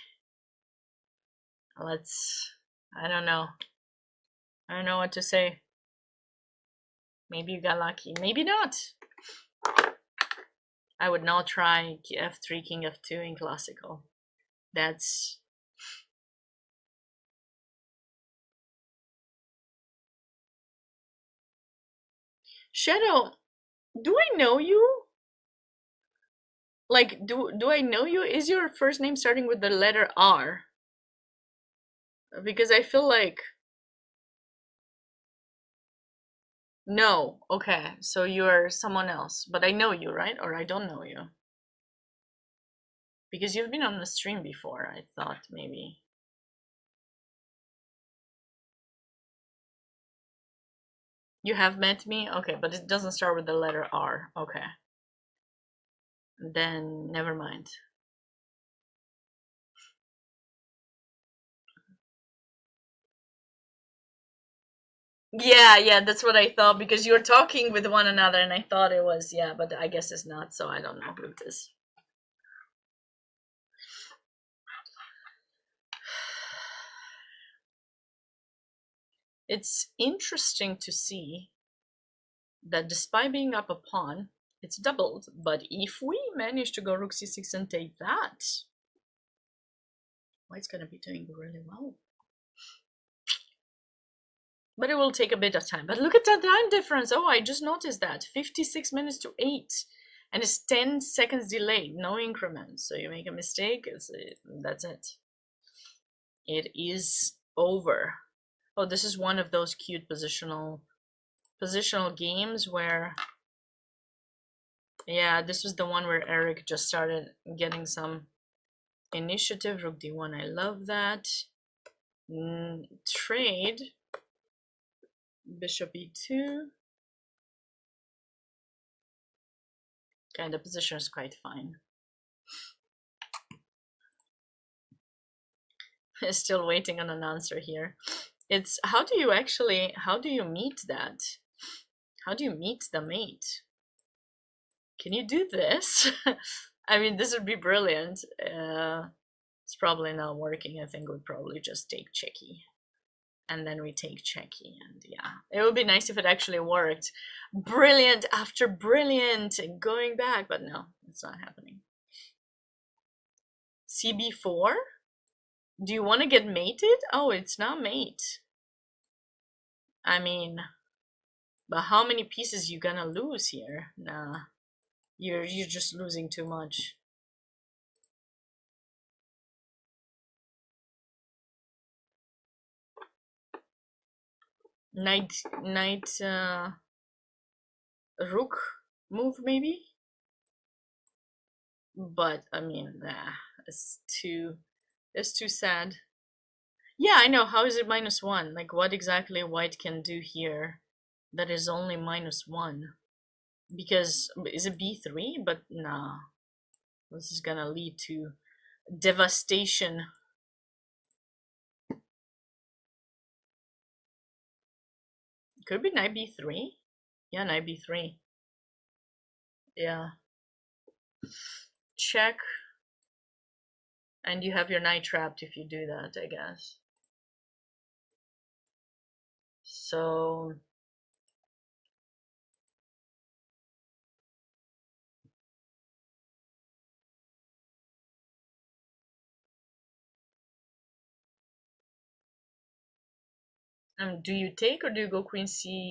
I don't know. I don't know what to say. Maybe you got lucky. Maybe not. I would not try f3, king f2 in classical. That's... Shadow, do I know you? Like, do I know you? Is your first name starting with the letter R? Because I feel like... No. Okay, so you're someone else. But I know you, right? Or I don't know you. Because you've been on the stream before, I thought maybe. You have met me? Okay, but it doesn't start with the letter R. Okay. Then never mind. Yeah, that's what I thought, because you were talking with one another and I thought it was, yeah, but I guess it's not, so I don't know who it is. It's interesting to see that despite being up a pawn, it's doubled, but if we manage to go rook c6 and take that, white's gonna be doing really well. But it will take a bit of time. But look at that time difference. Oh, I just noticed that. 56 minutes to 8. And it's 10 seconds delayed, no increment. So you make a mistake, that's it. It is over. Oh, this is one of those cute positional games where... Yeah, this was the one where Eric just started getting some initiative. Rook d1, I love that. Trade. Bishop e2. Okay, the position is quite fine. Still waiting on an answer here. It's how do you meet that? How do you meet the mate? Can you do this? I mean, this would be brilliant. It's probably not working. I think we'd probably just take checky. And then we take checky, and yeah. It would be nice if it actually worked. Brilliant after brilliant, going back, but no, it's not happening. CB4? Do you want to get mated? Oh, it's not mate. I mean, But how many pieces you gonna lose here? Nah, you're just losing too much. Knight, rook move maybe. But I mean, nah, it's too sad. Yeah, I know. How is it -1? Like, what exactly white can do here that is only -1? Because is it b3? But nah, this is gonna lead to devastation. Could be knight b3. Yeah, knight b3. Yeah. Check. And you have your knight trapped if you do that, I guess. So do you take or do you go queen c6?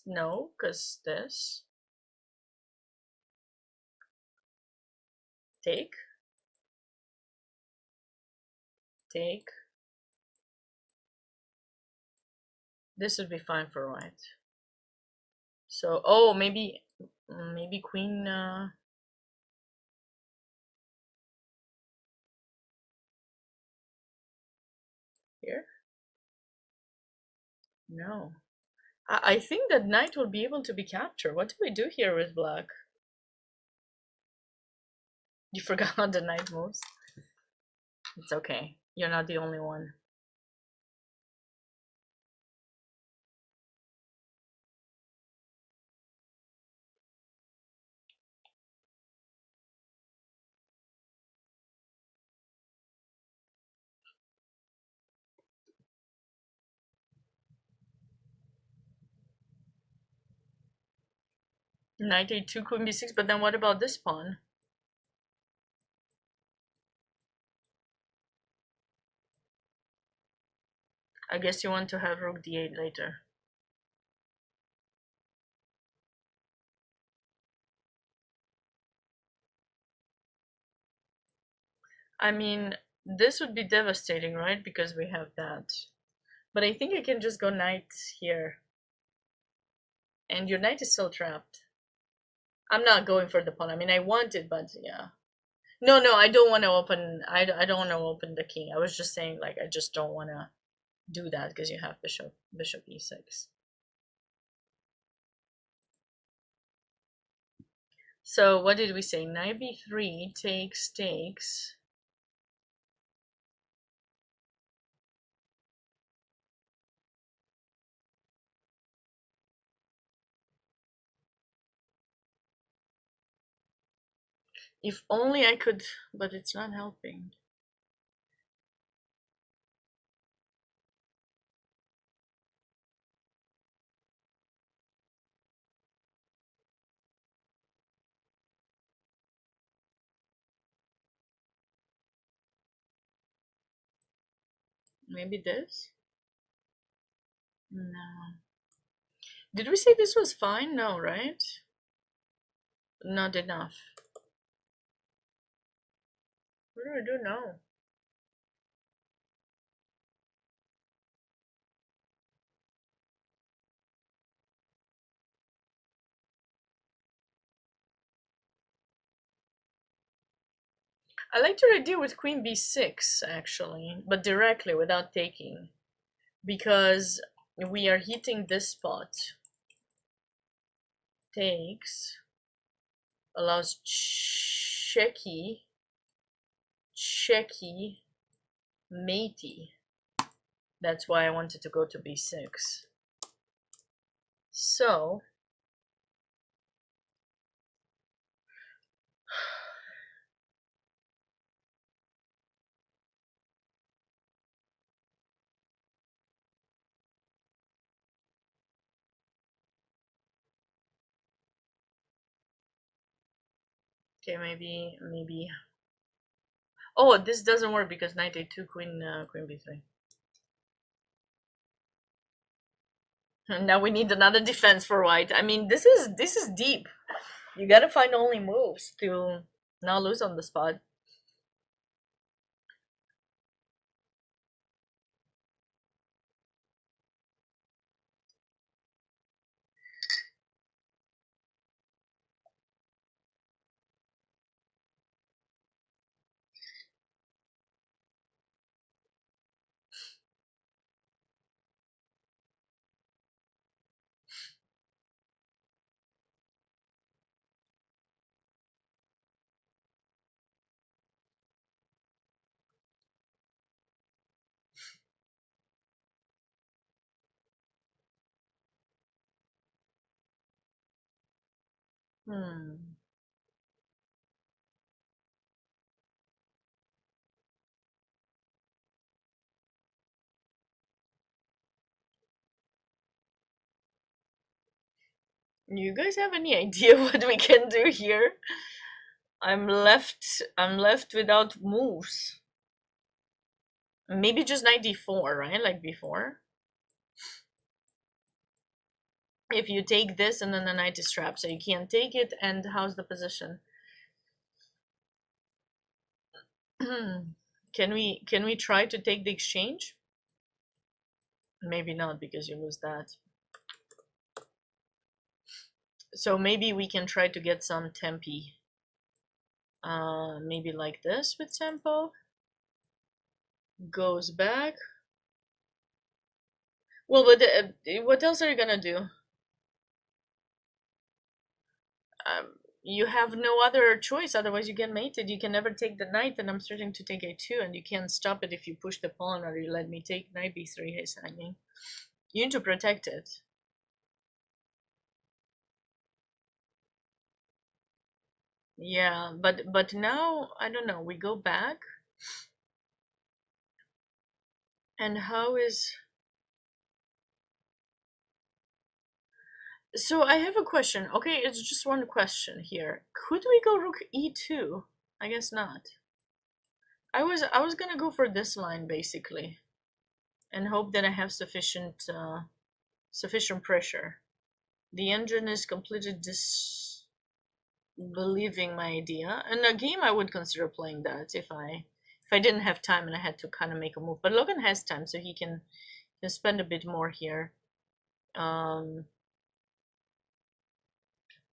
No, because this. Take. Take. This would be fine for white. So, oh, maybe queen. Here. No. I think that knight will be able to be captured. What do we do here with black? You forgot how the knight moves. It's okay. You're not the only one. Knight a2, queen b6, but then what about this pawn? I guess you want to have rook d8 later. I mean, this would be devastating, right? Because we have that. But I think I can just go knight here. And your knight is still trapped. I'm not going for the pawn. I mean, I want it, but yeah. No, I don't want to open. I don't want to open the king. I was just saying, like, I just don't want to do that because you have bishop e6. So what did we say? Knight b3 takes. If only I could, but it's not helping. Maybe this? No. Did we say this was fine? No, right? Not enough. What do I do now? I like your idea with queen b6, actually, but directly without taking. Because we are hitting this spot. Takes. Allows checky, matey. That's why I wanted to go to b6. So okay, maybe. Oh, this doesn't work because knight a2, queen b3. Now we need another defense for white. I mean, this is deep. You gotta find only moves to not lose on the spot. Hmm. You guys have any idea what we can do here? I'm left without moves. Maybe just 94, right? Like before. If you take this and then the knight is trapped, so you can't take it, and how's the position? Can we try to take the exchange? Maybe not, because you lose that. So maybe we can try to get some tempi. Maybe like this with tempo. Goes back. Well, but what else are you gonna do? You have no other choice, otherwise you get mated. You can never take the knight, and I'm starting to take a2, and you can't stop it if you push the pawn or you let me take knight b3. He's hanging. You need to protect it. Yeah, but now I don't know. We go back, and how is? So I have a question. Okay, it's just one question here. Could we go rook e2? I guess not. I was gonna go for this line basically, and hope that I have sufficient pressure. The engine is completely disbelieving my idea. In a game, I would consider playing that if I didn't have time and I had to kind of make a move. But Logan has time, so he can spend a bit more here.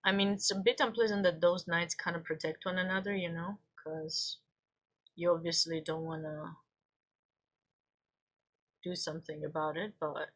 I mean, it's a bit unpleasant that those knights kind of protect one another, because you obviously don't want to do something about it, but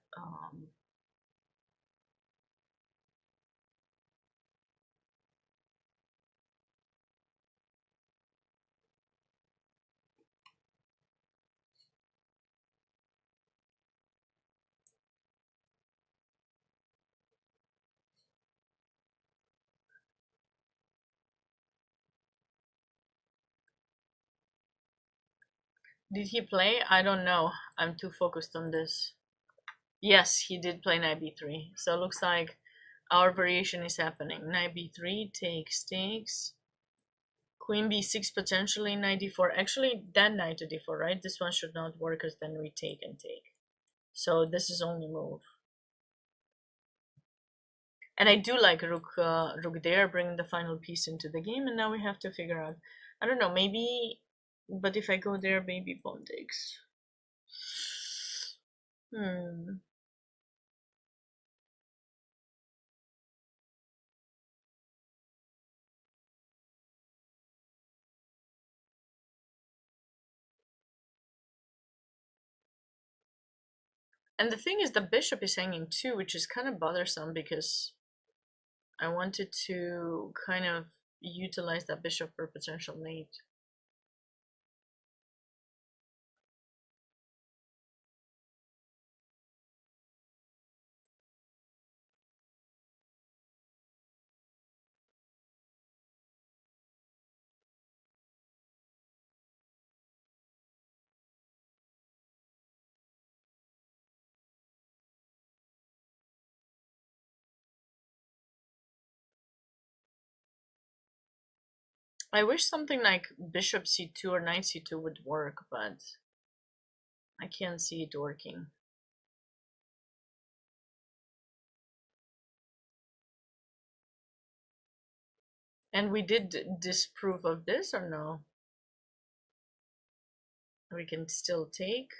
did he play? I don't know. I'm too focused on this. Yes, he did play knight b3. So it looks like our variation is happening. Knight b3 takes. Queen b6 potentially, knight d4. Actually, then knight to d4, right? This one should not work, because then we take and take. So this is only move. And I do like rook there, bringing the final piece into the game, and now we have to figure out, I don't know, maybe, but if I go there, maybe pawn takes. Hmm. And the thing is, the bishop is hanging too, which is kind of bothersome, because I wanted to kind of utilize that bishop for potential mate. I wish something like bishop c2 or knight c2 would work, but I can't see it working. And we did disprove of this or no? We can still take.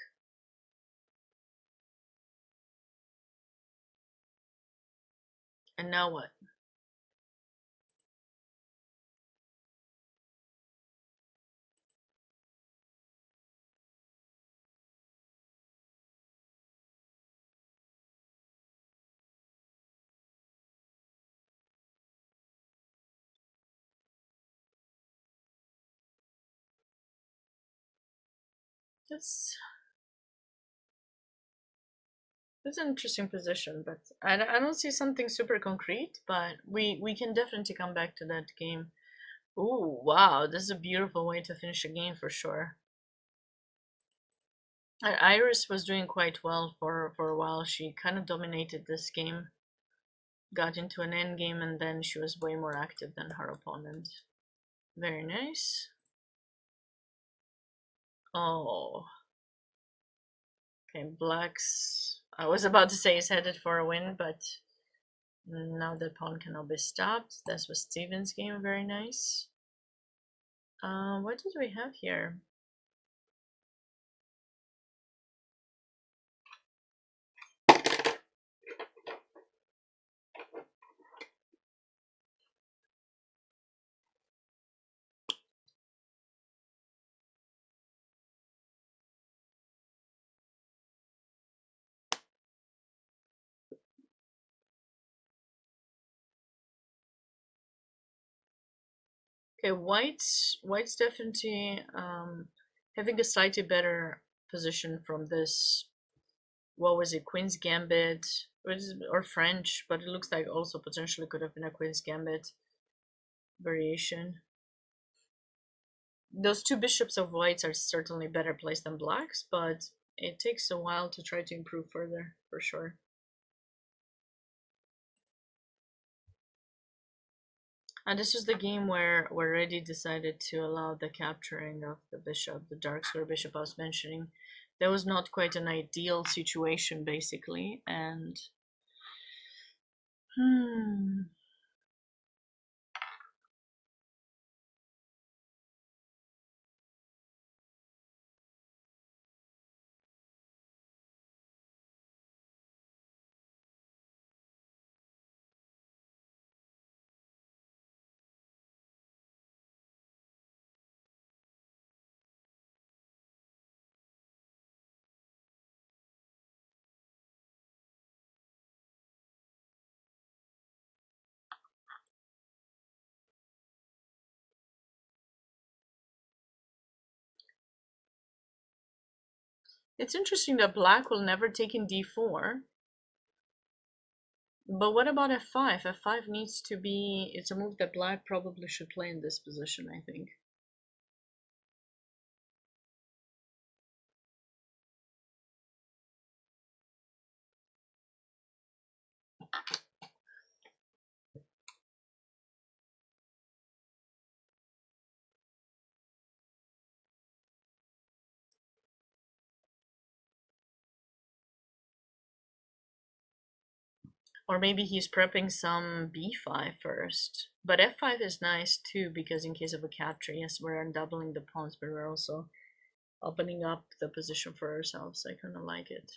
And now what? That's an interesting position, but I don't see something super concrete, but we can definitely come back to that game. Ooh, wow, this is a beautiful way to finish a game for sure. Iris was doing quite well for a while. She kind of dominated this game, got into an end game, and then she was way more active than her opponent. Very nice. Oh, okay, Black's, I was about to say is headed for a win, but now the pawn cannot be stopped. This was Steven's game, very nice. What did we have here? Okay, White's definitely having a slightly better position from this. What was it, Queen's Gambit, or French? But it looks like also potentially could have been a Queen's Gambit variation. Those two bishops of White's are certainly better placed than Black's, but it takes a while to try to improve further, for sure. And this was the game where Reddy decided to allow the capturing of the bishop, the dark square bishop I was mentioning. That was not quite an ideal situation, basically, and it's interesting that Black will never take in d4. But what about f5? F5 needs to be, it's a move that Black probably should play in this position, I think. Or maybe he's prepping some b5 first. But f5 is nice too, because in case of a capture, yes, we're undoubling the pawns, but we're also opening up the position for ourselves. I kind of like it.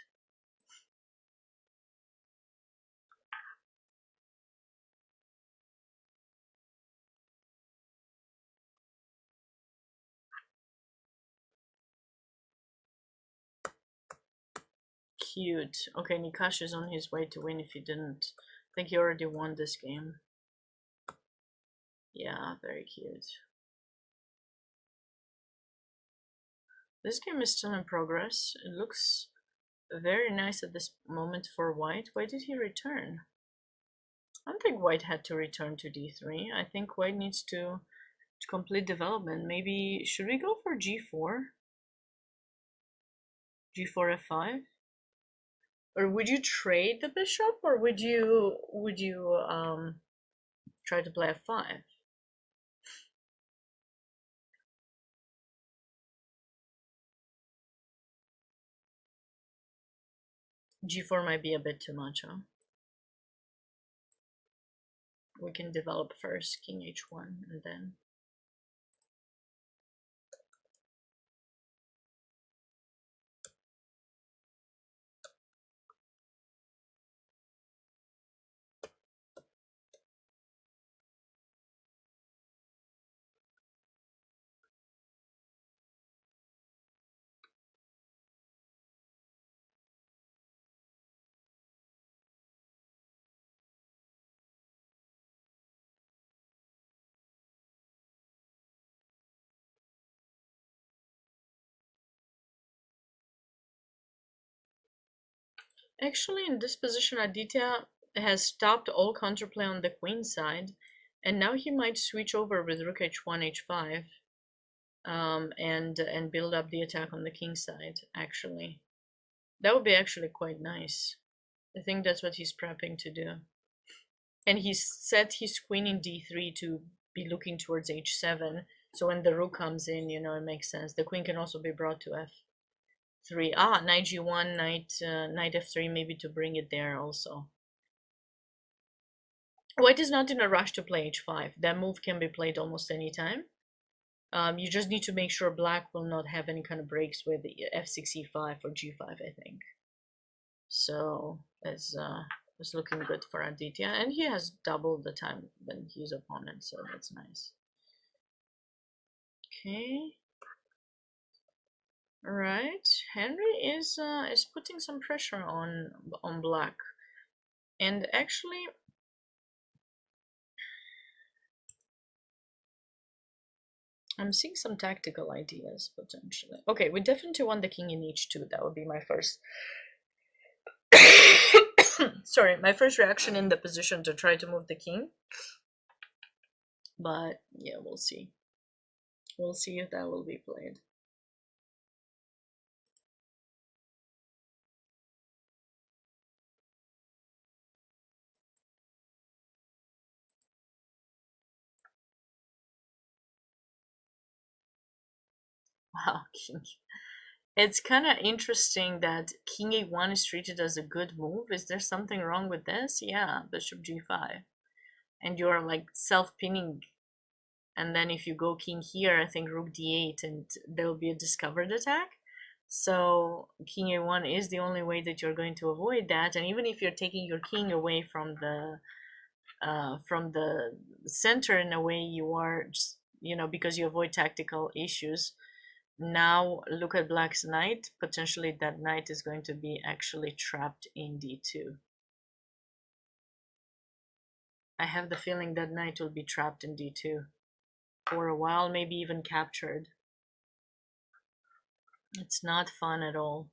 Cute. Okay, Nikash is on his way to win if he didn't. I think he already won this game. Yeah, very cute. This game is still in progress. It looks very nice at this moment for White. Why did he return? I don't think White had to return to d3. I think White needs to complete development. Maybe, should we go for g4? g4 f5? Or would you trade the bishop, or would you try to play f5? g4 might be a bit too much, huh? we can develop first king h1 and then. Actually, in this position, Aditya has stopped all counterplay on the queen side, and now he might switch over with rook h1, h5, and build up the attack on the king side. Actually, that would be actually quite nice. I think that's what he's prepping to do. And he's set his queen in d3 to be looking towards h7. So when the rook comes in, you know, it makes sense. The queen can also be brought to f3. Ah, knight g1, knight f3, maybe to bring it there also. White is not in a rush to play h5. That move can be played almost any time. You just need to make sure black will not have any kind of breaks with f6, e5, or g5, I think. So it's looking good for Aditya, and he has double the time than his opponent, so that's nice. Okay. All right. Henry is putting some pressure on black, and actually, I'm seeing some tactical ideas potentially. Okay, we definitely want the king in h2. That would be my first. Sorry, my first reaction in the position to try to move the king. But yeah, we'll see. We'll see if that will be played. Wow, king. It's kind of interesting that king a1 is treated as a good move. Is there something wrong with this? Yeah, bishop g5. And you're like self-pinning. And then if you go king here, I think rook d8, and there'll be a discovered attack. So king a1 is the only way that you're going to avoid that. And even if you're taking your king away from the center, in a way you are just, you know, because you avoid tactical issues. Now look at black's knight. Potentially that knight is going to be actually trapped in d2. I have the feeling that knight will be trapped in d2 for a while, maybe even captured. It's not fun at all.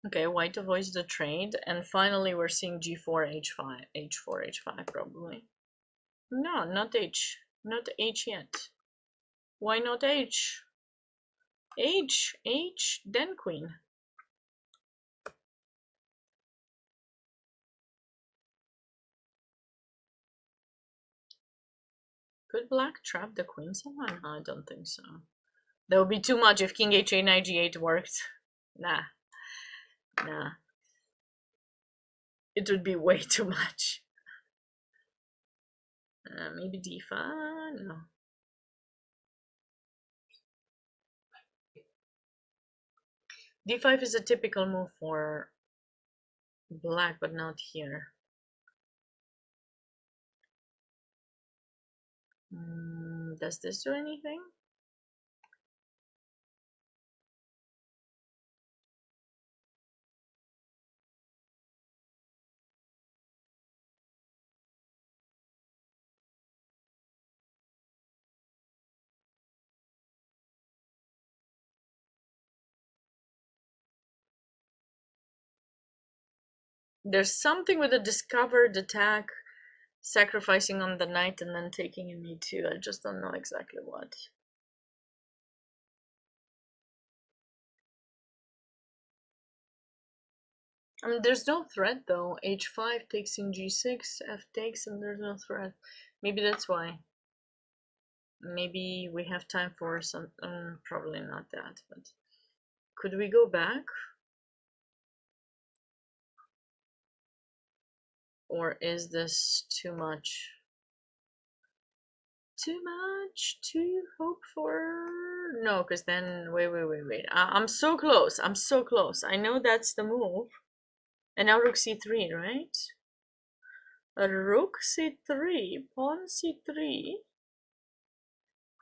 Okay, white avoids the trade, and finally we're seeing g4, h5, h4, h5 probably. No, not h. Not h yet. Why not h? H, then queen. Could black trap the queen somehow? No, I don't think so. That would be too much if king h8, knight g8 worked. Nah. Nah. It would be way too much. Maybe d5? No. d5 is a typical move for black, but not here. Does this do anything? There's something with a discovered attack, sacrificing on the knight and then taking in e2. I just don't know exactly what. There's no threat though. H5 takes in G6, F takes, and there's no threat. Maybe that's why. Maybe we have time for some. Probably not that, but could we go back? Or is this too much? Too much to hope for? No, because then wait. I'm so close. I'm so close. I know that's the move. And now rook c3, right? Rook c3, pawn c3,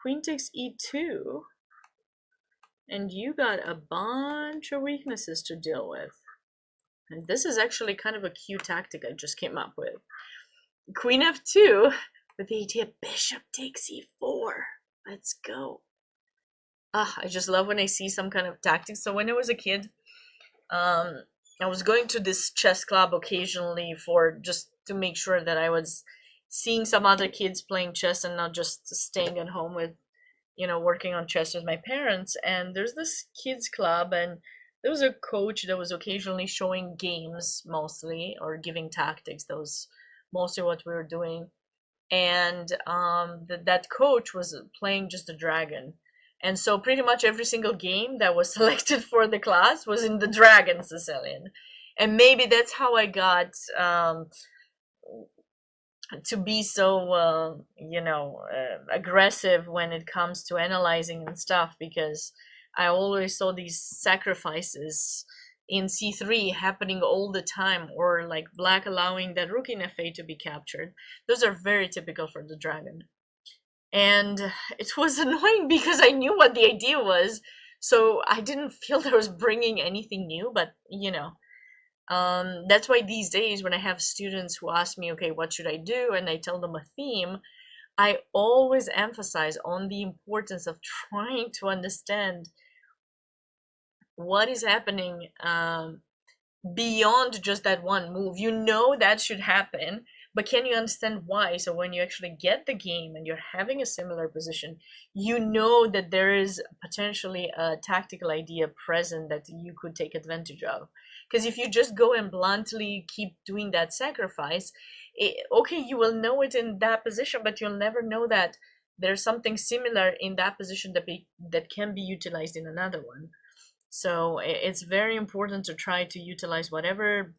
queen takes e2, and you got a bunch of weaknesses to deal with. And this is actually kind of a cute tactic I just came up with. Queen f2, with the idea bishop takes e4. Let's go. I just love when I see some kind of tactics. So when I was a kid, I was going to this chess club occasionally for just to make sure that I was seeing some other kids playing chess and not just staying at home with, working on chess with my parents. And there's this kids club, and there was a coach that was occasionally showing games mostly, or giving tactics. That was mostly what we were doing. And that coach was playing just a dragon. And so pretty much every single game that was selected for the class was in the Dragon Sicilian. And maybe that's how I got to be so, aggressive when it comes to analyzing and stuff, because I always saw these sacrifices in c3 happening all the time, or like black allowing that rook in f8 to be captured. Those are very typical for the dragon. And it was annoying because I knew what the idea was, so I didn't feel that I was bringing anything new. But that's why these days when I have students who ask me, okay, what should I do, and I tell them a theme, I always emphasize on the importance of trying to understand what is happening beyond just that one move. That should happen, but can you understand why? So when you actually get the game and you're having a similar position, that there is potentially a tactical idea present that you could take advantage of. Because if you just go and bluntly keep doing that sacrifice, okay, you will know it in that position, but you'll never know that there's something similar in that position that can be utilized in another one. So it's very important to try to utilize whatever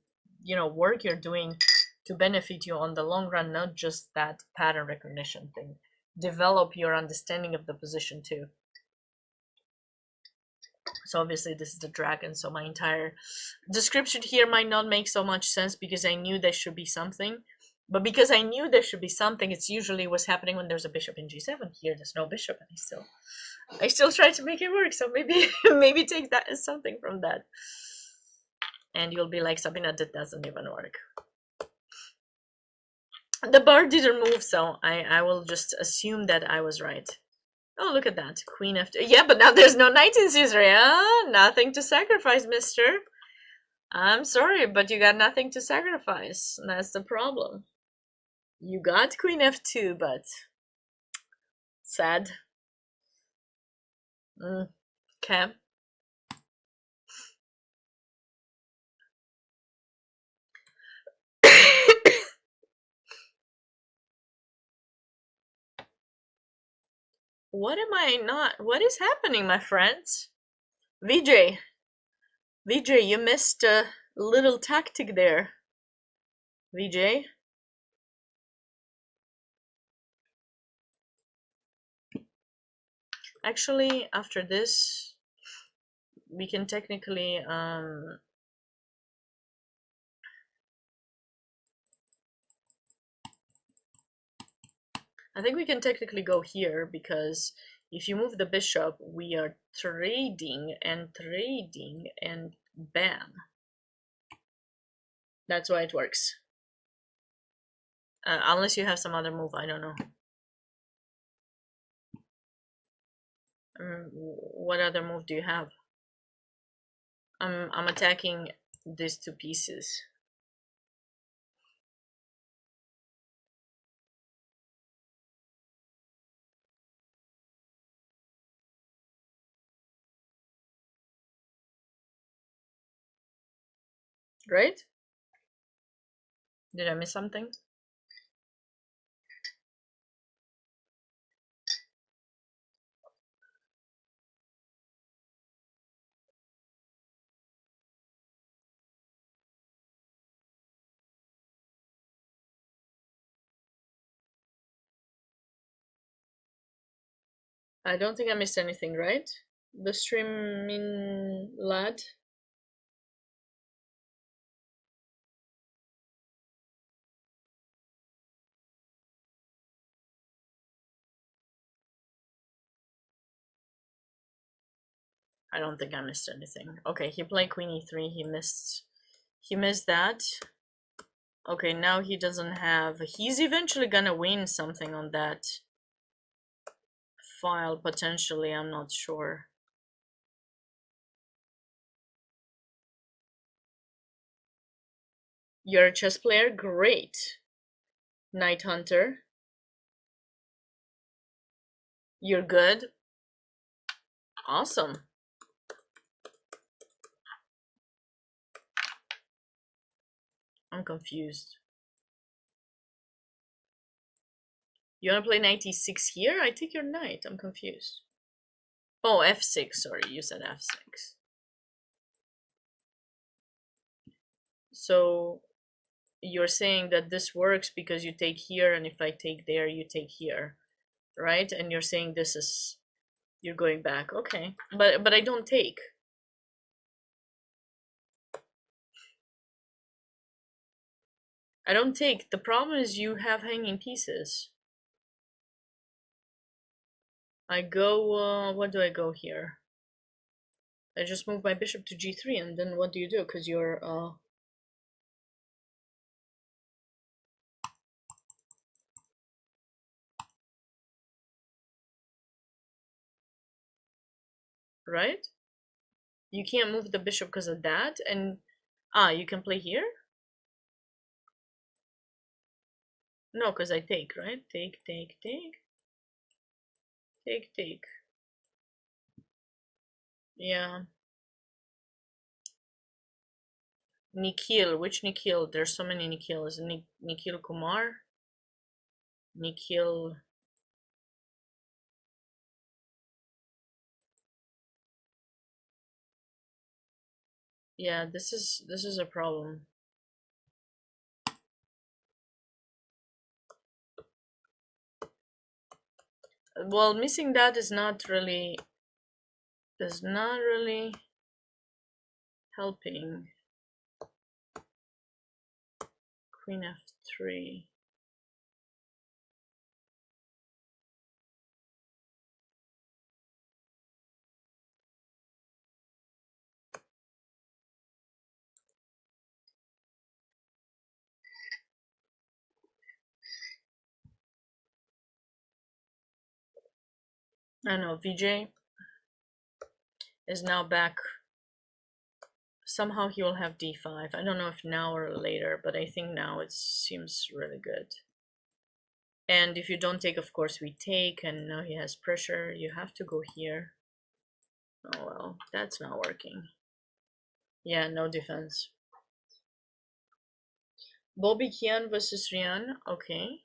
work you're doing to benefit you on the long run, not just that pattern recognition thing. Develop your understanding of the position too. So obviously this is the dragon, so my entire description here might not make so much sense because I knew there should be something. But because I knew there should be something, it's usually what's happening when there's a bishop in g7. Here there's no bishop, and I still try to make it work. So maybe take that as something from that. And you'll be like, Sabina, that doesn't even work. The bar didn't move, so I will just assume that I was right. Oh, look at that. Queen f2. Yeah, but now there's no knight in c3. Nothing to sacrifice, mister. I'm sorry, but you got nothing to sacrifice. That's the problem. You got queen f2, but sad. Okay. What is happening, my friends? VJ, you missed a little tactic there. VJ? Actually, after this, we can technically, I think we can technically go here, because if you move the bishop, we are trading and bam. That's why it works. Unless you have some other move, I don't know. What other move do you have? I'm attacking these two pieces. right? Did I miss something? I don't think I missed anything, right? The streaming lad. I don't think I missed anything. Okay, he played queen e3. He missed that. Okay, now he doesn't have. He's eventually gonna win something on that file potentially. I'm not sure. You're a chess player? Great. Knight Hunter. You're good? Awesome. I'm confused. You wanna play knight e6 here? I take your knight. I'm confused. Oh, f6. Sorry, you said f6. So you're saying that this works because you take here, and if I take there, you take here, right? And you're saying this is, you're going back. Okay, but I don't take. I don't take. The problem is you have hanging pieces. I go, what do I go here? I just move my bishop to g3, and then what do you do? Because you're, right? You can't move the bishop because of that, and, you can play here? No, because I take, right? Take, take, take. Take, take. Yeah. Nikhil, which Nikhil? There's so many Nikhils. Nikhil Kumar? Nikhil. Yeah, this is a problem. Well, missing that is not really helping. Queen f3. I know VJ is now back. Somehow he will have d5. I don't know if now or later, but I think now it seems really good. And if you don't take, of course we take, and now he has pressure. You have to go here. Oh well, that's not working. Yeah, no defense. Bobby Kian versus Rian. Okay.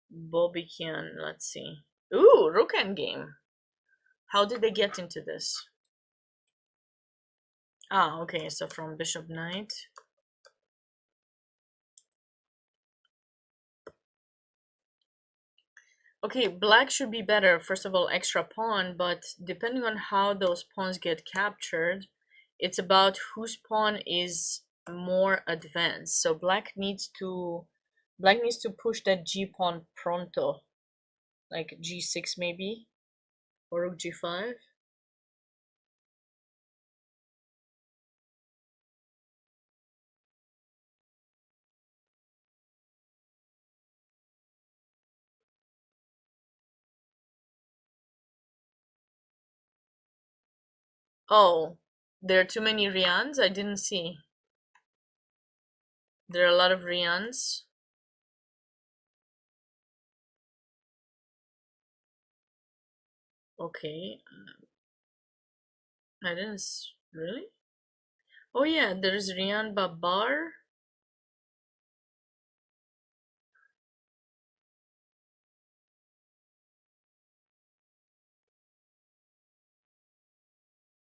Bobby Kian, let's see. Ooh, rook endgame. How did they get into this? Ah, okay, so from bishop knight. Okay, black should be better. First of all, extra pawn, but depending on how those pawns get captured, it's about whose pawn is more advanced. So black needs to push that g pawn pronto, like g6 maybe, or rook g5. Oh, there are too many Rians? I didn't see. There are a lot of Rians. Okay. I didn't really? Oh yeah, there's Rian Babar.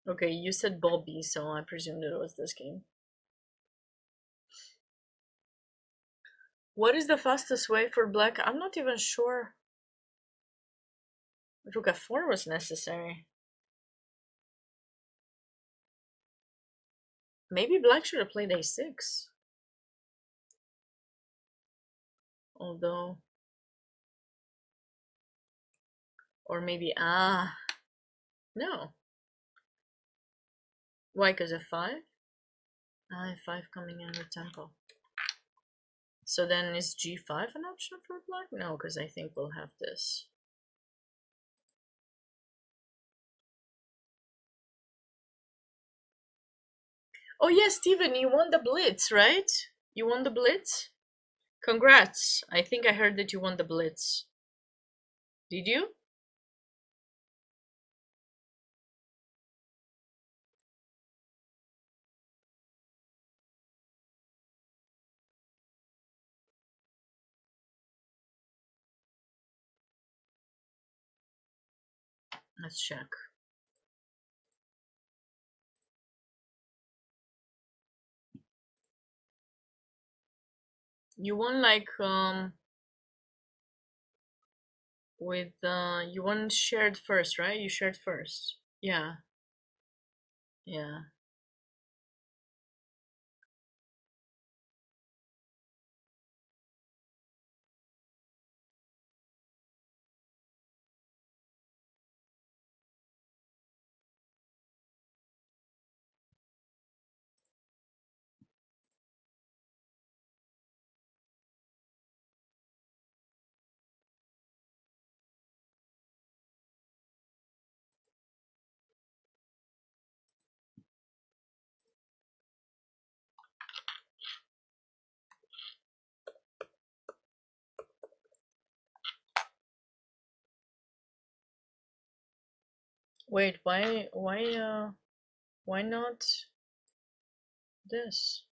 Okay, you said Bobby, so I presumed it was this game. What is the fastest way for black? I'm not even sure. Rook f4 was necessary. Maybe black should have played a6. Although... Or maybe... No. Why, because f5? F5 coming in with tempo. So then is g5 an option for black? No, because I think we'll have this. Oh yes, Steven, you won the Blitz, right? You won the Blitz? Congrats. I think I heard that you won the Blitz. Did you? Let's check. You won like with you won shared first, right? You shared first. Yeah. Yeah. Wait, why not this?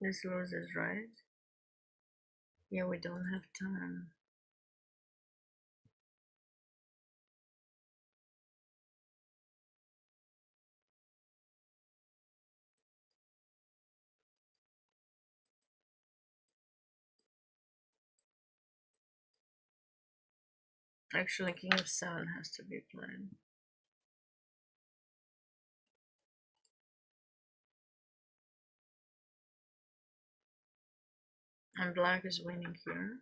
This loses, right? Yeah, we don't have time. Actually, king of 7 has to be played. And black is winning here.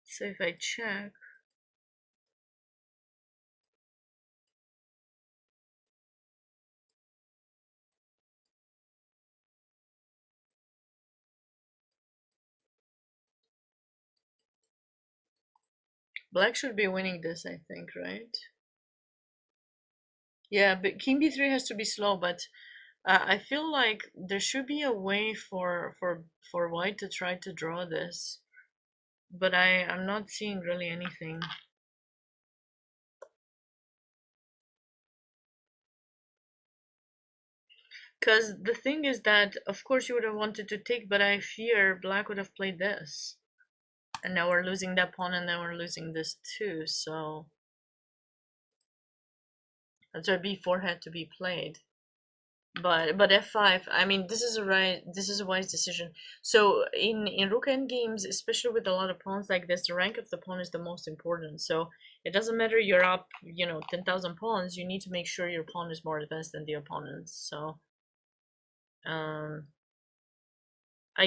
So if I check, black should be winning this, I think, right? Yeah, but king b3 has to be slow, but I feel like there should be a way for white to try to draw this, but I'm not seeing really anything. Because the thing is that, of course, you would have wanted to take, but I fear black would have played this. And now we're losing that pawn, and then we're losing this too, so... That's why b4 had to be played. But f5, I mean, this is a wise decision. So in rook endgames, especially with a lot of pawns like this, the rank of the pawn is the most important. So it doesn't matter you're up, 10,000 pawns, you need to make sure your pawn is more advanced than the opponent's. So I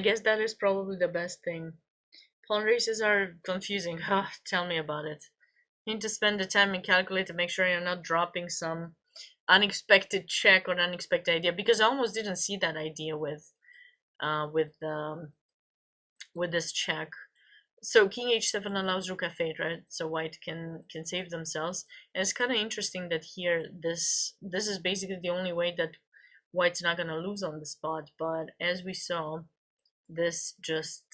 guess that is probably the best thing. Pawn races are confusing. Tell me about it. You need to spend the time and calculate to make sure you're not dropping some unexpected check or unexpected idea, because I almost didn't see that idea with this check. So king h7 allows rook f8, right? So white can save themselves. And it's kind of interesting that here this is basically the only way that white's not gonna lose on the spot. But as we saw, this just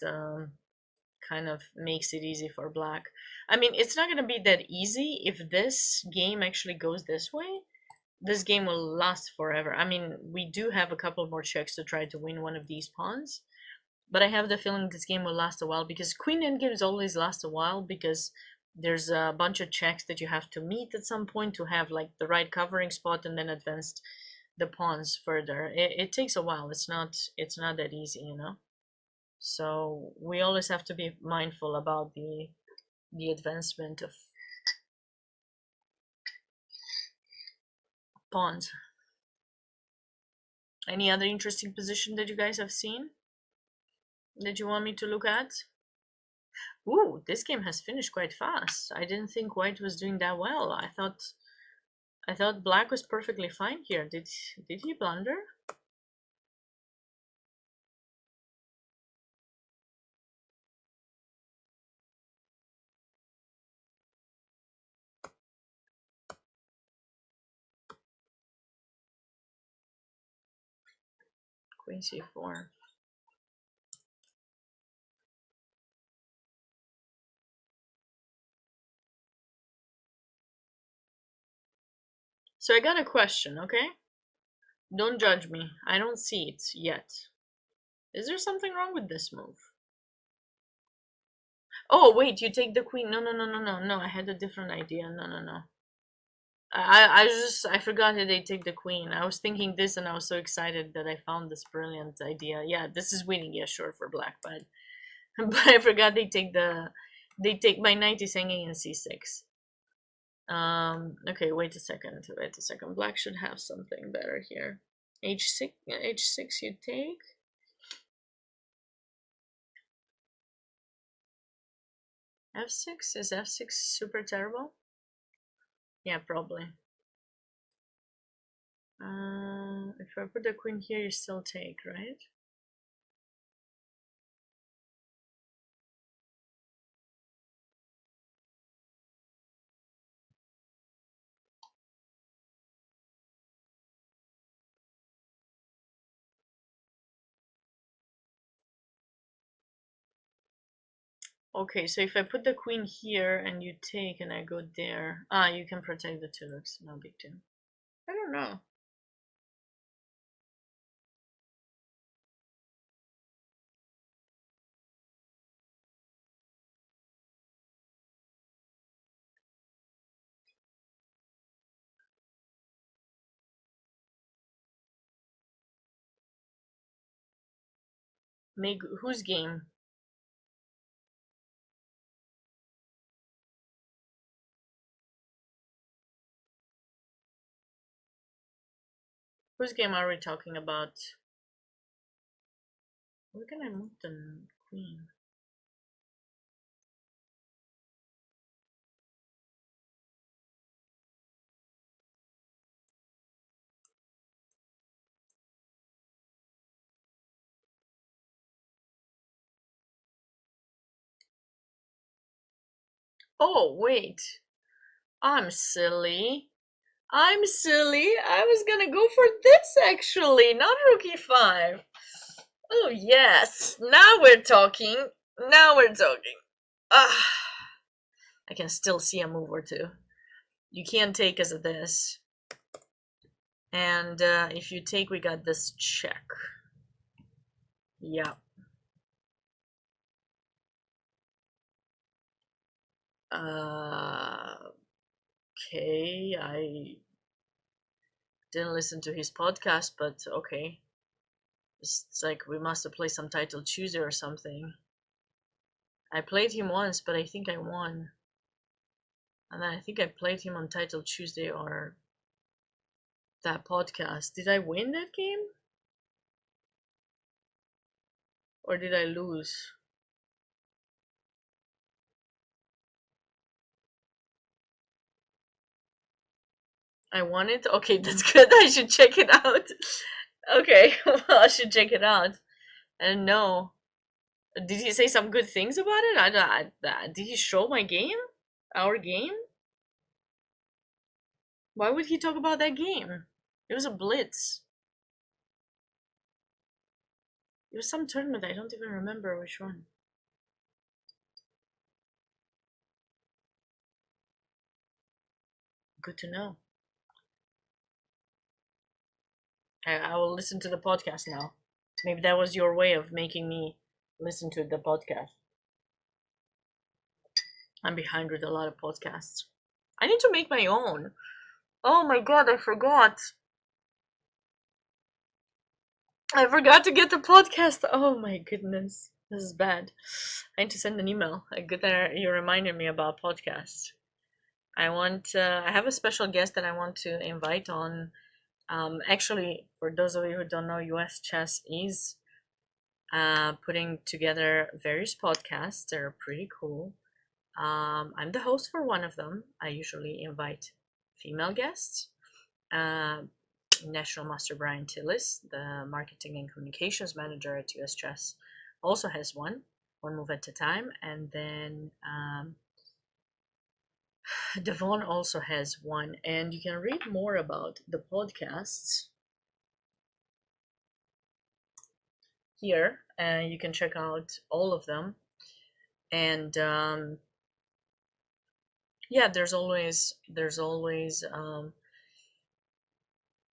kind of makes it easy for black. I mean, it's not gonna be that easy if this game actually goes this way. This game will last forever. I mean, we do have a couple more checks to try to win one of these pawns, but I have the feeling this game will last a while because queen endgames always last a while because there's a bunch of checks that you have to meet at some point to have like the right covering spot and then advance the pawns further. It takes a while. It's not that easy, you know. So we always have to be mindful about the advancement of pawns. Any other interesting position that you guys have seen that you want me to look at? Ooh, this game has finished quite fast. I didn't think white was doing that well. I thought black was perfectly fine here. Did he blunder? Queen c4. So I got a question, okay? Don't judge me. I don't see it yet. Is there something wrong with this move? Oh, wait, you take the queen. No. I had a different idea. No. I forgot that they take the queen. I was thinking this and I was so excited that I found this brilliant idea. Yeah, this is winning, yeah, sure, for black, but but I forgot they take my knight is hanging in c6. Okay, wait a second. Black should have something better here. H6 you take. F6? Is F6 super terrible? Yeah, probably. If I put the queen here, you still take, right? Okay, so if I put the queen here and you take and I go there, you can protect the two rooks, no big deal. I don't know. Make whose game? Whose game are we talking about? Where can I move the queen? Oh, wait. I'm silly. I was gonna go for this actually, not rook e5. Oh, yes. Now we're talking. Ah, I can still see a move or two. You can't take as of this. And if you take, we got this check. Yeah. Okay, I didn't listen to his podcast, but okay. It's like we must have played some title Tuesday or something. I played him once, but I think I won. And then I think I played him on title Tuesday or that podcast. Did I win that game? Or did I lose? I won it? Okay, that's good. I should check it out. Okay, well, I should check it out. I don't know. Did he say some good things about it? Did he show my game? Our game? Why would he talk about that game? It was a blitz. It was some tournament. I don't even remember which one. Good to know. I will listen to the podcast now. Maybe that was your way of making me listen to the podcast. I'm behind with a lot of podcasts. I need to make my own. Oh my god, I forgot. I forgot to get the podcast. Oh my goodness. This is bad. I need to send an email. Good that you reminded me about podcasts. I have a special guest that I want to invite on. Actually, for those of you who don't know, US Chess is putting together various podcasts. They're pretty cool. I'm the host for one of them. I usually invite female guests. National Master Brian Tillis, the marketing and communications manager at US Chess, also has one move at a time. And then Devon also has one. And you can read more about the podcasts here. You can check out all of them. And yeah, there's always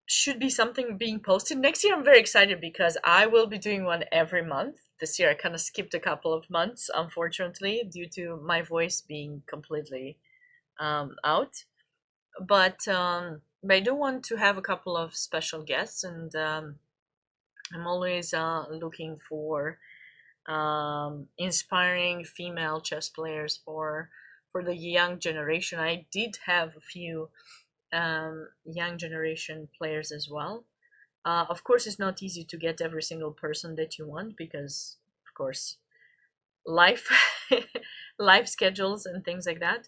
should be something being posted. Next year I'm very excited because I will be doing one every month. This year I kind of skipped a couple of months, unfortunately, due to my voice being completely out. But I do want to have a couple of special guests, and I'm always looking for inspiring female chess players for the young generation. I did have a few young generation players as well. Of course, it's not easy to get every single person that you want because, of course, life life schedules and things like that.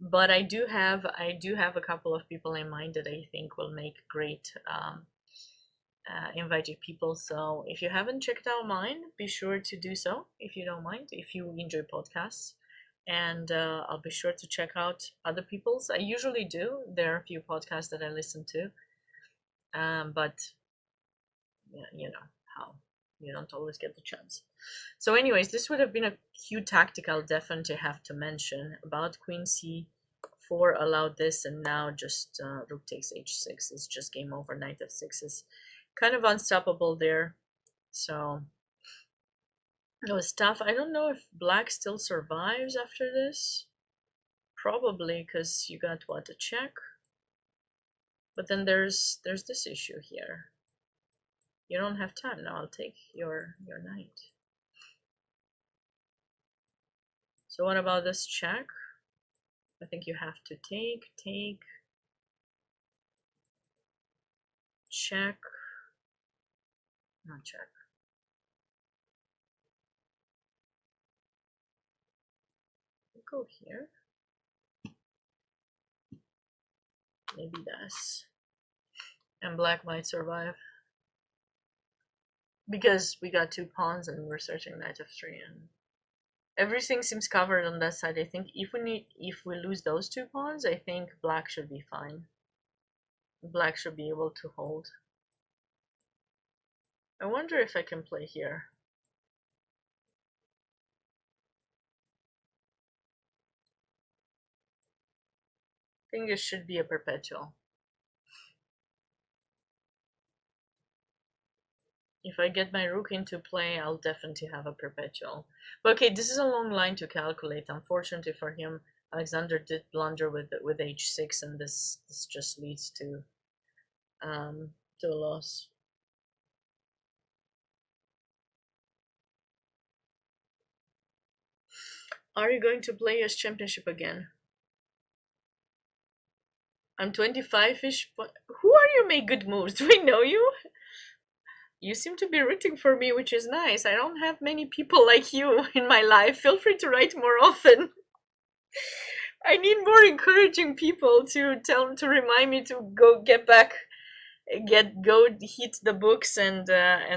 But I do have a couple of people in mind that I think will make great invited people. So if you haven't checked out mine, be sure to do so if you don't mind, if you enjoy podcasts. And I'll be sure to check out other people's. I usually do. There are a few podcasts that I listen to, but you know how you don't always get the chance. So anyways, this would have been a cute tactic I'll definitely have to mention about queen c4 allowed this, and now just rook takes h6 is just game over. Knight f6 is kind of unstoppable there. So it was tough. I don't know if black still survives after this. Probably, because you got what, a check? But then there's this issue here. You don't have time now. I'll take your knight. So what about this check? I think you have to take, check, not check. Go here. Maybe this. And black might survive. Because we got two pawns and we're searching knight f3 and everything seems covered on that side. I think if we lose those two pawns, I think black should be fine. Black should be able to hold. I wonder if I can play here. I think this should be a perpetual. If I get my rook into play, I'll definitely have a perpetual. But okay, this is a long line to calculate. Unfortunately for him, Alexander did blunder with h6, and this just leads to a loss. Are you going to play US Championship again? I'm 25-ish, but who are you make good moves? Do we know you? You seem to be rooting for me, which is nice. I don't have many people like you in my life. Feel free to write more often. I need more encouraging people to remind me to go get back, go hit the books and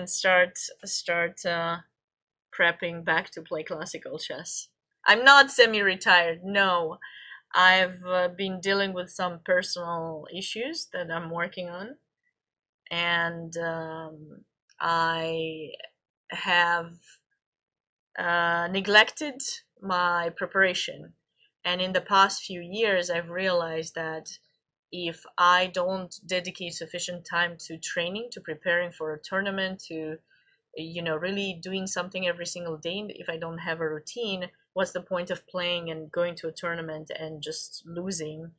start prepping back to play classical chess. I'm not semi-retired, no. I've been dealing with some personal issues that I'm working on, and I have neglected my preparation. And in the past few years, I've realized that if I don't dedicate sufficient time to training, to preparing for a tournament, to really doing something every single day, if I don't have a routine, what's the point of playing and going to a tournament and just losing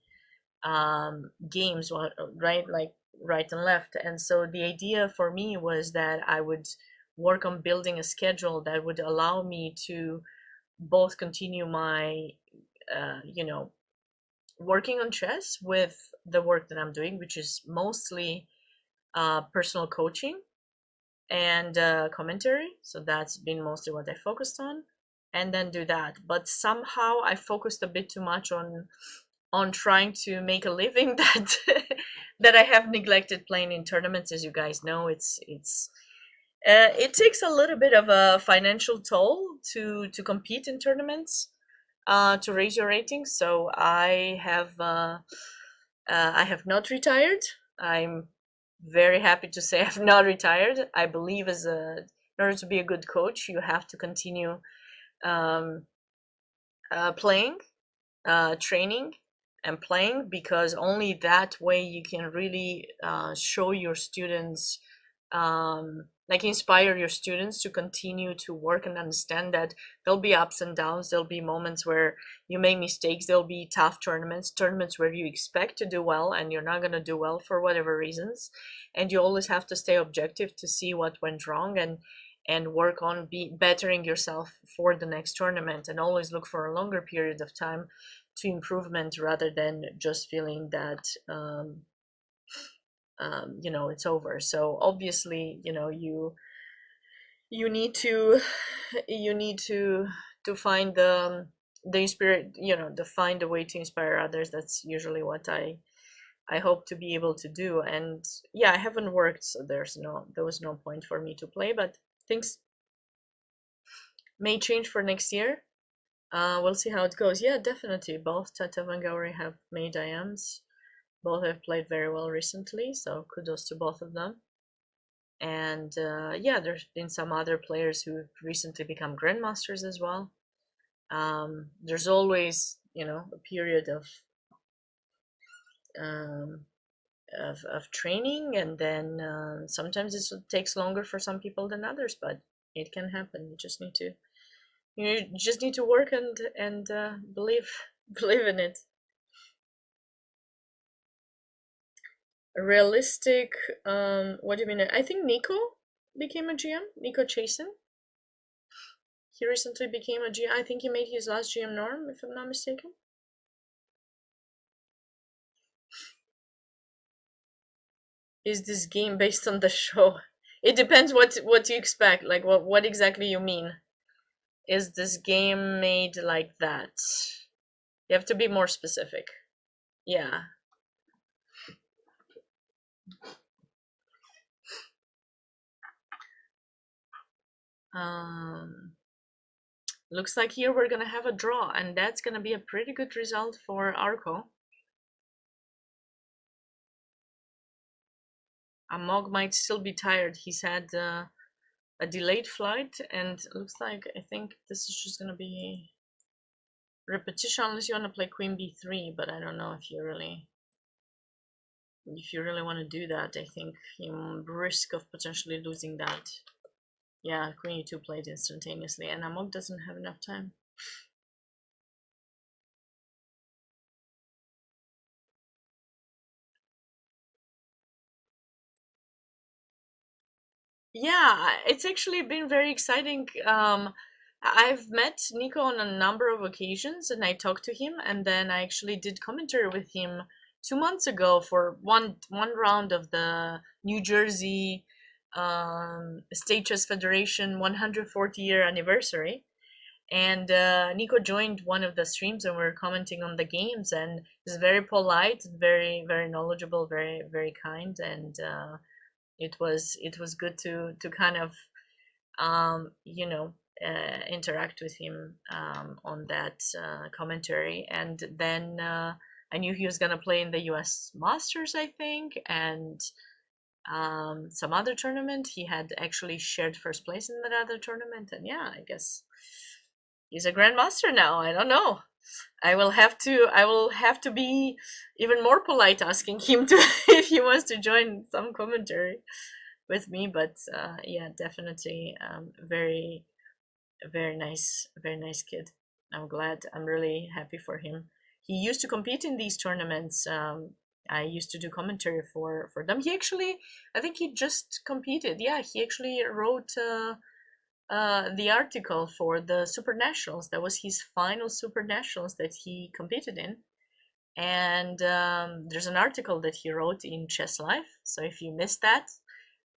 games, right? Like right and left. And so the idea for me was that I would work on building a schedule that would allow me to both continue my, working on chess with the work that I'm doing, which is mostly personal coaching and commentary. So that's been mostly what I focused on, and then do that. But somehow I focused a bit too much on trying to make a living that that I have neglected playing in tournaments. As you guys know, it takes a little bit of a financial toll to compete in tournaments, to raise your ratings. So I have not retired. I'm very happy to say I've not retired. I believe in order to be a good coach, you have to continue um, playing, training, and playing, because only that way you can really show your students, like inspire your students to continue to work and understand that there'll be ups and downs, there'll be moments where you make mistakes, there'll be tough tournaments where you expect to do well and you're not going to do well for whatever reasons, and you always have to stay objective to see what went wrong and work on bettering yourself for the next tournament, and always look for a longer period of time to improvement rather than just feeling that it's over. So obviously, you need to find the spirit, to find a way to inspire others. That's usually what I hope to be able to do. And yeah, I haven't worked, so there was no point for me to play, but things may change for next year. We'll see how it goes. Yeah, definitely. Both Tatev and Gauri have made IMs. Both have played very well recently, so kudos to both of them. And yeah, there's been some other players who've recently become grandmasters as well. There's always, a period um, of training, and then sometimes it takes longer for some people than others, but it can happen. You just need to work and believe believe in it. Realistic. What do you mean? I think Nico became a GM. Nico Chasen. He recently became a GM. I think he made his last GM norm, if I'm not mistaken. Is this game based on the show? It depends what you expect. Like what exactly you mean. Is this game made like that? You have to be more specific. Yeah. Looks like here we're gonna have a draw, and that's gonna be a pretty good result for Arco. Amog might still be tired. He's had a delayed flight, and looks like, I think this is just gonna be repetition unless you want to play queen b3, but I don't know if you really want to do that. I think you risk of potentially losing that. Yeah, queen e2 played instantaneously, and Amog doesn't have enough time. Yeah, it's actually been very exciting. I've met Nico on a number of occasions, and I talked to him, and then I actually did commentary with him 2 months ago for one round of the New Jersey State Chess Federation 140-year anniversary. And Nico joined one of the streams, and we were commenting on the games, and he's very polite, very very knowledgeable, very very kind, and it was good to kind of interact with him on that commentary. And then I knew he was gonna play in the U.S. Masters, I think, and some other tournament. He had actually shared first place in that other tournament, and yeah, I guess he's a grandmaster now. I don't know. I will have to be even more polite asking him to if he wants to join some commentary with me. But yeah, definitely very nice kid. I'm glad. I'm really happy for him. He used to compete in these tournaments. I used to do commentary for them. He actually, I think he just competed. Yeah, he actually wrote the article for the Super Nationals. That was his final Super Nationals that he competed in. And there's an article that he wrote in Chess Life. So if you missed that,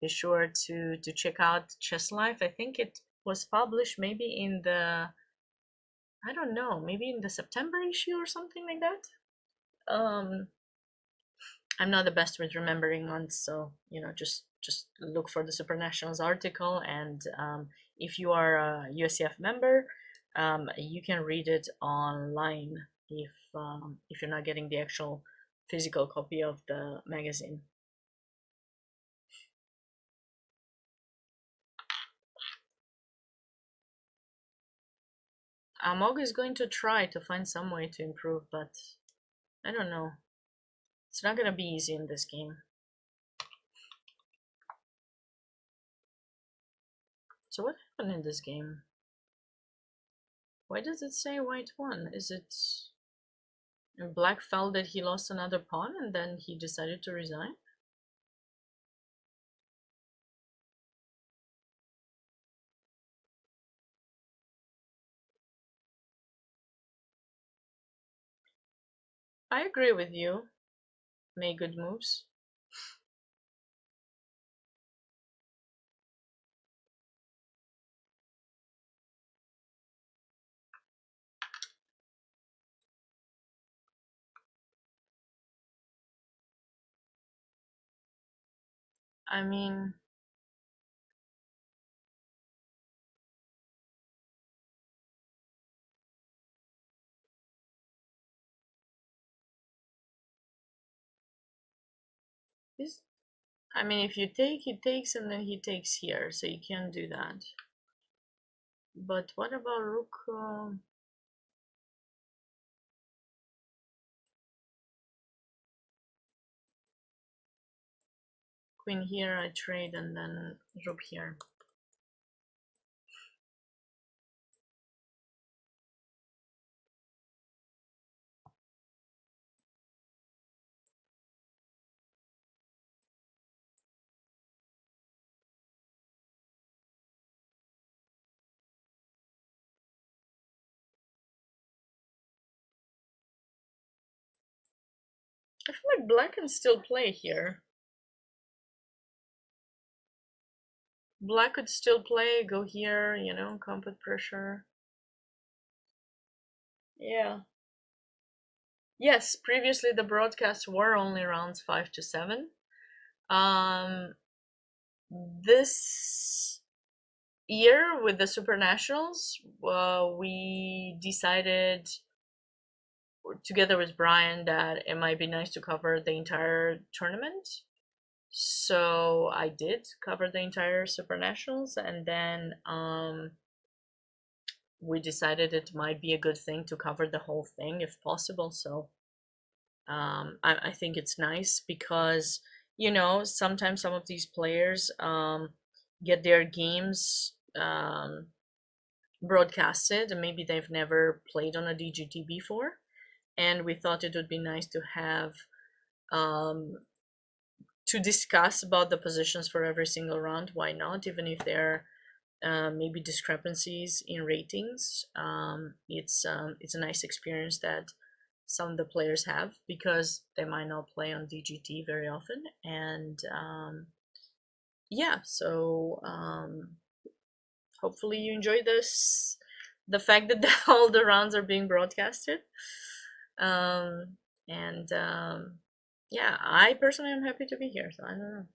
be sure to check out Chess Life. I think it was published maybe in the, I don't know, maybe in the September issue or something like that. I'm not the best with remembering months, so just look for the Super Nationals article, and if you are a USCF member, you can read it online if you're not getting the actual physical copy of the magazine. I'm always going to try to find some way to improve, but I don't know. It's not gonna be easy in this game. So what happened in this game? Why does it say white won? Is it black felt that he lost another pawn and then he decided to resign? I agree with you. Made good moves. I mean, this. I mean, if you take, he takes, and then he takes here, so you can't do that. But what about rook? Queen here, I trade, and then rook here. I feel like black can still play here. Black could still play, go here, come put pressure. Yeah. Yes, previously the broadcasts were only rounds 5 to 7. This year with the Super Nationals, we decided together with Brian that it might be nice to cover the entire tournament. So I did cover the entire Super Nationals, and then we decided it might be a good thing to cover the whole thing if possible. So I think it's nice because sometimes some of these players get their games broadcasted and maybe they've never played on a DGT before, and we thought it would be nice to have to discuss about the positions for every single round. Why not, even if there are maybe discrepancies in ratings. It's a nice experience that some of the players have because they might not play on DGT very often, and yeah, so hopefully you enjoy this, the fact that all the rounds are being broadcasted. And yeah, I personally am happy to be here, so I don't know.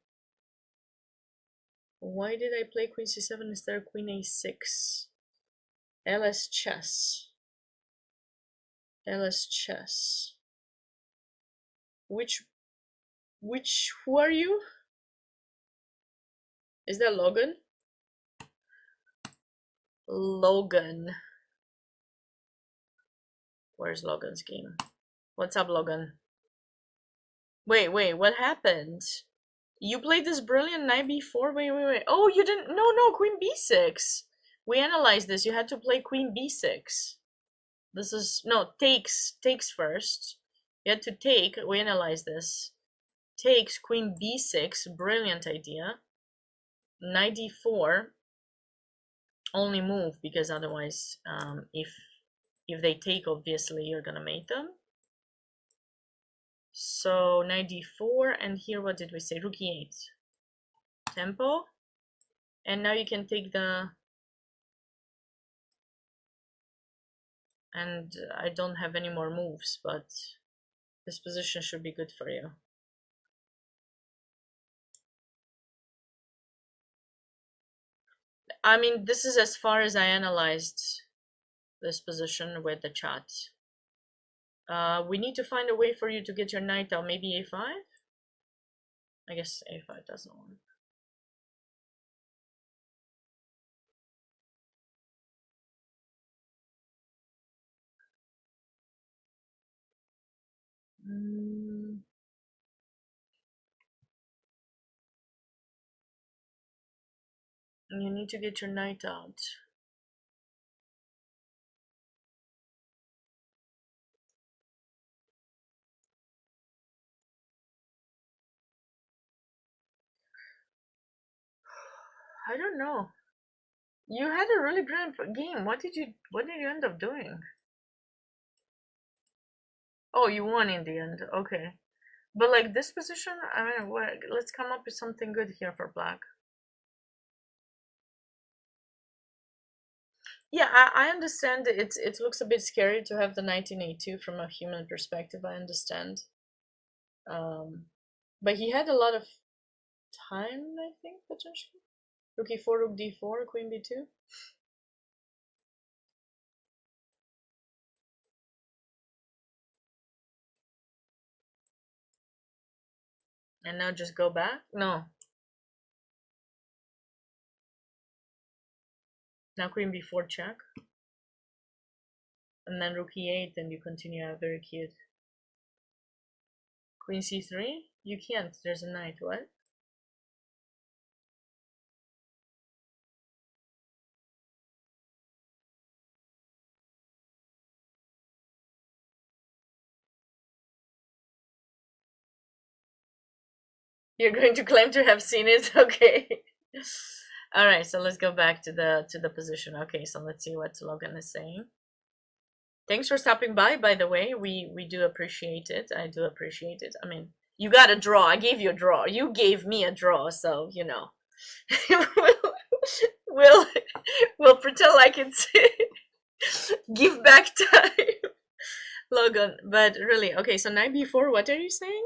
Why did I play queen c7 instead of queen a6? LS Chess. LS Chess. Which, who are you? Is that Logan? Logan. Where's Logan's game? What's up, Logan? Wait, what happened? You played this brilliant knight b4? Wait. Oh, you didn't. No, queen b6. We analyzed this. You had to play queen b6. This is. No, takes first. You had to take. We analyzed this. Takes queen b6. Brilliant idea. Knight d4. Only move because otherwise, if they take, obviously you're gonna mate them. So knight d4, and here what did we say? Rook e8. Tempo. And now you can take the... And I don't have any more moves, but this position should be good for you. I mean, this is as far as I analyzed this position with the chat. We need to find a way for you to get your knight out. Maybe a5? I guess a5 doesn't work. You need to get your knight out. I don't know. You had a really brilliant game. What did you end up doing? Oh, you won in the end. Okay. But like this position, I mean, let's come up with something good here for black. Yeah, I understand it looks a bit scary to have the knight in a2 from a human perspective. I understand. But he had a lot of time, I think, potentially. Rook e4, rook d4, queen b2. And now just go back? No. Now queen b4 check. And then rook e8, and you continue. Very cute. Queen c3? You can't. There's a knight. What? You're going to claim to have seen it? Okay. All right, so let's go back to the position. Okay, so let's see what Logan is saying. Thanks for stopping by the way. We do appreciate it. I do appreciate it. I mean, you got a draw. I gave you a draw. You gave me a draw, so you know. we'll pretend like it's give back time, Logan. But really, okay. So knight b4. What are you saying?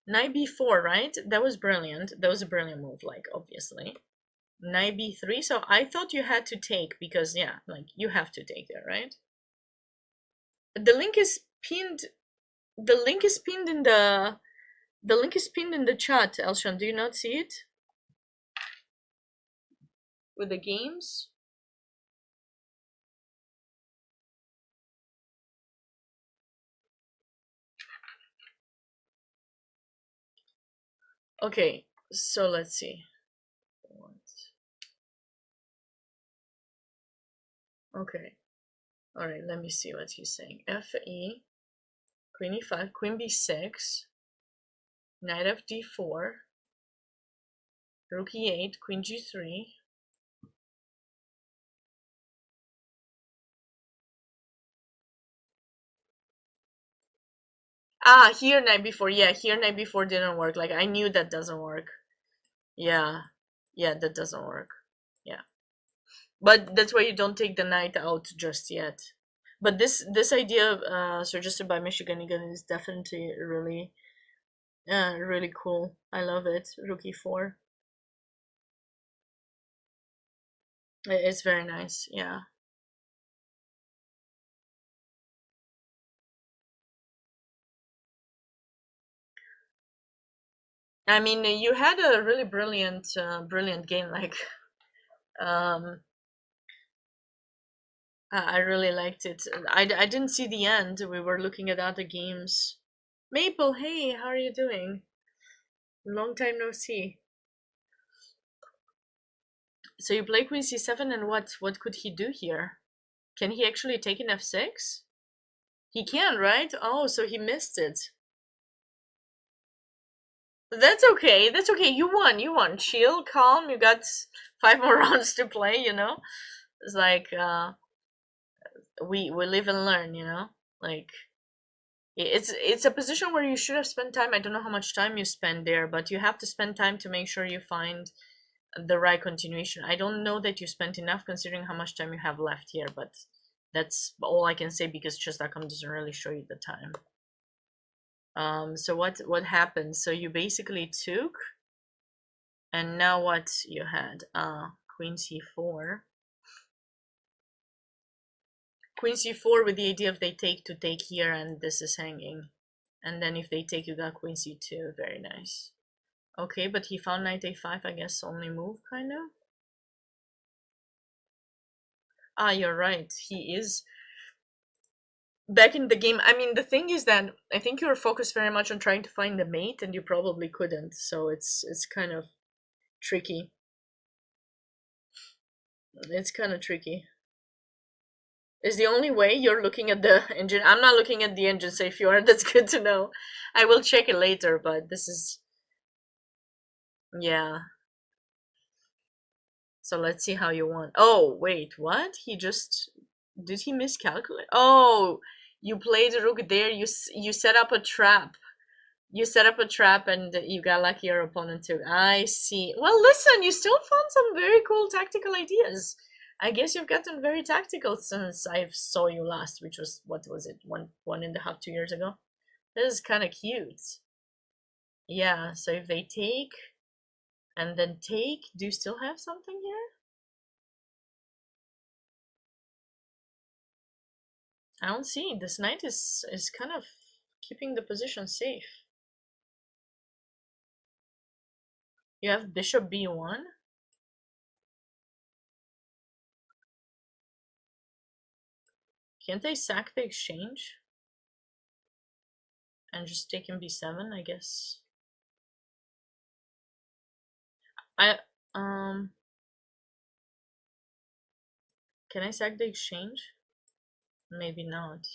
Knight b4, right? That was brilliant. That was a brilliant move, like, obviously. Knight b3, so I thought you had to take, because, yeah, like, you have to take there, right? The link is pinned, the link is pinned in the chat, Elshan. Do you not see it? With the games? Okay, so let's see. Okay. All right, let me see what he's saying. Fe, queen e5, queen b6, knight f d4, rook e8, queen g3. Ah, here knight b4. Yeah, here knight b4 didn't work. Like, I knew that doesn't work. Yeah, that doesn't work. Yeah, but that's why you don't take the knight out just yet. But this idea suggested by Michigan Egan is definitely really really cool. I love it. Rook e4. It's very nice, yeah. I mean, you had a really brilliant game. Like, um, I really liked it. I didn't see the end. We were looking at other games. Maple, hey, how are you doing? Long time no see. So you play Queen C7, and what could he do here? Can he actually take an F6? He can, right? Oh, so he missed it. That's okay. That's okay. You won. You won. Chill, calm. You got 5 more rounds to play. It's like we live and learn. Like it's a position where you should have spent time. I don't know how much time you spend there, but you have to spend time to make sure you find the right continuation. I don't know that you spent enough considering how much time you have left here, but that's all I can say because chess.com doesn't really show you the time. So what happened? So you basically took, and now what you had? Queen c4. Queen c4 with the idea if they take to take here, and this is hanging. And then if they take, you got queen c2. Very nice. Okay, but he found knight a5, I guess, only move, kind of. Ah, you're right. He is back in the game. I mean, the thing is that I think you were focused very much on trying to find the mate, and you probably couldn't. So it's kind of tricky. It's kind of tricky. Is the only way you're looking at the engine? I'm not looking at the engine, so if you are, that's good to know. I will check it later, but this is, yeah. So let's see how you want. Oh, wait, what? Did he miscalculate? Oh, you played the rook there. You set up a trap. You set up a trap and you got lucky your opponent took. I see. Well, listen, you still found some very cool tactical ideas. I guess you've gotten very tactical since I saw you last, which was, what was it, 1.5, 2 years ago? This is kind of cute. Yeah, so if they take and then take, do you still have something here? I don't see. This knight is kind of keeping the position safe. You have bishop b1. Can't they sack the exchange and just take him b7, I guess? I can I sack the exchange? Maybe not.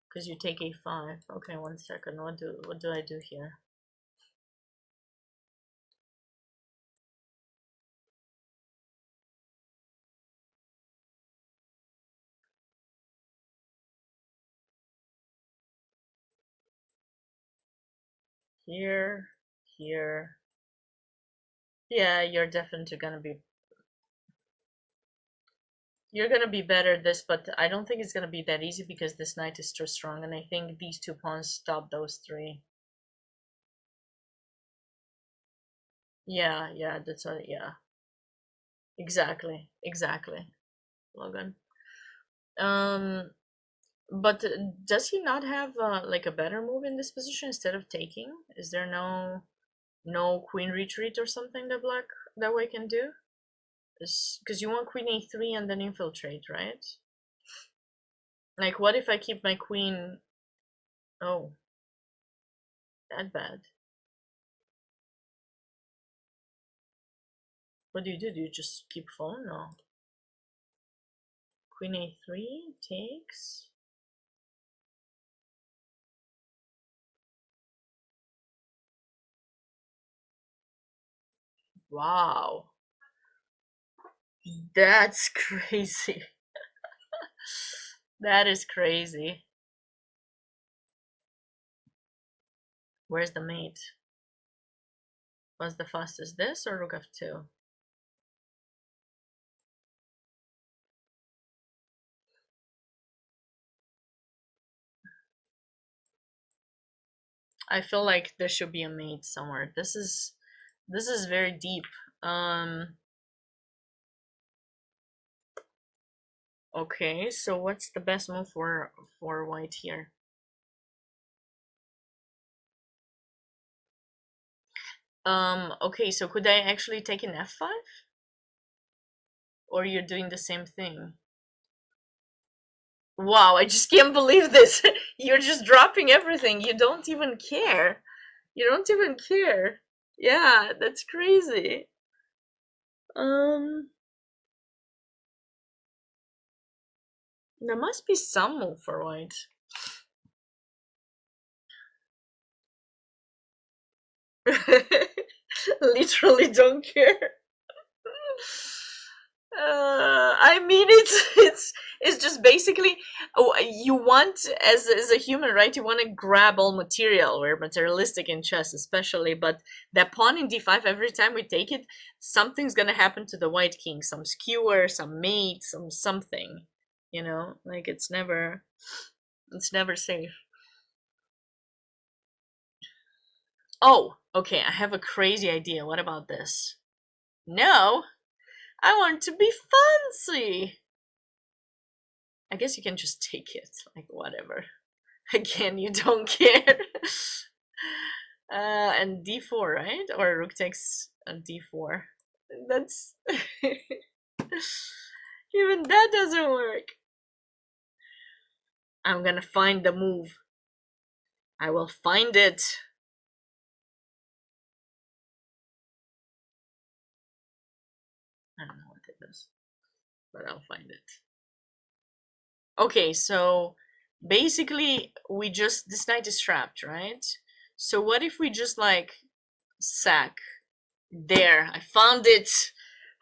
Because you take a5. Okay, 1 second. What do I do here? Here, here. Yeah, you're gonna be better this, but I don't think it's gonna be that easy because this knight is too strong, and I think these 2 pawns stop those 3. Yeah, that's what, yeah. Exactly, Logan. Um, but does he not have like a better move in this position instead of taking? Is there no queen retreat or something that way can do? Because you want queen a3 and then infiltrate, right? Like, what if I keep my queen? Oh, that bad. What do? Do you just keep phone? No. Queen a3 takes. Wow, that's crazy. That is crazy. Where's the mate? What's the fastest? This or rook f2? I feel like there should be a mate somewhere. This is very deep. Um, Okay, so what's the best move for white here? Okay, so could I actually take an f5? Or you're doing the same thing? Wow, I just can't believe this. You're just dropping everything. You don't even care. You don't even care. Yeah, that's crazy. Um, there must be some move for white. Literally don't care. I mean, it's just basically, oh, you want, as a human, right? You want to grab all material. We're materialistic in chess, especially. But that pawn in d5, every time we take it, something's gonna happen to the white king. Some skewer, some mate, something. You know, like it's never safe. Oh, okay. I have a crazy idea. What about this? No, I want to be fancy. I guess you can just take it, like whatever. Again, you don't care. And d4, right? Or rook takes d4. That's even that doesn't work. I'm gonna find the move. I will find it. I don't know what it is, but I'll find it. Okay, so basically this knight is trapped, right? So what if we just like sack? There, I found it.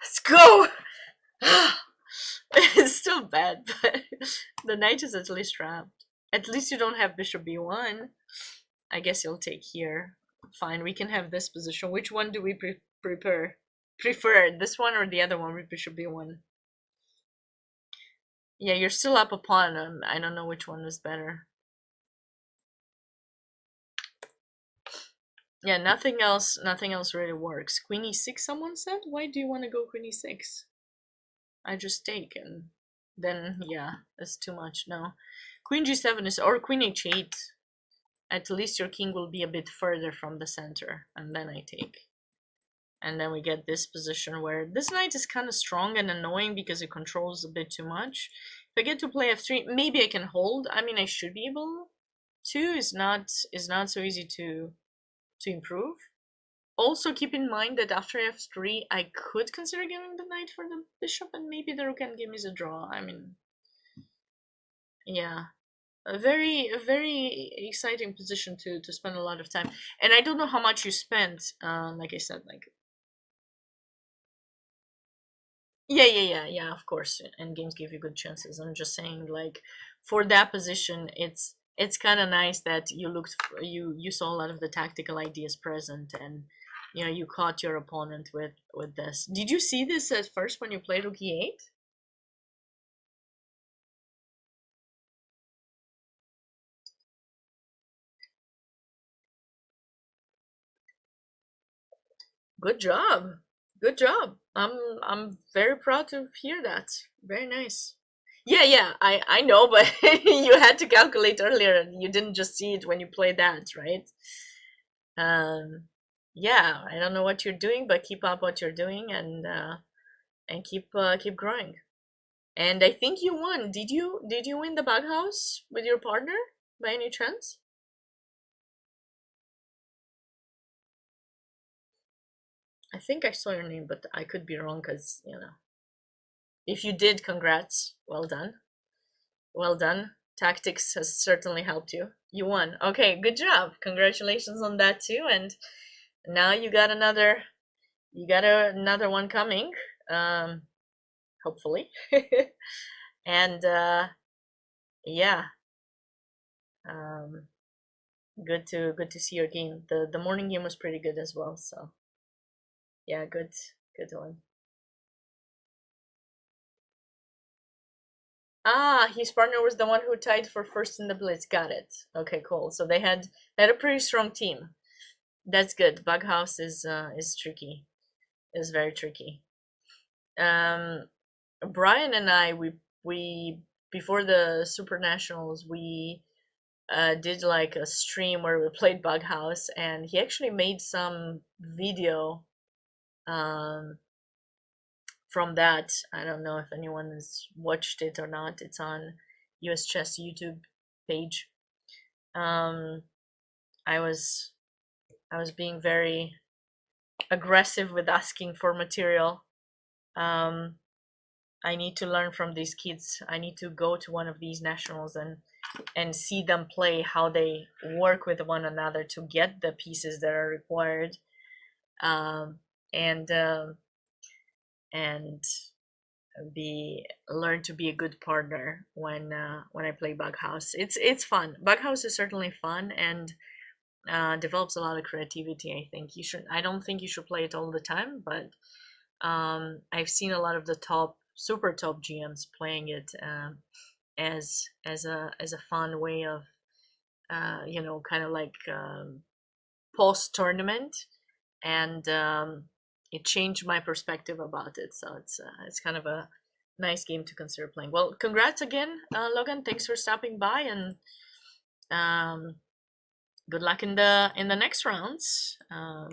Let's go. It's still bad, but the knight is at least trapped. At least you don't have bishop b1. I guess you'll take here. Fine, we can have this position. Which one do we prefer? This one or the other one with bishop b1? Yeah, you're still up a pawn. I don't know which one was better. Yeah, nothing else really works. Queen e6, someone said? Why do you want to go queen e6? I just take, and then, yeah, that's too much. No. Queen g7 is, or queen h8. At least your king will be a bit further from the center, and then I take. And then we get this position where this knight is kind of strong and annoying because it controls a bit too much. If I get to play f3, maybe I can hold. I mean, I should be able to. Is not so easy to improve. Also, keep in mind that after f3, I could consider giving the knight for the bishop, and maybe the rook and game is a draw. I mean, yeah, a very exciting position to spend a lot of time. And I don't know how much you spent. Like I said, like yeah. Of course, and games give you good chances. I'm just saying, like, for that position, it's kind of nice that you saw a lot of the tactical ideas present, and you caught your opponent with this. Did you see this at first when you played rook e8? Good job. Good job. I'm very proud to hear that. Very nice. Yeah, I know, but you had to calculate earlier and you didn't just see it when you played that, right? Um yeah, I don't know what you're doing, but keep up what you're doing, and keep growing. And I think you won. Did you win the Bughouse with your partner by any chance? I think I saw your name, but I could be wrong because, if you did, congrats. Well done. Well done. Tactics has certainly helped you. You won. Okay, good job. Congratulations on that too. And now you got another one coming. Hopefully. And yeah. Um good to see your game. The morning game was pretty good as well, so yeah, good one. Ah, his partner was the one who tied for first in the Blitz. Got it. Okay, cool. So they had a pretty strong team. That's good. Bughouse is tricky. Is very tricky. Um, Brian and I, we before the Super Nationals, we did like a stream where we played Bughouse, and he actually made some video um, from that. I don't know if anyone has watched it or not. It's on US Chess YouTube page. Um, I was being very aggressive with asking for material. I need to learn from these kids. I need to go to one of these nationals and see them play, how they work with one another to get the pieces that are required, um, and and learn to be a good partner when I play Bughouse. It's fun. Bughouse is certainly fun and develops a lot of creativity. I think you should. I don't think you should play it all the time, but I've seen a lot of the super top GMs playing it as a fun way of kind of like post tournament, and it changed my perspective about it. So it's kind of a nice game to consider playing. Well, congrats again, Logan. Thanks for stopping by, and good luck in the next rounds. Yeah,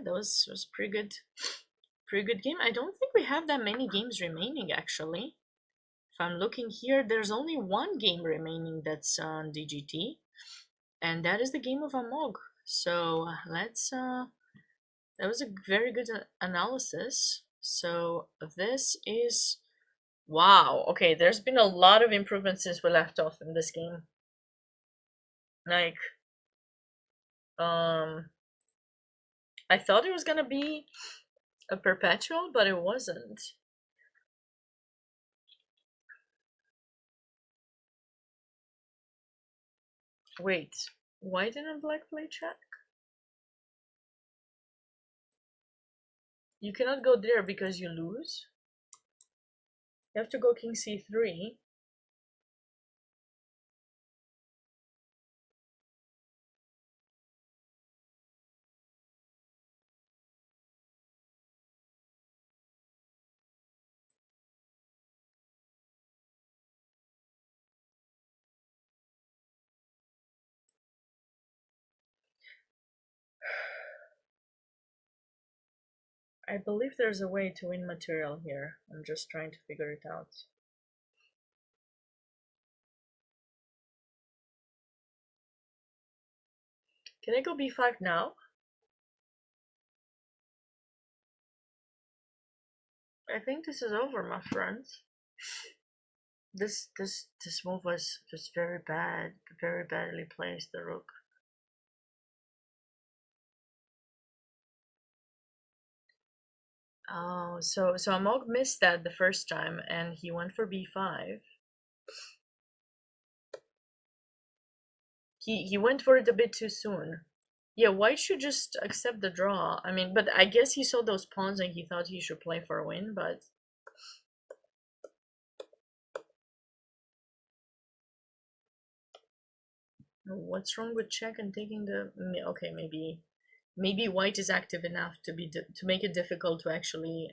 that was pretty good game. I don't think we have that many games remaining, actually. If I'm looking here, there's only one game remaining that's on DGT, and that is the game of Amog. So let's that was a very good analysis. So this is, wow. Okay, there's been a lot of improvements since we left off in this game. Like, I thought it was gonna be a perpetual, but it wasn't. Wait, why didn't black play check? You cannot go there because you lose. You have to go king c3. I believe there's a way to win material here. I'm just trying to figure it out. Can I go b5 now? I think this is over, my friends. This move was very bad, very badly placed, the rook. Oh, so Amog missed that the first time, and he went for b5. He went for it a bit too soon. Yeah, white should just accept the draw. I mean, but I guess he saw those pawns and he thought he should play for a win, but what's wrong with check and taking the... Okay, maybe white is active enough to make it difficult to actually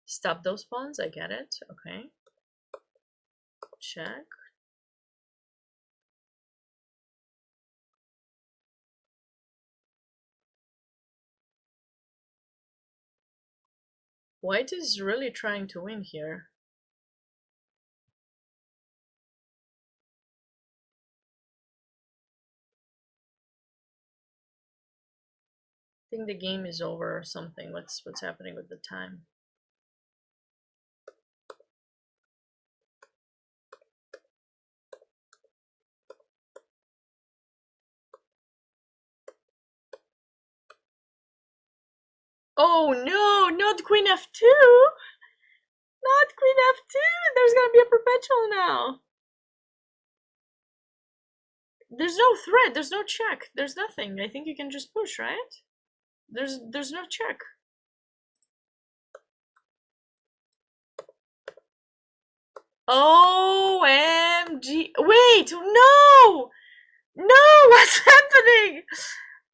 stop those pawns. I get it. Okay. Check. White is really trying to win here. I think the game is over or something. What's happening with the time? Oh no, not queen f2! Not queen f2! There's gonna be a perpetual now! There's no threat, there's no check, there's nothing. I think you can just push, right? There's no check. OMG. Wait, no! No, what's happening?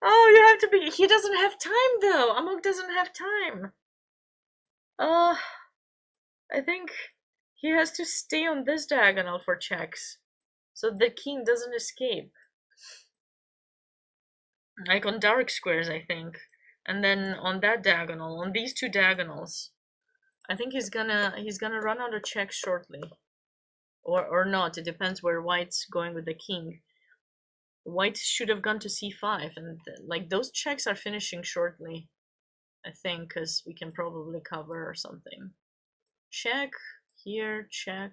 Oh, you have to be... He doesn't have time, though. Amok doesn't have time. I think He has to stay on this diagonal for checks, so the king doesn't escape. Like on dark squares, I think. And then on that diagonal, on these two diagonals, I think he's gonna run out of checks shortly. Or not, it depends where white's going with the king. White should have gone to c5, and like those checks are finishing shortly, I think, because we can probably cover or something. Check here, check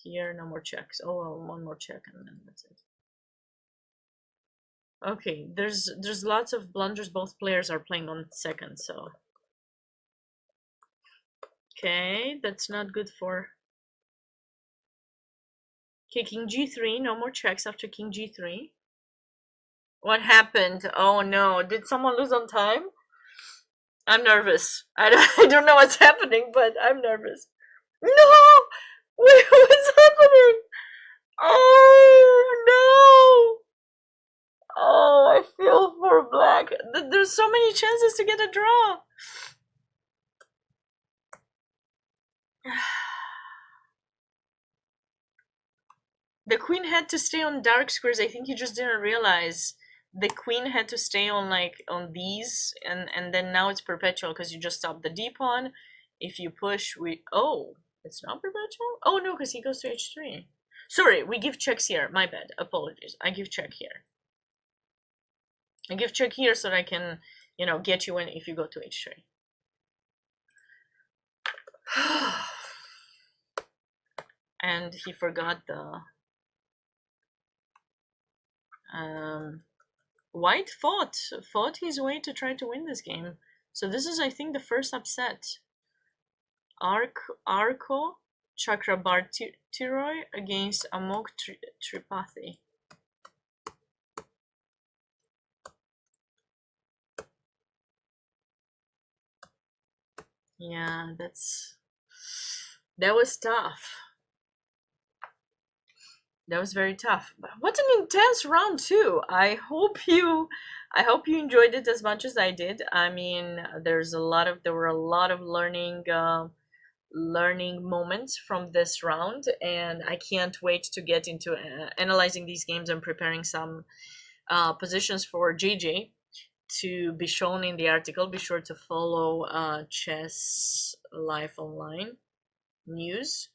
here, no more checks. Oh well, one more check and then that's it. Okay, there's lots of blunders. Both players are playing on second, so okay, that's not good for. Okay, king g3, no more checks after king g3. What happened? Oh no, did someone lose on time? I'm nervous. I don't know what's happening, but I'm nervous. No! Wait, what's happening? Oh no! Oh, I feel for black. There's so many chances to get a draw. The queen had to stay on dark squares. I think you just didn't realize. The queen had to stay on like on these, and then now it's perpetual because you just stop the d pawn. If you push, it's not perpetual. Oh no, because he goes to h3. Sorry, we give checks here. My bad. Apologies. I give check here. I give check here so that I can, get you in if you go to h3. And he forgot the. White fought his way to try to win this game. So this is, I think, the first upset. Arko Chakrabartiroy against Amok Tripathi. Yeah, that was tough. That was very tough. But what an intense round too. I hope you enjoyed it as much as I did. I mean, there were a lot of learning moments from this round, and I can't wait to get into analyzing these games and preparing some positions for JJ to be shown in the article. Be sure to follow Chess Life Online news,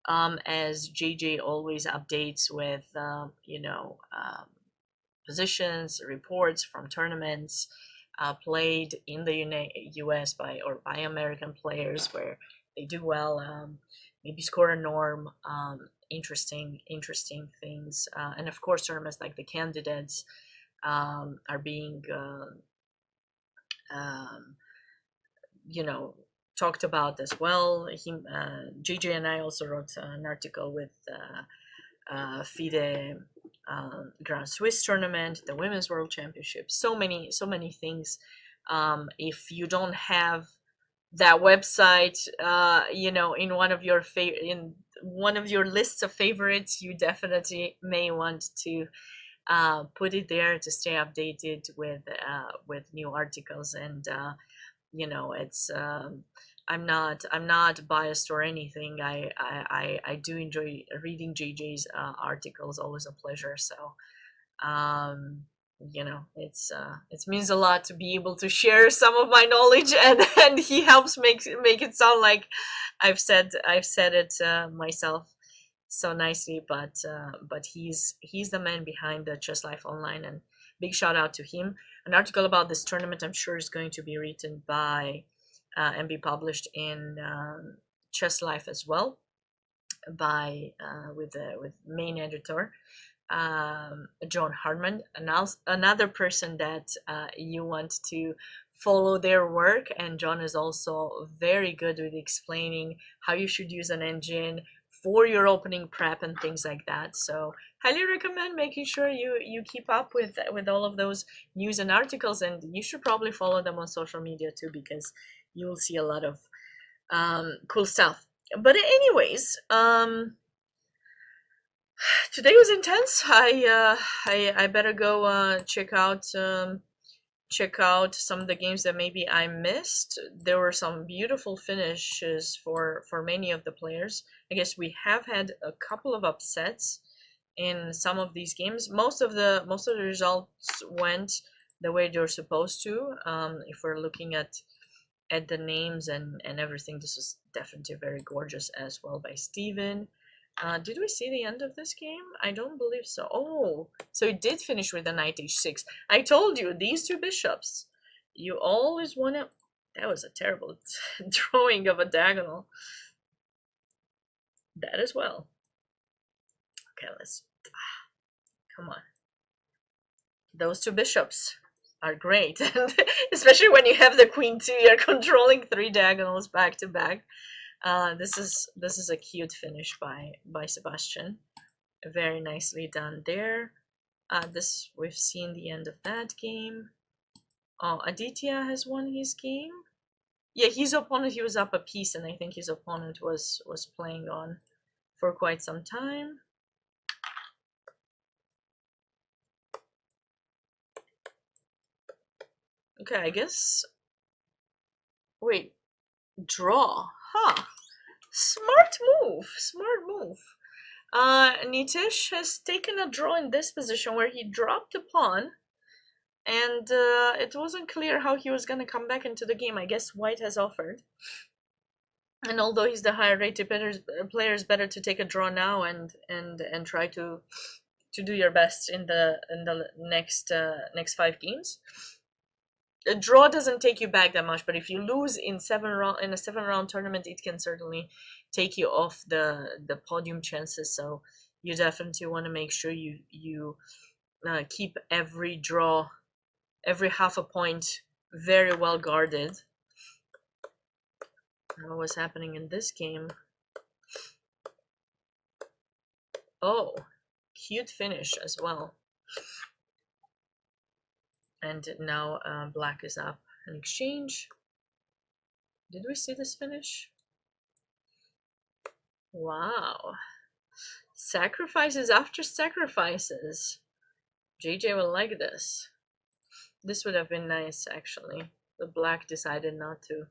as JJ always updates with positions, reports from tournaments played in the US by American players where they do well, maybe score a norm, interesting things, and of course tournaments like the candidates are being talked about as well. JJ and I also wrote an article with FIDE Grand Swiss Tournament, the Women's World Championship, so many things. If you don't have that website, in one of your lists of favorites, you definitely may want to put it there to stay updated with new articles. And it's I'm not biased or anything. I do enjoy reading JJ's articles. Always a pleasure. So it means a lot to be able to share some of my knowledge, and he helps make it sound like I've said it myself so nicely. But he's the man behind the Chess Life Online, and big shout out to him. An article about this tournament, I'm sure, is going to be written by and be published in Chess Life as well, by with main editor John Hartman, another person that you want to follow their work. And John is also very good with explaining how you should use an engine for your opening prep and things like that. So highly recommend making sure you keep up with all of those news and articles, and you should probably follow them on social media too, because you will see a lot of cool stuff. But anyways, today was intense. I better go check out check out some of the games that maybe I missed. There were some beautiful finishes for many of the players. I guess we have had a couple of upsets in some of these games. Most of the results went the way they're supposed to. If we're looking at the names and everything, this was definitely very gorgeous as well by Steven. Did we see the end of this game? I don't believe so. Oh, so it did finish with a knight h6. I told you, these two bishops, you always want to... That was a terrible drawing of a diagonal. That as well. Okay, let's... Come on. Those two bishops are great. Especially when you have the queen too, you're controlling 3 diagonals back to back. This is a cute finish by Sebastian. Very nicely done there. This, we've seen the end of that game. Oh, Aditya has won his game. Yeah, his opponent, he was up a piece, and I think his opponent was playing on for quite some time. Okay, I guess. Wait, draw. Huh. Smart move. Smart move. Nitish has taken a draw in this position where he dropped a pawn, and it wasn't clear how he was going to come back into the game. I guess white has offered. And although he's the higher rated player, it's better to take a draw now and try to do your best in the next 5 games. A draw doesn't take you back that much, but if you lose in a 7-round tournament, it can certainly take you off the podium chances. So you definitely want to make sure you keep every draw, every half a point very well guarded. What was happening in this game? Oh, cute finish as well. And now black is up an exchange. Did we see this finish? Wow. Sacrifices after sacrifices. JJ will like this. This would have been nice, actually. But black decided not to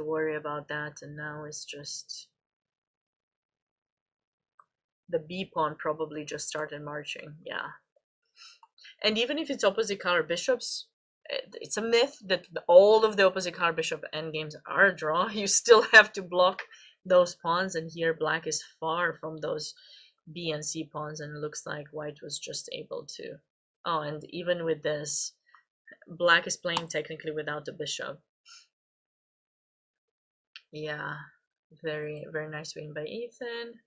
worry about that, and now it's just... The B pawn probably just started marching, yeah. And even if it's opposite color bishops, it's a myth that all of the opposite color bishop endgames are a draw. You still have to block those pawns, and here black is far from those B and C pawns, and it looks like white was just able to... Oh, and even with this, black is playing technically without the bishop. Yeah, very, very nice win by Ethan.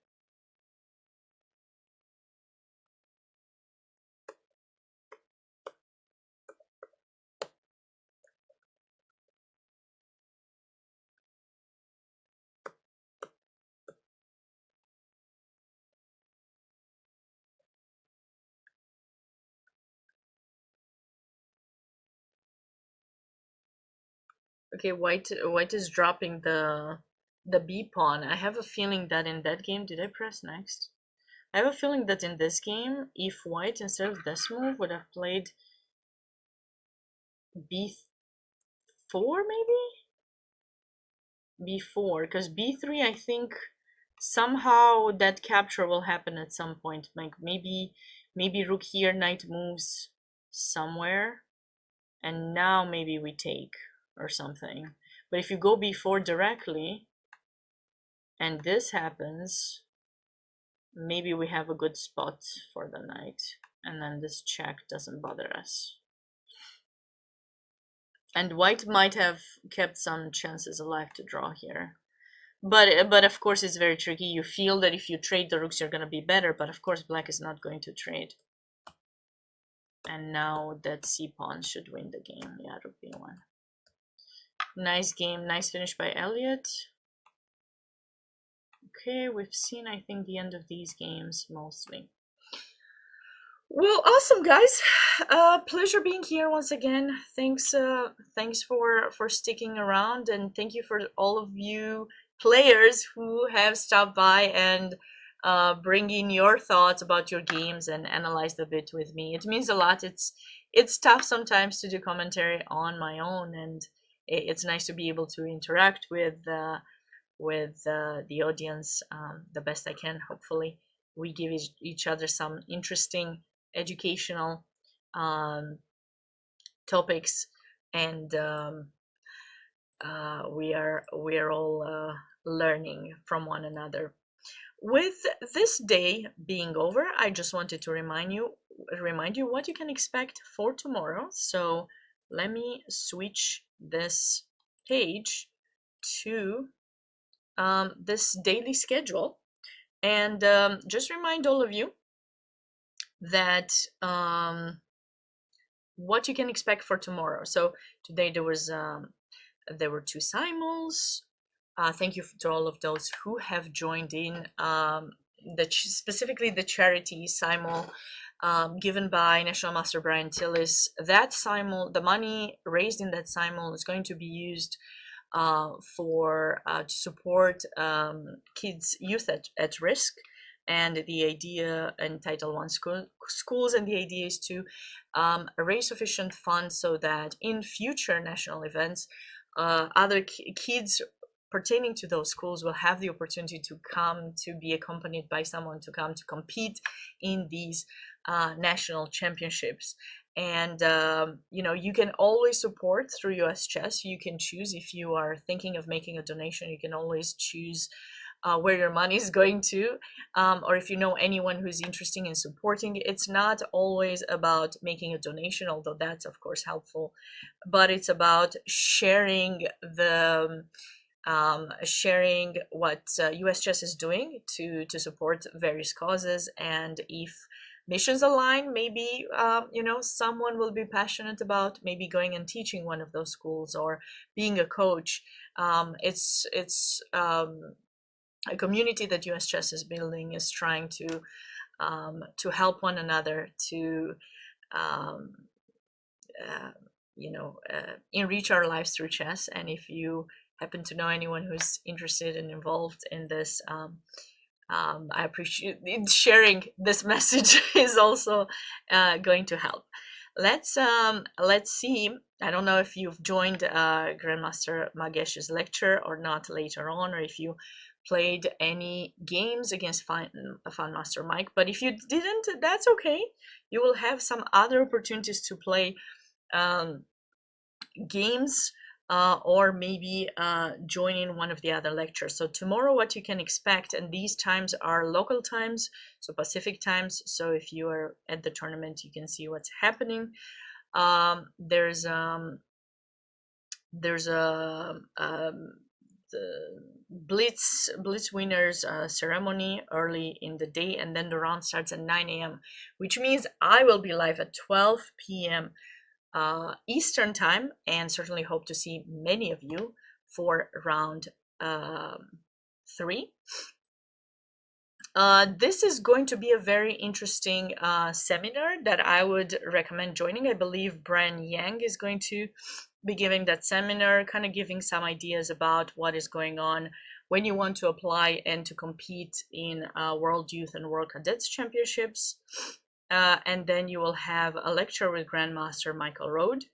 Okay, white is dropping the B pawn. I have a feeling that in that game, did I press next? I have a feeling that in this game, if white instead of this move would have played B4 maybe? B4, because B3 I think somehow that capture will happen at some point. Like maybe rook here, knight moves somewhere, and now maybe we take or something. But if you go B4 directly and this happens, maybe we have a good spot for the knight, and then this check doesn't bother us. And white might have kept some chances alive to draw here. But of course it's very tricky. You feel that if you trade the rooks you're going to be better, but of course black is not going to trade. And now that C pawn should win the game. Yeah, rook B1. Nice game, nice finish by Elliot. Okay, we've seen, I think, the end of these games mostly. Well, awesome, guys. Pleasure being here once again. Thanks for sticking around, and thank you for all of you players who have stopped by and bring in your thoughts about your games and analyze the bit with me. It means a lot. It's tough sometimes to do commentary on my own, and it's nice to be able to interact with the audience the best I can. Hopefully, we give each other some interesting educational topics, and we are all learning from one another. With this day being over, I just wanted to remind you what you can expect for tomorrow. So let me switch this page to this daily schedule, and just remind all of you that what you can expect for tomorrow. So today there were 2 simuls. Thank you to all of those who have joined in. Specifically the charity simul given by National Master Brian Tillis. That simul, the money raised in that simul is going to be used to support youth at risk. And the idea in Title I schools, and the idea is to raise sufficient funds so that in future national events, other kids pertaining to those schools will have the opportunity to come, to be accompanied by someone, to come to compete in these national championships. And you can always support through US Chess. You can choose, if you are thinking of making a donation, you can always choose where your money is going to, or if you know anyone who's interested in supporting. It's not always about making a donation, although that's of course helpful, but it's about sharing what US Chess is doing to support various causes. And if missions align, maybe someone will be passionate about maybe going and teaching one of those schools or being a coach. It's a community that US Chess is building, is trying to help one another to enrich our lives through chess. And if you happen to know anyone who's interested and involved in this, I appreciate sharing this message is also going to help. Let's see. I don't know if you've joined Grandmaster Magesh's lecture or not later on, or if you played any games against FunMaster Mike, but if you didn't, that's okay. You will have some other opportunities to play games or maybe join in one of the other lectures. So tomorrow, what you can expect, and these times are local times, so Pacific times. So if you are at the tournament, you can see what's happening. There's the Blitz winners ceremony early in the day, and then the round starts at 9 a.m., which means I will be live at 12 p.m. Eastern time, and certainly hope to see many of you for round 3. This is going to be a very interesting seminar that I would recommend joining. I believe Brian Yang is going to be giving that seminar, kind of giving some ideas about what is going on when you want to apply and to compete in World Youth and World Cadets Championships. And then you will have a lecture with Grandmaster Michael Rode.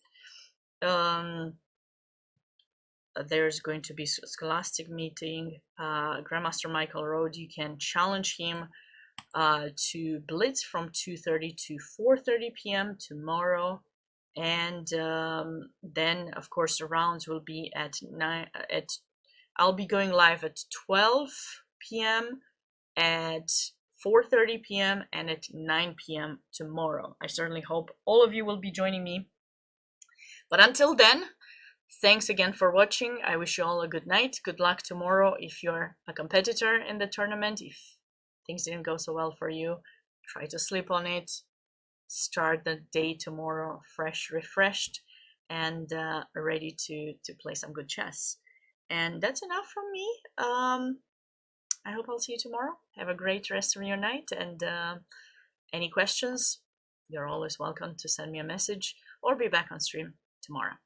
There's going to be a scholastic meeting. Grandmaster Michael Rode, you can challenge him to Blitz from 2:30 to 4:30 p.m. tomorrow. And then, of course, the rounds will be at 9. I'll be going live at 12 p.m., at 4:30 p.m., and at 9 p.m. tomorrow. I certainly hope all of you will be joining me. But until then, thanks again for watching. I wish you all a good night. Good luck tomorrow if you're a competitor in the tournament. If things didn't go so well for you, try to sleep on it. Start the day tomorrow fresh, refreshed, and ready to play some good chess. And that's enough from me. I hope I'll see you tomorrow. Have a great rest of your night, and any questions, you're always welcome to send me a message or be back on stream tomorrow.